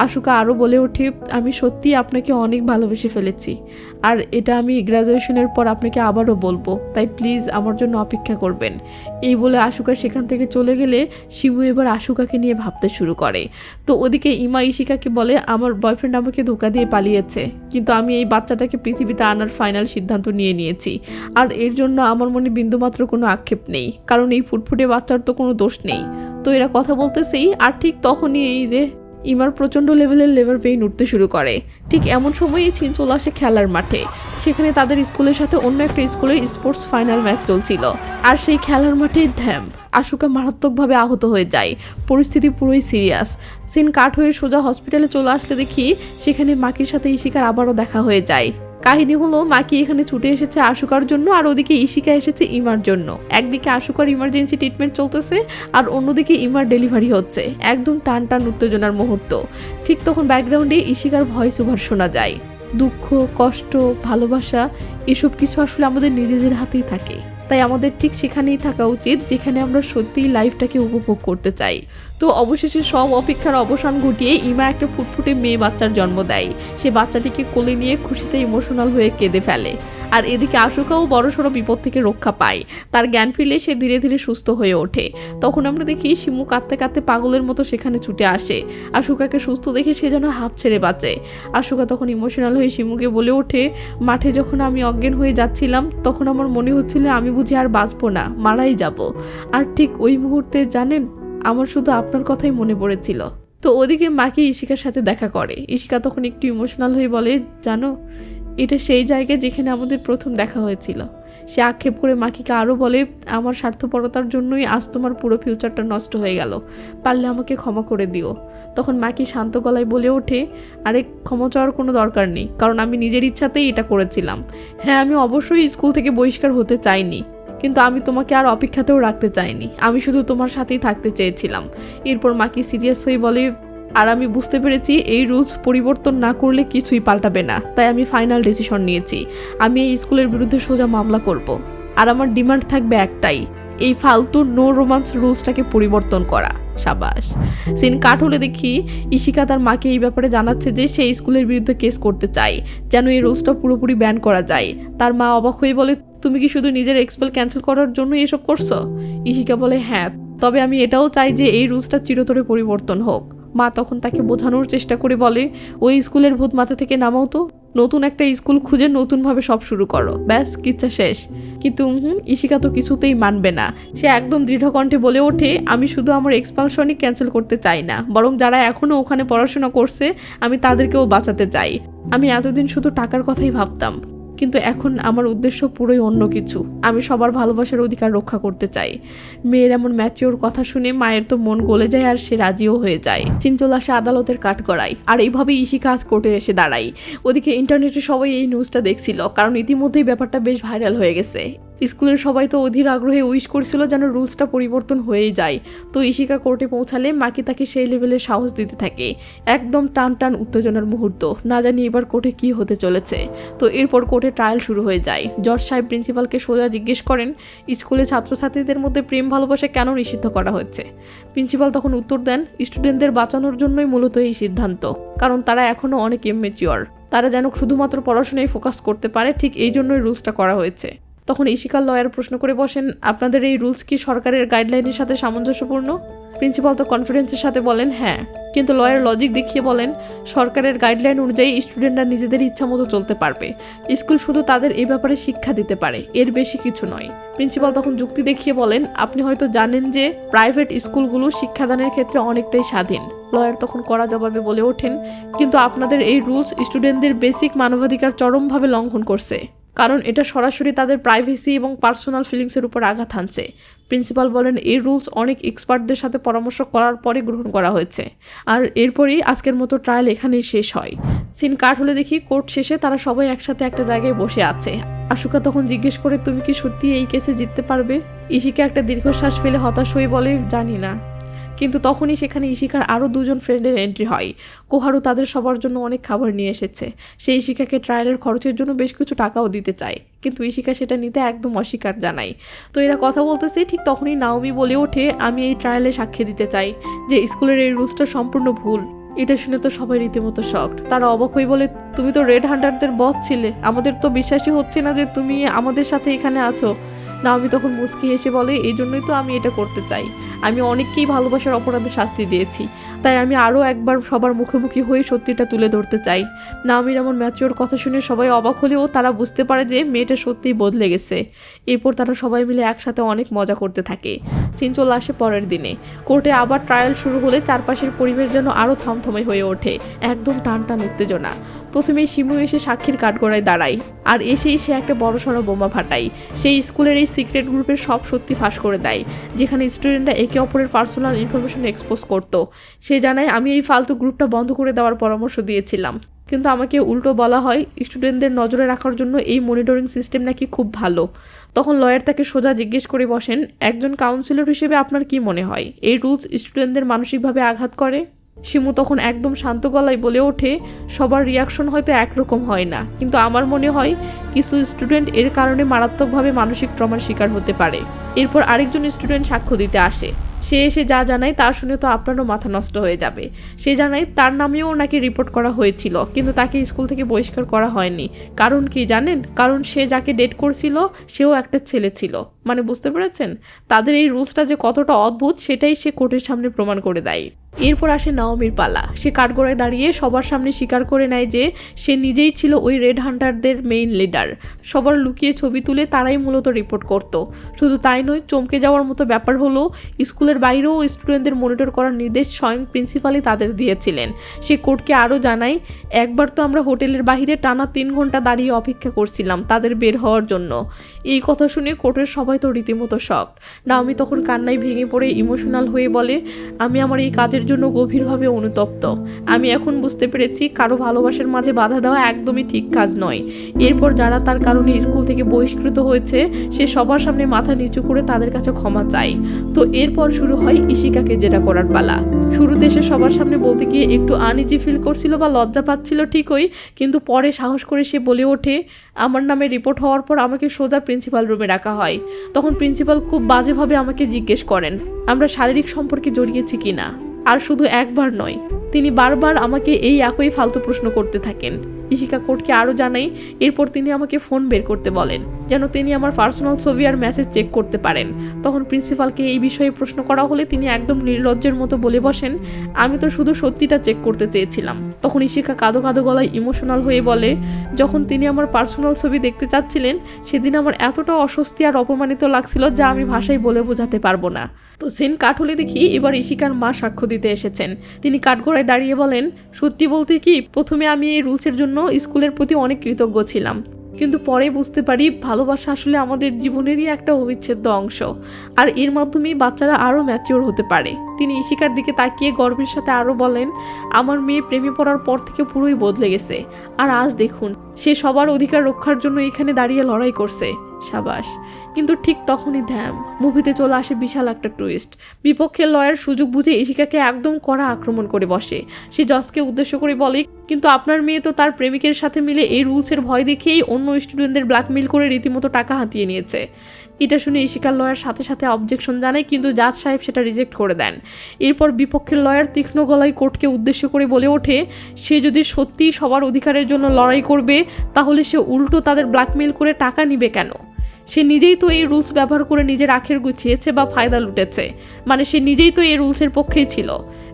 আশুকা আরও বলে ওঠে, আমি সত্যি আপনাকে অনেক ভালোবেসে ফেলেছি, আর এটা আমি গ্র্যাজুয়েশনের পর আপনাকে আবারও বলবো, তাই প্লিজ আমার জন্য অপেক্ষা করবেন। এই বলে আশুকা সেখান থেকে চলে গেলে শিমু এবার আশুকাকে নিয়ে ভাবতে শুরু করে। তো ওদিকে ইমা ইশিকাকে বলে, আমার বয়ফ্রেন্ড আমাকে ধোকা দিয়ে পালিয়েছে, কিন্তু আমি এই বাচ্চাটাকে পৃথিবীতে আনার ফাইনাল সিদ্ধান্ত নিয়েছি, আর এর জন্য আমার মনে বিন্দুমাত্র কোনো আক্ষেপ নেই, কারণ এই ফুটফুটে বাচ্চার তো কোনো দোষ নেই। তো এরা কথা বলতেছেই, আর ঠিক তখনই ইমার প্রচণ্ড লেভেলের লেবার পেইন উঠতে শুরু করে। ঠিক এমন সময়ই সিন চলে আসে খেলার মাঠে। সেখানে তাদের স্কুলের সাথে অন্য একটা স্কুলের স্পোর্টস ফাইনাল ম্যাচ চলছিল, আর সেই খেলার মাঠেই আশুকা মারাত্মকভাবে আহত হয়ে যায়। পরিস্থিতি পুরোই সিরিয়াস। সিন কাট হয়ে সোজা হসপিটালে চলে আসলে দেখি সেখানে মাকির সাথে ইশিকার আবারও দেখা হয়ে যায়। কাহিনী হলো, মাকি এখানে ছুটে এসেছে আশুকার জন্য, আর ওদিকে ইশিকা এসেছে ইমার জন্য। একদিকে আশুকার ইমার্জেন্সি ট্রিটমেন্ট চলতেছে, আর অন্যদিকে ইমার ডেলিভারি হচ্ছে। একদম টান টান উত্তেজনার মুহূর্ত। ঠিক তখন ব্যাকগ্রাউন্ডে ইশিকার ভয়েস ওভার শোনা যায়। দুঃখ, কষ্ট, ভালোবাসা এসব কিছু আসলে আমাদের নিজেদের হাতেই থাকে, তাই আমাদের ঠিক সেখানেই থাকা উচিত যেখানে আমরা সত্যিই লাইফটাকে উপভোগ করতে চাই। তো অবশেষে সব অপেক্ষার অবসান ঘটিয়ে ইমা একটা ফুটফুটে মেয়ে বাচ্চার জন্ম দেয়। সে বাচ্চাটিকে কোলে নিয়ে খুশিতে ইমোশনাল হয়ে কেঁদে ফেলে। আর এদিকে আশুকাও বড়সড় বিপদ থেকে রক্ষা পায়। তার জ্ঞান ফিরলে সে ধীরে ধীরে সুস্থ হয়ে ওঠে। তখন আমরা দেখি শিমু কাঁদতে কাঁদতে পাগলের মতো সেখানে ছুটে আসে। আশুকাকে সুস্থ দেখে সে যেন হাঁপ ছেড়ে বাঁচে। আশুকা তখন ইমোশনাল হয়ে শিমুকে বলে ওঠে, মাঠে যখন আমি অজ্ঞান হয়ে যাচ্ছিলাম তখন আমার মনে হচ্ছিল আমি বুঝি আর বাঁচবো না, মারাই যাব। আর ঠিক ওই মুহূর্তে জানেন, আমার শুধু আপনার কথাই মনে পড়েছিল। তো ওদিকে মাকে ইশিকার সাথে দেখা করে। ইশিকা তখন একটু ইমোশনাল হয়ে বলে, জানো এটা সেই জায়গা যেখানে আমাদের প্রথম দেখা হয়েছিল। সে আক্ষেপ করে মাকিকে আরও বলে, আমার স্বার্থপরতার জন্যই আজ তোমার পুরো ফিউচারটা নষ্ট হয়ে গেল, পারলে আমাকে ক্ষমা করে দিও। তখন মাকি শান্ত গলায় বলে ওঠে, আরে ক্ষমা চাওয়ার কোনো দরকার নেই, কারণ আমি নিজের ইচ্ছাতেই এটা করেছিলাম। হ্যাঁ, আমি অবশ্যই স্কুল থেকে বহিষ্কার হতে চাইনি, কিন্তু আমি তোমাকে আর অপেক্ষাতেও রাখতে চাইনি, আমি শুধু তোমার সাথেই থাকতে চেয়েছিলাম। এরপর মাকি সিরিয়াস হয়ে বলে, আর আমি বুঝতে পেরেছি এই রুলস পরিবর্তন না করলে কিছুই পাল্টাবে না, তাই আমি ফাইনাল ডিসিশন নিয়েছি, আমি এই স্কুলের বিরুদ্ধে সোজা মামলা করব। আর আমার ডিমান্ড থাকবে একটাই, এই ফালতু নো রোমান্স রুলসটাকে পরিবর্তন করা। সাবাস। সিন কাট হলে দেখি ইশিকা তার মাকে এই ব্যাপারে জানাচ্ছে যে সে স্কুলের বিরুদ্ধে কেস করতে চায়, যেন এই রুলসটা পুরোপুরি ব্যান করা যায়। তার মা অবাক হয়ে বলে, তুমি কি শুধু নিজের এক্সপেল ক্যান্সেল করার জন্য এসব করছো? ইশিকা বলে, হ্যাঁ, তবে আমি এটাও চাই যে এই রুলসটা চিরতরে পরিবর্তন হোক। মা তখন তাকে বোঝানোর চেষ্টা করে বলে, ওই স্কুলের ভূত মাথা থেকে নামাও তো, নতুন একটা স্কুল খুঁজে নতুনভাবে সব শুরু করো, ব্যাস কিচ্ছা শেষ। কিন্তু ইশিকা তো কিছুতেই মানবে না। সে একদম দৃঢ় কণ্ঠে বলে ওঠে, আমি শুধু আমার এক্সপানশনই ক্যান্সেল করতে চাই না, বরং যারা এখনও ওখানে পড়াশোনা করছে আমি তাদেরকেও বাঁচাতে চাই। আমি এতদিন শুধু টাকার কথাই ভাবতাম, কিন্তু এখন আমার উদ্দেশ্য পুরোই অন্য কিছু। আমি সবার ভালোবাসার অধিকার রক্ষা করতে চাই। মেয়ের এমন ম্যাচিওর কথা শুনে মায়ের তো মন গলে যায়, আর সে রাজিও হয়ে যায়। চিঞ্চল আসে আদালতের কাঠগড়ায়, আর এইভাবেই ইশিকা আজ কোর্টে এসে দাঁড়ায়। ওদিকে ইন্টারনেটে সবাই এই নিউজটা দেখছিল, কারণ ইতিমধ্যেই ব্যাপারটা বেশ ভাইরাল হয়ে গেছে। স্কুলের সবাই তো অধীর আগ্রহে উইশ করছিল যেন রুলসটা পরিবর্তন হয়েই যায়। তো ইশিকা কোর্টে পৌঁছালে মাকি তাকে সেই লেভেলের সাহস দিতে থাকে। একদম টান টান উত্তেজনার মুহূর্ত, না জানি এবার কোর্টে কি হতে চলেছে। তো এরপর কোর্টে ট্রায়াল শুরু হয়ে যায়। জজ সাহেব প্রিন্সিপালকে সোজা জিজ্ঞেস করেন, স্কুলে ছাত্রছাত্রীদের মধ্যে প্রেম ভালোবাসা কেন নিষিদ্ধ করা হচ্ছে? প্রিন্সিপাল তখন উত্তর দেন, স্টুডেন্টদের বাঁচানোর জন্যই মূলত এই সিদ্ধান্ত, কারণ তারা এখনও অনেক ইম্যাচিওর, তারা যেন শুধুমাত্র পড়াশোনায় ফোকাস করতে পারে, ঠিক এই জন্যই রুলসটা করা হয়েছে। তখন ইশিকার লয়ার প্রশ্ন করে বসেন, আপনাদের এই রুলস কি সরকারের গাইডলাইনের সাথে সামঞ্জস্যপূর্ণ? প্রিন্সিপাল তো কনফিডেন্সের সাথে বলেন, হ্যাঁ, কিন্তু লয়ার লজিক দেখিয়ে বলেন, সরকারের গাইডলাইন অনুযায়ী স্টুডেন্টরা নিজেদের ইচ্ছা মতো চলতে পারবে, স্কুল শুধু তাদের এই ব্যাপারে শিক্ষা দিতে পারে, এর বেশি কিছু নয়। প্রিন্সিপাল তখন যুক্তি দেখিয়ে বলেন, আপনি হয়তো জানেন যে প্রাইভেট স্কুলগুলো শিক্ষাদানের ক্ষেত্রে অনেকটাই স্বাধীন। লয়ার তখন কড়া জবাবে বলে ওঠেন, কিন্তু আপনাদের এই রুলস স্টুডেন্টদের বেসিক মানবাধিকার চরমভাবে লঙ্ঘন করছে, কারণ এটা সরাসরি তাদের প্রাইভেসি এবং পার্সোনাল ফিলিংসের উপর আঘাত হানছে। প্রিন্সিপাল বলেন, এই রুলস অনেক এক্সপার্টদের সাথে পরামর্শ করার পরে গ্রহণ করা হয়েছে। আর এরপরই আজকের মতো ট্রায়াল এখানেই শেষ হয়। সিন কাট হলে দেখি কোর্ট শেষে তারা সবাই একসাথে একটা জায়গায় বসে আছে। আশুকা তখন জিজ্ঞেস করে, তুমি কি সত্যি এই কেসে জিততে পারবে? ইশিকা একটা দীর্ঘশ্বাস ফেলে হতাশ হয়ে বলে, জানি না। কিন্তু তখনই সেখানে ইশিকার আরও দুজন ফ্রেন্ডের এন্ট্রি হয়। কোহারু তাদের সবার জন্য অনেক খাবার নিয়ে এসেছে। সে ইশিকাকে ট্রায়ালের খরচের জন্য বেশ কিছু টাকাও দিতে চায়, কিন্তু ইশিকা সেটা নিতে একদম অস্বীকার জানায়। তো এরা কথা বলতেছে, ঠিক তখনই নাওমি বলে ওঠে, আমি এই ট্রায়ালে সাক্ষী দিতে চাই যে স্কুলের এই রুলসটা সম্পূর্ণ ভুল। এটা শুনে তো সবাই রীতিমতো শকড। তারা অবাক হয়ে বলে, তুমি তো রেড হান্টারদের বস ছিলে, আমাদের তো বিশ্বাসই হচ্ছে না যে তুমি আমাদের সাথে এখানে আছো। নাওমি তখন মুস্কি হেসে বলে, এই জন্যই তো আমি এটা করতে চাই। আমি অনেককেই ভালোবাসার অপরাধে শাস্তি দিয়েছি, তাই আমি আরও একবার সবার মুখোমুখি হয়ে সত্যিটা তুলে ধরতে চাই। নাওমির এমন ম্যাচিওর কথা শুনে সবাই অবাক হলেও তারা বুঝতে পারে যে মেয়েটা সত্যিই বদলে গেছে। এরপর তারা সবাই মিলে একসাথে অনেক মজা করতে থাকে। সিন চলে আসে পরের দিনে। কোর্টে আবার ট্রায়াল শুরু হলে চারপাশের পরিবেশ যেন আরও থমথমে হয়ে ওঠে, একদম টান টান উত্তেজনা। প্রথমেই শিমু এসে সাক্ষীর কাঠগড়ায় দাঁড়ায়, আর এসেই সে একটা বড়সড় বোমা ফাটায়। সেই স্কুলের এই সিক্রেট গ্রুপের সব সত্যি ফাঁস করে দেয়, যেখানে স্টুডেন্টরা একে অপরের পার্সোনাল ইনফরমেশন এক্সপোজ করতো। সে জানায়, আমি এই ফালতু গ্রুপটা বন্ধ করে দেওয়ার পরামর্শ দিয়েছিলাম, কিন্তু আমাকে উল্টো বলা হয় স্টুডেন্টদের নজরে রাখার জন্য এই মনিটরিং সিস্টেম নাকি খুব ভালো। তখন লয়ার তাকে সোজা জিজ্ঞেস করে বসেন, একজন কাউন্সিলর হিসেবে আপনার কি মনে হয় এই রুলস স্টুডেন্টদের মানসিকভাবে আঘাত করে? শিমু তখন একদম শান্ত গলায় বলে ওঠে, সবার রিয়াকশন হয়তো একরকম হয় না, কিন্তু আমার মনে হয় কিছু স্টুডেন্ট এর কারণে মারাত্মকভাবে মানসিক ট্রমার শিকার হতে পারে। এরপর আরেকজন স্টুডেন্ট সাক্ষ্য দিতে আসে। সে এসে যা জানায় তা শুনে তো আপনারও মাথা নষ্ট হয়ে যাবে। সে জানায় তার নামেও নাকি রিপোর্ট করা হয়েছিল, কিন্তু তাকে স্কুল থেকে বহিষ্কার করা হয়নি। কারণ কি জানেন? কারণ সে যাকে ডেট করছিল সেও একটা ছেলে ছিল। মানে বুঝতে পেরেছেন? তাদের এই রুলসটা যে কতটা অদ্ভুত সেটাই সে কোর্টের সামনে প্রমাণ করে দেয়। এরপর আসে নাওমির পালা। সে কাঠগড়ায় দাঁড়িয়ে সবার সামনে স্বীকার করে নেয় যে সে নিজেই ছিল ওই রেড হান্টারদের মেইন লিডার। সবার লুকিয়ে ছবি তুলে তারাই মূলত রিপোর্ট করত। শুধু তাই নয়, চমকে যাওয়ার মতো ব্যাপার হলো স্কুলের বাইরেও স্টুডেন্টদের মনিটর করার নির্দেশ স্বয়ং প্রিন্সিপালই তাদের দিয়েছিলেন। সে কোর্টকে আরও জানায়, একবার তো আমরা হোটেলের বাইরে টানা 3 ঘন্টা দাঁড়িয়ে অপেক্ষা করছিলাম তাদের বের হওয়ার জন্য। এই কথা শুনে কোর্টের সবাই তো রীতিমতো শকড। নাওমি তখন কান্নায় ভেঙে পড়ে ইমোশনাল হয়ে বলে, আমি আমার এই কাজের জন্য গভীরভাবে অনুতপ্ত। আমি এখন বুঝতে পেরেছি কারো ভালোবাসার মাঝে বাধা দেওয়া একদমই ঠিক কাজ নয়। এরপর যারা তার কারণে স্কুল থেকে বহিষ্কৃত হয়েছে সে সবার সামনে মাথা নিচু করে তাদের কাছে ক্ষমা চায়। তো এরপর শুরু হয় ইশিকাকে যেটা করার পালা। শুরুতে সে সবার সামনে বলতে গিয়ে একটু আনইজি ফিল করছিল বা লজ্জা পাচ্ছিল ঠিকই, কিন্তু পরে সাহস করে সে বলে ওঠে, আমার নামে রিপোর্ট হওয়ার পর আমাকে সোজা প্রিন্সিপাল রুমে রাখা হয়। তখন প্রিন্সিপাল খুব বাজেভাবে আমাকে জিজ্ঞেস করেন আমরা শারীরিক সম্পর্কে জড়িয়েছি কিনা। আর শুধু একবার নয়, তিনি বারবার আমাকে এই একই ফালতু প্রশ্ন করতে থাকেন। ইশিকা কোর্টকে আরও জানাই, এরপর তিনি আমাকে ফোন বের করতে বলেন যেন তিনি আমার পার্সোনাল ছবি আর মেসেজ চেক করতে পারেন। তখন প্রিন্সিপালকে এই বিষয়ে প্রশ্ন করা হলে তিনি একদম নির্লজ্জের মতো বলে বসেন, আমি তো শুধু সত্যিটা চেক করতে চেয়েছিলাম। তখন ইশিকা কাঁদো কাঁদো গলায় ইমোশনাল হয়ে বলে, যখন তিনি আমার পার্সোনাল ছবি দেখতে চাচ্ছিলেন সেদিন আমার এতটা অস্বস্তি আর অপমানিত লাগছিল যা আমি ভাষায় বলে বোঝাতে পারবো না। তো সিন কাট হলে দেখি এবার ইশিকার মা সাক্ষ্য দিতে এসেছেন। তিনি কাঠগড়ায় দাঁড়িয়ে বলেন, সত্যি বলতে কি প্রথমে আমি এই রুলসের জন্য স্কুলের প্রতি অনেক কৃতজ্ঞ ছিলাম, কিন্তু পরে বুঝতে পারি ভালোবাসা আসলে আমাদের জীবনেরই একটা অবিচ্ছেদ্য অংশ, আর এর মাধ্যমেই বাচ্চারা আরও ম্যাচিওর হতে পারে। তিনি ইশিকার দিকে তাকিয়ে গর্বের সাথে আরও বলেন, আমার মেয়ে প্রেমে পড়ার পর থেকে পুরোই বদলে গেছে, আর আজ দেখুন সে সবার অধিকার রক্ষার জন্য এখানে দাঁড়িয়ে লড়াই করছে। সাবাস। কিন্তু ঠিক তখনই ধ্যাম মুভিতে চলে আসে বিশাল একটা টুইস্ট। বিপক্ষের লয়ার সুযোগ বুঝে ইশিকাকে একদম কড়া আক্রমণ করে বসে। সে জজকে উদ্দেশ্য করে বলে, কিন্তু আপনার মেয়ে তো তার প্রেমিকের সাথে মিলে এই রুলসের ভয় দেখিয়েই অন্য স্টুডেন্টদের ব্ল্যাকমেইল করে রীতিমতো টাকা হাতিয়ে নিয়েছে। এটা শুনে ইশিকার লয়ার সাথে সাথে অবজেকশন জানায়, কিন্তু জাজ সাহেব সেটা রিজেক্ট করে দেন। এরপর বিপক্ষের লয়ার তীক্ষ্ণ গলায় কোর্টকে উদ্দেশ্য করে বলে ওঠে, সে যদি সত্যিই সবার অধিকারের জন্য লড়াই করবে তাহলে সে উল্টো তাদের ব্ল্যাকমেইল করে টাকা নিবে কেন? সে নিজেই তো এই রুলস ব্যবহার করে নিজের আখের গুছিয়েছে বা ফায়দা লুটেছে, মানে সে নিজেই তো এই রুলসের পক্ষেই ছিল।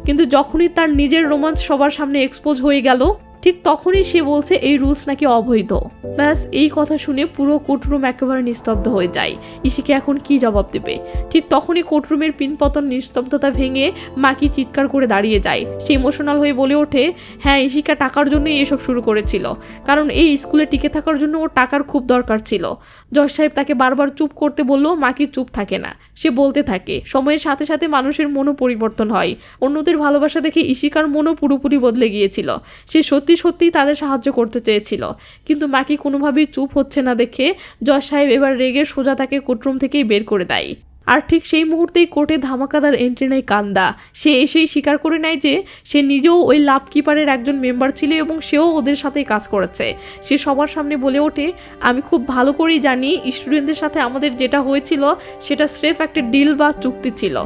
কিন্তু যখনই তার নিজের রোমান্স সবার সামনে এক্সপোজ হয়ে গেল ঠিক তখনই সে বলছে এই রুলস নাকি অবৈধ। ব্যাস এই কথা শুনে পুরো কোর্টরুম একেবারে নিস্তব্ধ হয়ে যায়। ইশিকা এখন কি জবাব দেবে? ঠিক তখনই কোর্টরুমের পিনপতন নিস্তব্ধতা ভেঙে মাকি চিৎকার করে দাঁড়িয়ে যায়। সে ইমোশনাল হয়ে বলে ওঠে, হ্যাঁ ইশিকা টাকার জন্যই এসব শুরু করেছিল, কারণ এই স্কুলে টিকে থাকার জন্য ওর টাকার খুব দরকার ছিল। জজ সাহেব তাকে বারবার চুপ করতে বললেও মাকি চুপ থাকে না, সে বলতে থাকে। সময়ের সাথে সাথে মানুষের মনও পরিবর্তন হয়। অন্যদের ভালোবাসা দেখে ইশিকার মনও পুরোপুরি বদলে গিয়েছিল। সে সত্যিই তাদের সাহায্য করতে চেয়েছিল, কিন্তু মাকি কোনোভাবেই চুপ হচ্ছে না দেখে জজ সাহেব এবার রেগে সোজা তাকে কোর্টরুম থেকেই বের করে দেয়। আর ঠিক সেই মুহূর্তেই কোর্টে ধামাকাদার এন্ট্রি নেয় কান্দা। সে এসেই স্বীকার করে নেয় যে সে নিজেও ওই লাভ কিপারের একজন মেম্বার ছিল এবং সেও ওদের সাথেই কাজ করেছে। সে সবার সামনে বলে ওঠে, আমি খুব ভালো করেই জানি স্টুডেন্টদের সাথে আমাদের যেটা হয়েছিল সেটা স্রেফ একটা ডিল বা চুক্তি ছিল,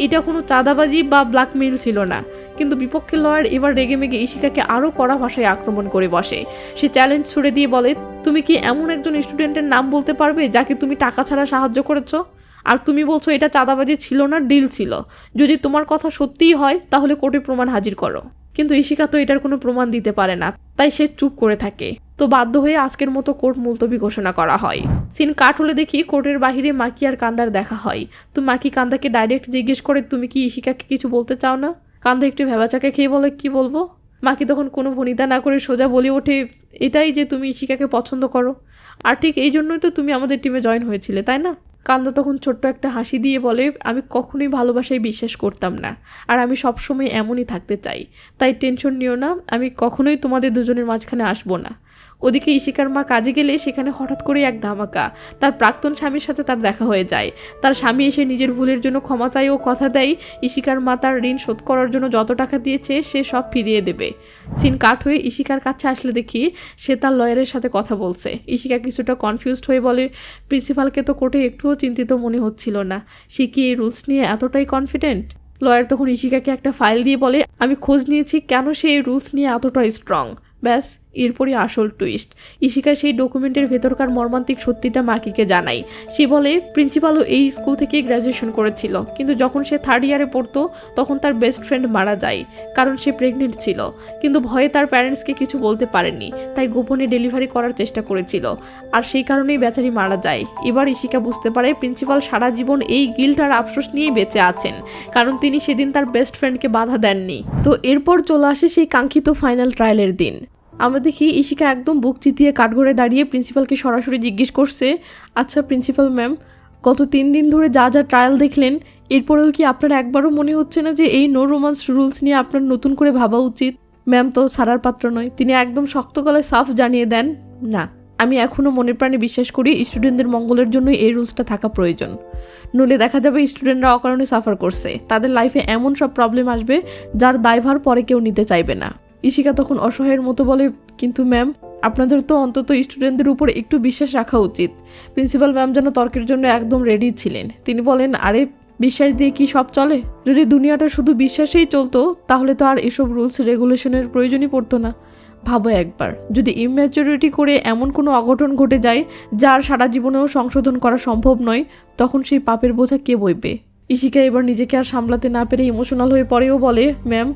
এটা কোনো চাঁদাবাজি বা ব্ল্যাকমেইল ছিল না। কিন্তু বিপক্ষের লয়ার এবার রেগেমেগে ইশিকাকে আরও কড়া ভাষায় আক্রমণ করে বসে। সে চ্যালেঞ্জ ছুড়ে দিয়ে বলে, তুমি কি এমন একজন স্টুডেন্টের নাম বলতে পারবে যাকে তুমি টাকা ছাড়া সাহায্য করেছো? আর তুমি বলছো এটা চাঁদাবাজি ছিল না, ডিল ছিল। যদি তোমার কথা সত্যিই হয় তাহলে কোর্টে প্রমাণ হাজির করো। কিন্তু ইশিকা তো এটার কোনো প্রমাণ দিতে পারে না, তাই সে চুপ করে থাকে। তো বাধ্য হয়ে আজকের মতো কোর্ট মুলতবি ঘোষণা করা হয়। সিন কাট হলে দেখি কোর্টের বাহিরে মাকি আর কান্দার দেখা হয়। তো মাকি কান্দাকে ডাইরেক্ট জিজ্ঞেস করে, তুমি কি ইশিকাকে কিছু বলতে চাও না? কান্দা একটু ভেবাচাকা খেয়ে বলে, কি বলবো? মাকি তখন কোনো ভনিতা না করে সোজা বলে ওঠে, এটাই যে তুমি ইশিকাকে পছন্দ করো, আর ঠিক এই জন্যই তো তুমি আমাদের টিমে জয়েন হয়েছিলে, তাই না? কান্দা তখন ছোট্ট একটা হাসি দিয়ে বলে, আমি কখনোই ভালোবাসায় বিশ্বাস করতাম না, আর আমি সবসময় এমনই থাকতে চাই, তাই টেনশন নিও না, আমি কখনোই তোমাদের দুজনের মাঝখানে আসবো না। ওদিকে ইশিকার মা কাজে গেলে সেখানে হঠাৎ করে এক ধামাকা। তার প্রাক্তন স্বামীর সাথে তার দেখা হয়ে যায়। তার স্বামী এসে নিজের ভুলের জন্য ক্ষমা চায় ও কথা দেয় ইশিকার মা তার ঋণ শোধ করার জন্য যত টাকা দিয়েছে সে সব ফিরিয়ে দেবে। সিন কাট হয়ে ইশিকার কাছে আসলে দেখি সে তার লয়ারের সাথে কথা বলছে। ইশিকা কিছুটা কনফিউজড হয়ে বলে, প্রিন্সিপালকে তো কোর্টে একটুও চিন্তিত মনে হচ্ছিল না, সে কি এই রুলস নিয়ে এতটাই কনফিডেন্ট? লয়ার তখন ইশিকাকে একটা ফাইল দিয়ে বলে, আমি খোঁজ নিয়েছি কেন সে এই রুলস নিয়ে এতটা স্ট্রং। ব্যাস এরপরই আসল টুইস্ট, ইশিকা সেই ডকুমেন্টের ভেতরকার মর্মান্তিক সত্যিটা মাকিকে জানায়। সে বলে প্রিন্সিপালও এই স্কুল থেকে গ্র্যাজুয়েশন করেছিল, কিন্তু যখন সে 3rd ইয়ারে পড়তো তখন তার বেস্ট ফ্রেন্ড মারা যায়, কারণ সে প্রেগনেন্ট ছিল। কিন্তু ভয়ে তার প্যারেন্টসকে কিছু বলতে পারেনি, তাই গোপনে ডেলিভারি করার চেষ্টা করেছিল, আর সেই কারণেই বেচারি মারা যায়। এবার ইশিকা বুঝতে পারে প্রিন্সিপাল সারা জীবন এই গিল্ট আর আফসোস নিয়েই বেঁচে আছেন, কারণ তিনি সেদিন তার বেস্ট ফ্রেন্ডকে বাধা দেননি। তো এরপর চলে আসে সেই কাঙ্ক্ষিত ফাইনাল ট্রায়ালের দিন। আমরা দেখি ইশিকা একদম বুক চিতিয়ে কাঠগড়ে দাঁড়িয়ে প্রিন্সিপালকে সরাসরি জিজ্ঞেস করছে, আচ্ছা প্রিন্সিপাল ম্যাম, গত 3 দিন ধরে যা যা ট্রায়াল দেখলেন, এরপরেও কি আপনার একবারও মনে হচ্ছে না যে এই নো রোমান্স রুলস নিয়ে আপনার নতুন করে ভাবা উচিত? ম্যাম তো ছাড়ার পাত্র নয়, তিনি একদম শক্ত গলায় সাফ জানিয়ে দেন, না, আমি এখনও মনের প্রাণে বিশ্বাস করি স্টুডেন্টদের মঙ্গলের জন্যই এই রুলসটা থাকা প্রয়োজন। নইলে দেখা যাবে স্টুডেন্টরা অকারণে সাফার করছে, তাদের লাইফে এমন সব প্রবলেম আসবে যার দায়ভার পরে কেউ নিতে চাইবে না। ইশিকা তখন অসহায়ের মতো বলে, কিন্তু ম্যাম, আপনাদের তো অন্তত স্টুডেন্টদের উপর একটু বিশ্বাস রাখা উচিত। প্রিন্সিপাল ম্যাম যেন তর্কের জন্য একদম রেডি ছিলেন। তিনি বলেন, আরে বিশ্বাস দিয়ে কি সব চলে? যদি দুনিয়াটা শুধু বিশ্বাসেই চলতো তাহলে তো আর এসব রুলস রেগুলেশনের প্রয়োজনই পড়তো না। ভাবো একবার, যদি ইম্যাচুরিটি করে এমন কোনো অঘটন ঘটে যায় যার সারা জীবনেও সংশোধন করা সম্ভব নয়, তখন সেই পাপের বোঝা কে বইবে? ইশিকা এবার নিজেকে আর সামলাতে না পেরে ইমোশনাল হয়ে পড়েও বলে, ম্যাম,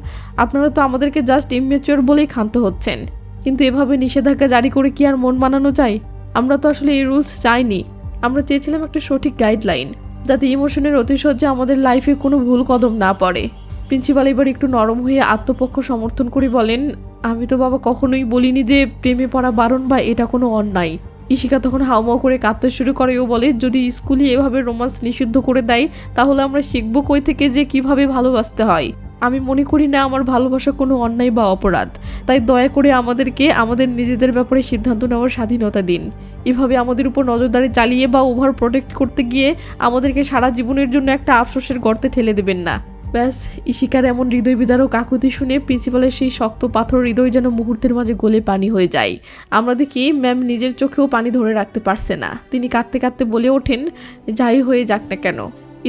আপনারা তো আমাদেরকে জাস্ট ইম্যাচিওর বলেই ক্ষান্ত হচ্ছেন, কিন্তু এভাবে নিষেধাজ্ঞা জারি করে কি আর মন মানানো যায়? আমরা তো আসলে এই রুলস চাইনি, আমরা চেয়েছিলাম একটা সঠিক গাইডলাইন, যাতে ইমোশনের অতিশয্যে আমাদের লাইফে কোনো ভুল কদম না পড়ে। প্রিন্সিপাল এবার একটু নরম হয়ে আত্মপক্ষ সমর্থন করে বলেন, আমি তো বাবা কখনোই বলিনি যে প্রেমে পড়া বারণ বা এটা কোনো অন্যায়। ইশিকা তখন হাউমাউ করে কাঁদতে শুরু করে ও বলে, যদি স্কুলই এভাবে রোমান্স নিষিদ্ধ করে দেয় তাহলে আমরা শিখবো কই থেকে যে কিভাবে ভালোবাসতে হয়? আমি মনে করি না আমার ভালোবাসা কোনো অন্যায় বা অপরাধ, তাই দয়া করে আমাদেরকে আমাদের নিজেদের ব্যাপারে সিদ্ধান্ত নেওয়ার স্বাধীনতা দিন। এভাবে আমাদের উপর নজরদারি চালিয়ে বা ওভার প্রোটেক্ট করতে গিয়ে আমাদেরকে সারা জীবনের জন্য একটা আফসোসের গর্তে ঠেলে দেবেন না। ব্যাস, ইশিকার এমন হৃদয় বিদারক কাকুতি শুনে প্রিন্সিপালের সেই শক্ত পাথর হৃদয় যেন মুহূর্তের মাঝে গলে পানি হয়ে যায়। আমরা দেখি ম্যাম নিজের চোখেও পানি ধরে রাখতে পারছে না। তিনি কাঁদতে কাঁদতে বলে ওঠেন, যাই হয়ে যাক না কেন,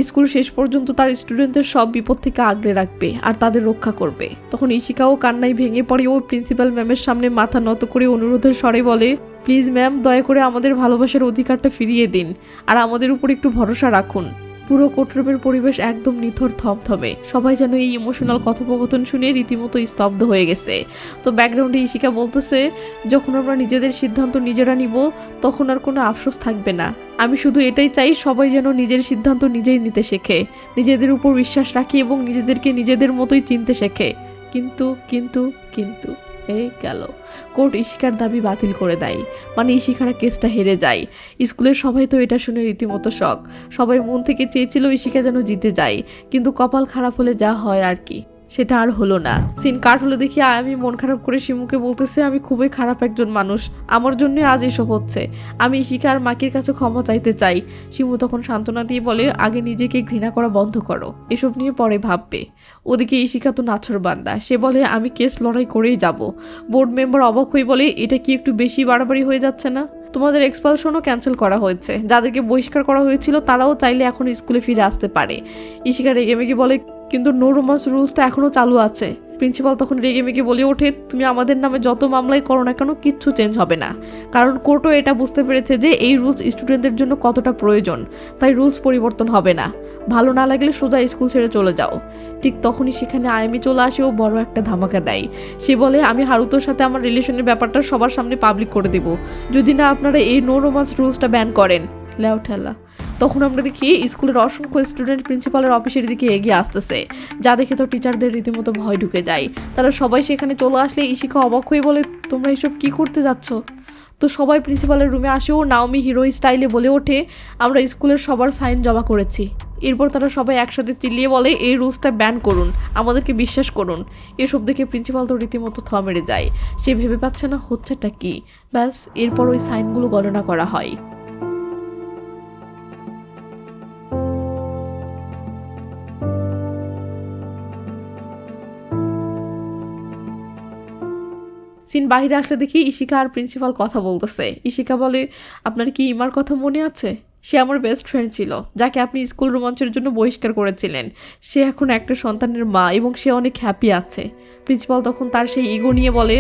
স্কুল শেষ পর্যন্ত তার স্টুডেন্টদের সব বিপদ থেকে আগলে রাখবে আর তাদের রক্ষা করবে। তখন ইশিকাও কান্নায় ভেঙে পড়ে ও প্রিন্সিপাল ম্যামের সামনে মাথা নত করে অনুরোধের স্বরে বলে, প্লিজ ম্যাম, দয়া করে আমাদের ভালোবাসার অধিকারটা ফিরিয়ে দিন আর আমাদের উপর একটু ভরসা রাখুন। পুরো কোর্টরুমের পরিবেশ একদম নিথর থমথমে। সবাই যেন এই ইমোশনাল কথোপকথন শুনে রীতিমতো স্তব্ধ হয়ে গেছে। তো ব্যাকগ্রাউন্ডে ইশিকা বলতেছে, যখন আমরা নিজেদের সিদ্ধান্ত নিজেরা নিব তখন আর কোনো আফসোস থাকবে না। আমি শুধু এটাই চাই, সবাই যেন নিজের সিদ্ধান্ত নিজেই নিতে শেখে, নিজেদের উপর বিশ্বাস রাখে এবং নিজেদেরকে নিজেদের মতোই চিনতে শেখে। কিন্তু কিন্তু কিন্তু এই গেল, কোর্ট ইশিকার দাবি বাতিল করে দেয়, মানে ইশিকারা কেসটা হেরে যায়। স্কুলের সবাই তো এটা শুনে রীতিমতো শক। সবাই মন থেকে চেয়েছিল ইশিকা যেন জিতে যায়, কিন্তু কপাল খারাপ হলে যা হয় আর কি, সেটা আর হলো না। সিন কাট হলে দেখি আমি মন খারাপ করে শিমুকে বলতেছে, আমি খুবই খারাপ একজন মানুষ, আমার জন্য আজ এসব হচ্ছে, আমি ইশিকা আর মাকির কাছে ক্ষমা চাইতে চাই। শিমু তখন সান্ত্বনা দিয়ে বলে, আগে নিজেকে ঘৃণা করা বন্ধ করো, এসব নিয়ে পরে ভাববে। ওদিকে ইশিকা তো নাছর বান্দা, সে বলে, আমি কেস লড়াই করেই যাব। বোর্ড মেম্বার অবাক হয়ে বলে, এটা কি একটু বেশি বাড়াবাড়ি হয়ে যাচ্ছে না? তোমাদের এক্সপালশনও ক্যান্সেল করা হয়েছে, যাদেরকে বহিষ্কার করা হয়েছিল তারাও চাইলে এখন স্কুলে ফিরে আসতে পারে। ইশিকা রেগেমেগে বলে, কিন্তু নো রোমান্স রুলস তো এখনো চালু আছে। প্রিন্সিপাল তখন রেগেমেগে বলে ওঠে, তুমি আমাদের নামে যত মামলাই করো না কেন কিচ্ছু চেঞ্জ হবে না, কারণ কোর্টও এটা বুঝতে পেরেছে যে এই রুলস স্টুডেন্টদের জন্য কতটা প্রয়োজন, তাই রুলস পরিবর্তন হবে না। ভালো না লাগলে সোজা স্কুল ছেড়ে চলে যাও। ঠিক তখনই সেখানে আয়ামি চলে আসে ও বড় একটা ধামাকা দেয়। সে বলে, আমি হারুতোর সাথে আমার রিলেশনের ব্যাপারটা সবার সামনে পাবলিক করে দেব যদি না আপনারা এই নো রোমান্স রুলসটা ব্যান করেন। লেও ঠেলা। তখন আমরা দেখি স্কুলের অসংখ্য স্টুডেন্ট প্রিন্সিপালের অফিসের দিকে এগিয়ে আসতেছে, যা দেখে তো টিচারদের রীতিমতো ভয় ঢুকে যায়। তারা সবাই সেখানে চলে আসলে ইশিকা অবাক হয়ে বলে, তোমরা এসব কি করতে যাচ্ছ? তো সবাই প্রিন্সিপালের রুমে আসে ও নাওমি হিরো স্টাইলে বলে ওঠে, আমরা স্কুলের সবার সাইন জমা করেছি। এরপর তারা সবাই একসাথে চিল্লিয়ে বলে, এই রুলসটা ব্যান করুন, আমাদেরকে বিশ্বাস করুন। এসব দেখে প্রিন্সিপাল তো রীতিমতো থ মেরে যায়। সে ভেবে পাচ্ছে না হচ্ছেটা কি। ব্যাস, এরপর ওই সাইনগুলো গণনা করা হয়। সিন বাহিরে আসলে দেখি ইশিকা আর প্রিন্সিপাল কথা বলতেছে। ইশিকা বলে, আপনার কি ইমার কথা মনে আছে? সে আমার বেস্ট ফ্রেন্ড ছিল, যাকে আপনি স্কুল রোমাঞ্চের জন্য বহিষ্কার করেছিলেন। সে এখন একটা সন্তানের মা এবং সে অনেক হ্যাপি আছে। প্রিন্সিপাল তখন তার সেই ইগো নিয়ে বলে,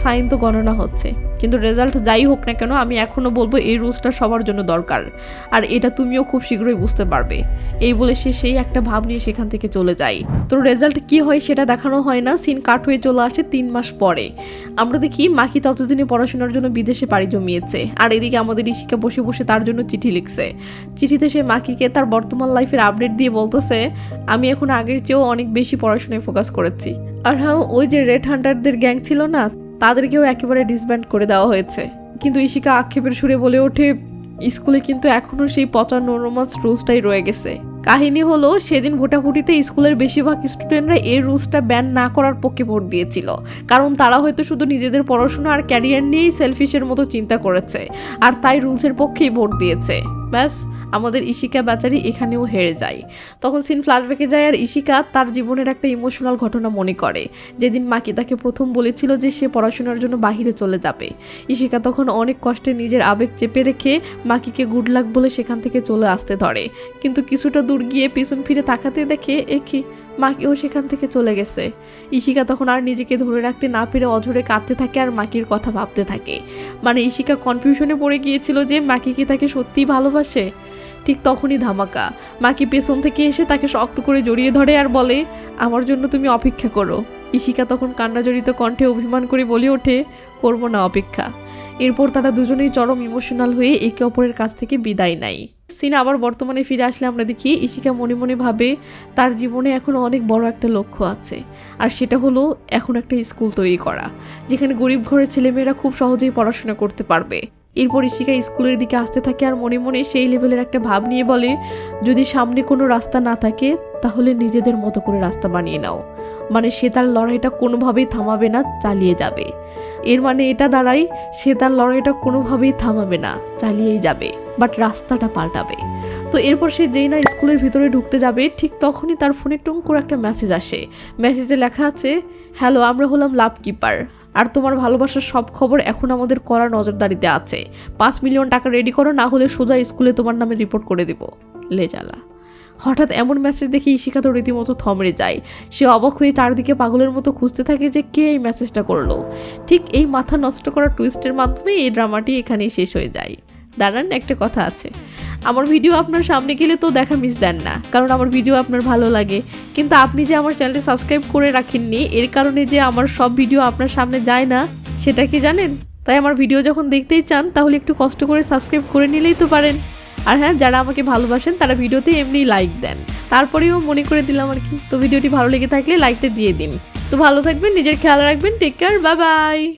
সাইন তো গণনা হচ্ছে, কিন্তু রেজাল্ট যাই হোক না কেন আমি এখনও বলবো এই রুলসটা সবার জন্য দরকার, আর এটা তুমিও খুব শীঘ্রই বুঝতে পারবে। এই বলে সে সেই একটা ভাব নিয়ে সেখান থেকে চলে যায়। তো রেজাল্ট কি হয় সেটা দেখানো হয় না, সিন কাট হয়ে চলে আসে 3 মাস পরে। আমরা দেখি মাকি ততদিনে পড়াশোনার জন্য বিদেশে পাড়ি জমিয়েছে, আর এদিকে আমাদের ইশিকা বসে বসে তার জন্য চিঠি লিখছে। চিঠিতে সে মাকিকে তার বর্তমান লাইফের আপডেট দিয়ে বলতেছে, আমি এখন আগের চেয়েও অনেক বেশি পড়াশোনায় ফোকাস করেছি। আর হ্যাঁ, ওই যে রেড হান্টারদের গ্যাং ছিল না, তাদেরকেও একেবারে ডিসব্যান্ড করে দেওয়া হয়েছে। কিন্তু ইশিকা আক্ষেপের সুরে বলে ওঠে, স্কুলে কিন্তু এখনও সেই পচা নো রোম্যান্স রুলসটাই রয়ে গেছে। কাহিনী হলো, সেদিন ভোটাভুটিতে স্কুলের বেশিরভাগ স্টুডেন্টরা এই রুলসটা ব্যান না করার পক্ষে ভোট দিয়েছিল, কারণ তারা হয়তো শুধু নিজেদের পড়াশোনা আর ক্যারিয়ার নিয়েই সেলফিশের মতো চিন্তা করেছে, আর তাই রুলসের পক্ষেই ভোট দিয়েছে। ব্যাস, আমাদের ইশিকা বেচারি এখানেও হেরে যায়। তখন সিন ফ্ল্যাশব্যাকে যায়, আর ইশিকা তার জীবনের একটা ইমোশনাল ঘটনা মনে করে, যেদিন মাকি তাকে প্রথম বলেছিল যে সে পড়াশোনার জন্য বাহিরে চলে যাবে। ইশিকা তখন অনেক কষ্টে নিজের আবেগ চেপে রেখে মাকিকে গুড লাক বলে সেখান থেকে চলে আসতে ধরে, কিন্তু কিছুটা দূর গিয়ে পিছন ফিরে তাকাতে দেখে একি মাকিও সেখান থেকে চলে গেছে। ইশিকা তখন আর নিজেকে ধরে রাখতে না পেরে অঝরে কাঁদতে থাকে আর মাকির কথা ভাবতে থাকে। মানে ইশিকা কনফিউশনে পড়ে গিয়েছিল যে মাকি কি তাকে সত্যিই ভালোবাসে। ঠিক তখনই ধামাকা, মাকি পেছন থেকে এসে তাকে শক্ত করে জড়িয়ে ধরে আর বলে, আমার জন্য তুমি অপেক্ষা করো। ইশিকা তখন কান্নাজড়িত কণ্ঠে অভিমান করে বলে ওঠে, করবো না অপেক্ষা। এরপর তারা দুজনেই চরম ইমোশনাল হয়ে একে অপরের কাছ থেকে বিদায় নেয়। সিন আবার বর্তমানে ফিরে আসলে আমরা দেখি ইশিকা মনে মনে ভাবে তার জীবনে এখন অনেক বড় একটা লক্ষ্য আছে, আর সেটা হলো এখন একটা স্কুল তৈরি করা, যেখানে গরিব ঘরের ছেলেমেয়েরা খুব সহজেই পড়াশোনা করতে পারবে। এরপর ইশিকা স্কুলের দিকে আসতে থাকে আর মনে মনে সেই লেভেলের একটা ভাব নিয়ে বলে, যদি সামনে কোনো রাস্তা না থাকে তাহলে নিজেদের মতো করে রাস্তা বানিয়ে নাও। মানে সে তার লড়াইটা কোনোভাবেই থামাবে না, চালিয়ে যাবে। এর মানে এটা দাঁড়ায় সে তার লড়াইটা কোনোভাবেই থামাবে না, চালিয়েই যাবে, বাট রাস্তাটা পাল্টাবে। তো এরপর সে যেই না স্কুলের ভিতরে ঢুকতে যাবে, ঠিক তখনই তার ফোনে টুং করে একটা মেসেজ আসে। মেসেজে লেখা আছে, হ্যালো, আমরা হলাম লাভ কিপার, আর তোমার ভালোবাসার সব খবর এখন আমাদের কড়া নজরদারিতে আছে। 5 মিলিয়ন টাকা রেডি করো, না হলে সোজা স্কুলে তোমার নামে রিপোর্ট করে দিব। লেজালা। হঠাৎ এমন মেসেজ দেখে ইশিকা তো রীতিমতো থমড়ে যায়। সে অবাক হয়ে চারদিকে পাগলের মতো খুঁজতে থাকে যে কে এই মেসেজটা করলো। ঠিক এই মাথা নষ্ট করা টুইস্টের মাধ্যমে এই ড্রামাটি এখানেই শেষ হয়ে যায়। দাঁড়ান, একটা কথা আছে, আমার ভিডিও আপনার সামনে গেলে তো দেখা মিস দেন না, কারণ আমার ভিডিও আপনার ভালো লাগে, কিন্তু আপনি যে আমার চ্যানেলটি সাবস্ক্রাইব করে রাখেননি, এর কারণে যে আমার সব ভিডিও আপনার সামনে যায় না, সেটা কি জানেন? তাই আমার ভিডিও যখন দেখতেই চান তাহলে একটু কষ্ট করে সাবস্ক্রাইব করে নিলেই তো পারেন। আর হ্যাঁ, যারা আমাকে ভালোবাসেন তারা ভিডিওতে এমনি লাইক দেন, তারপরেও মনে করে দিলাম আর কি। তো ভিডিওটি ভালো লেগে থাকলে লাইকটা দিয়ে দিন। তো ভালো থাকবেন, নিজের খেয়াল রাখবেন, টেক কেয়ার, বাই বাই।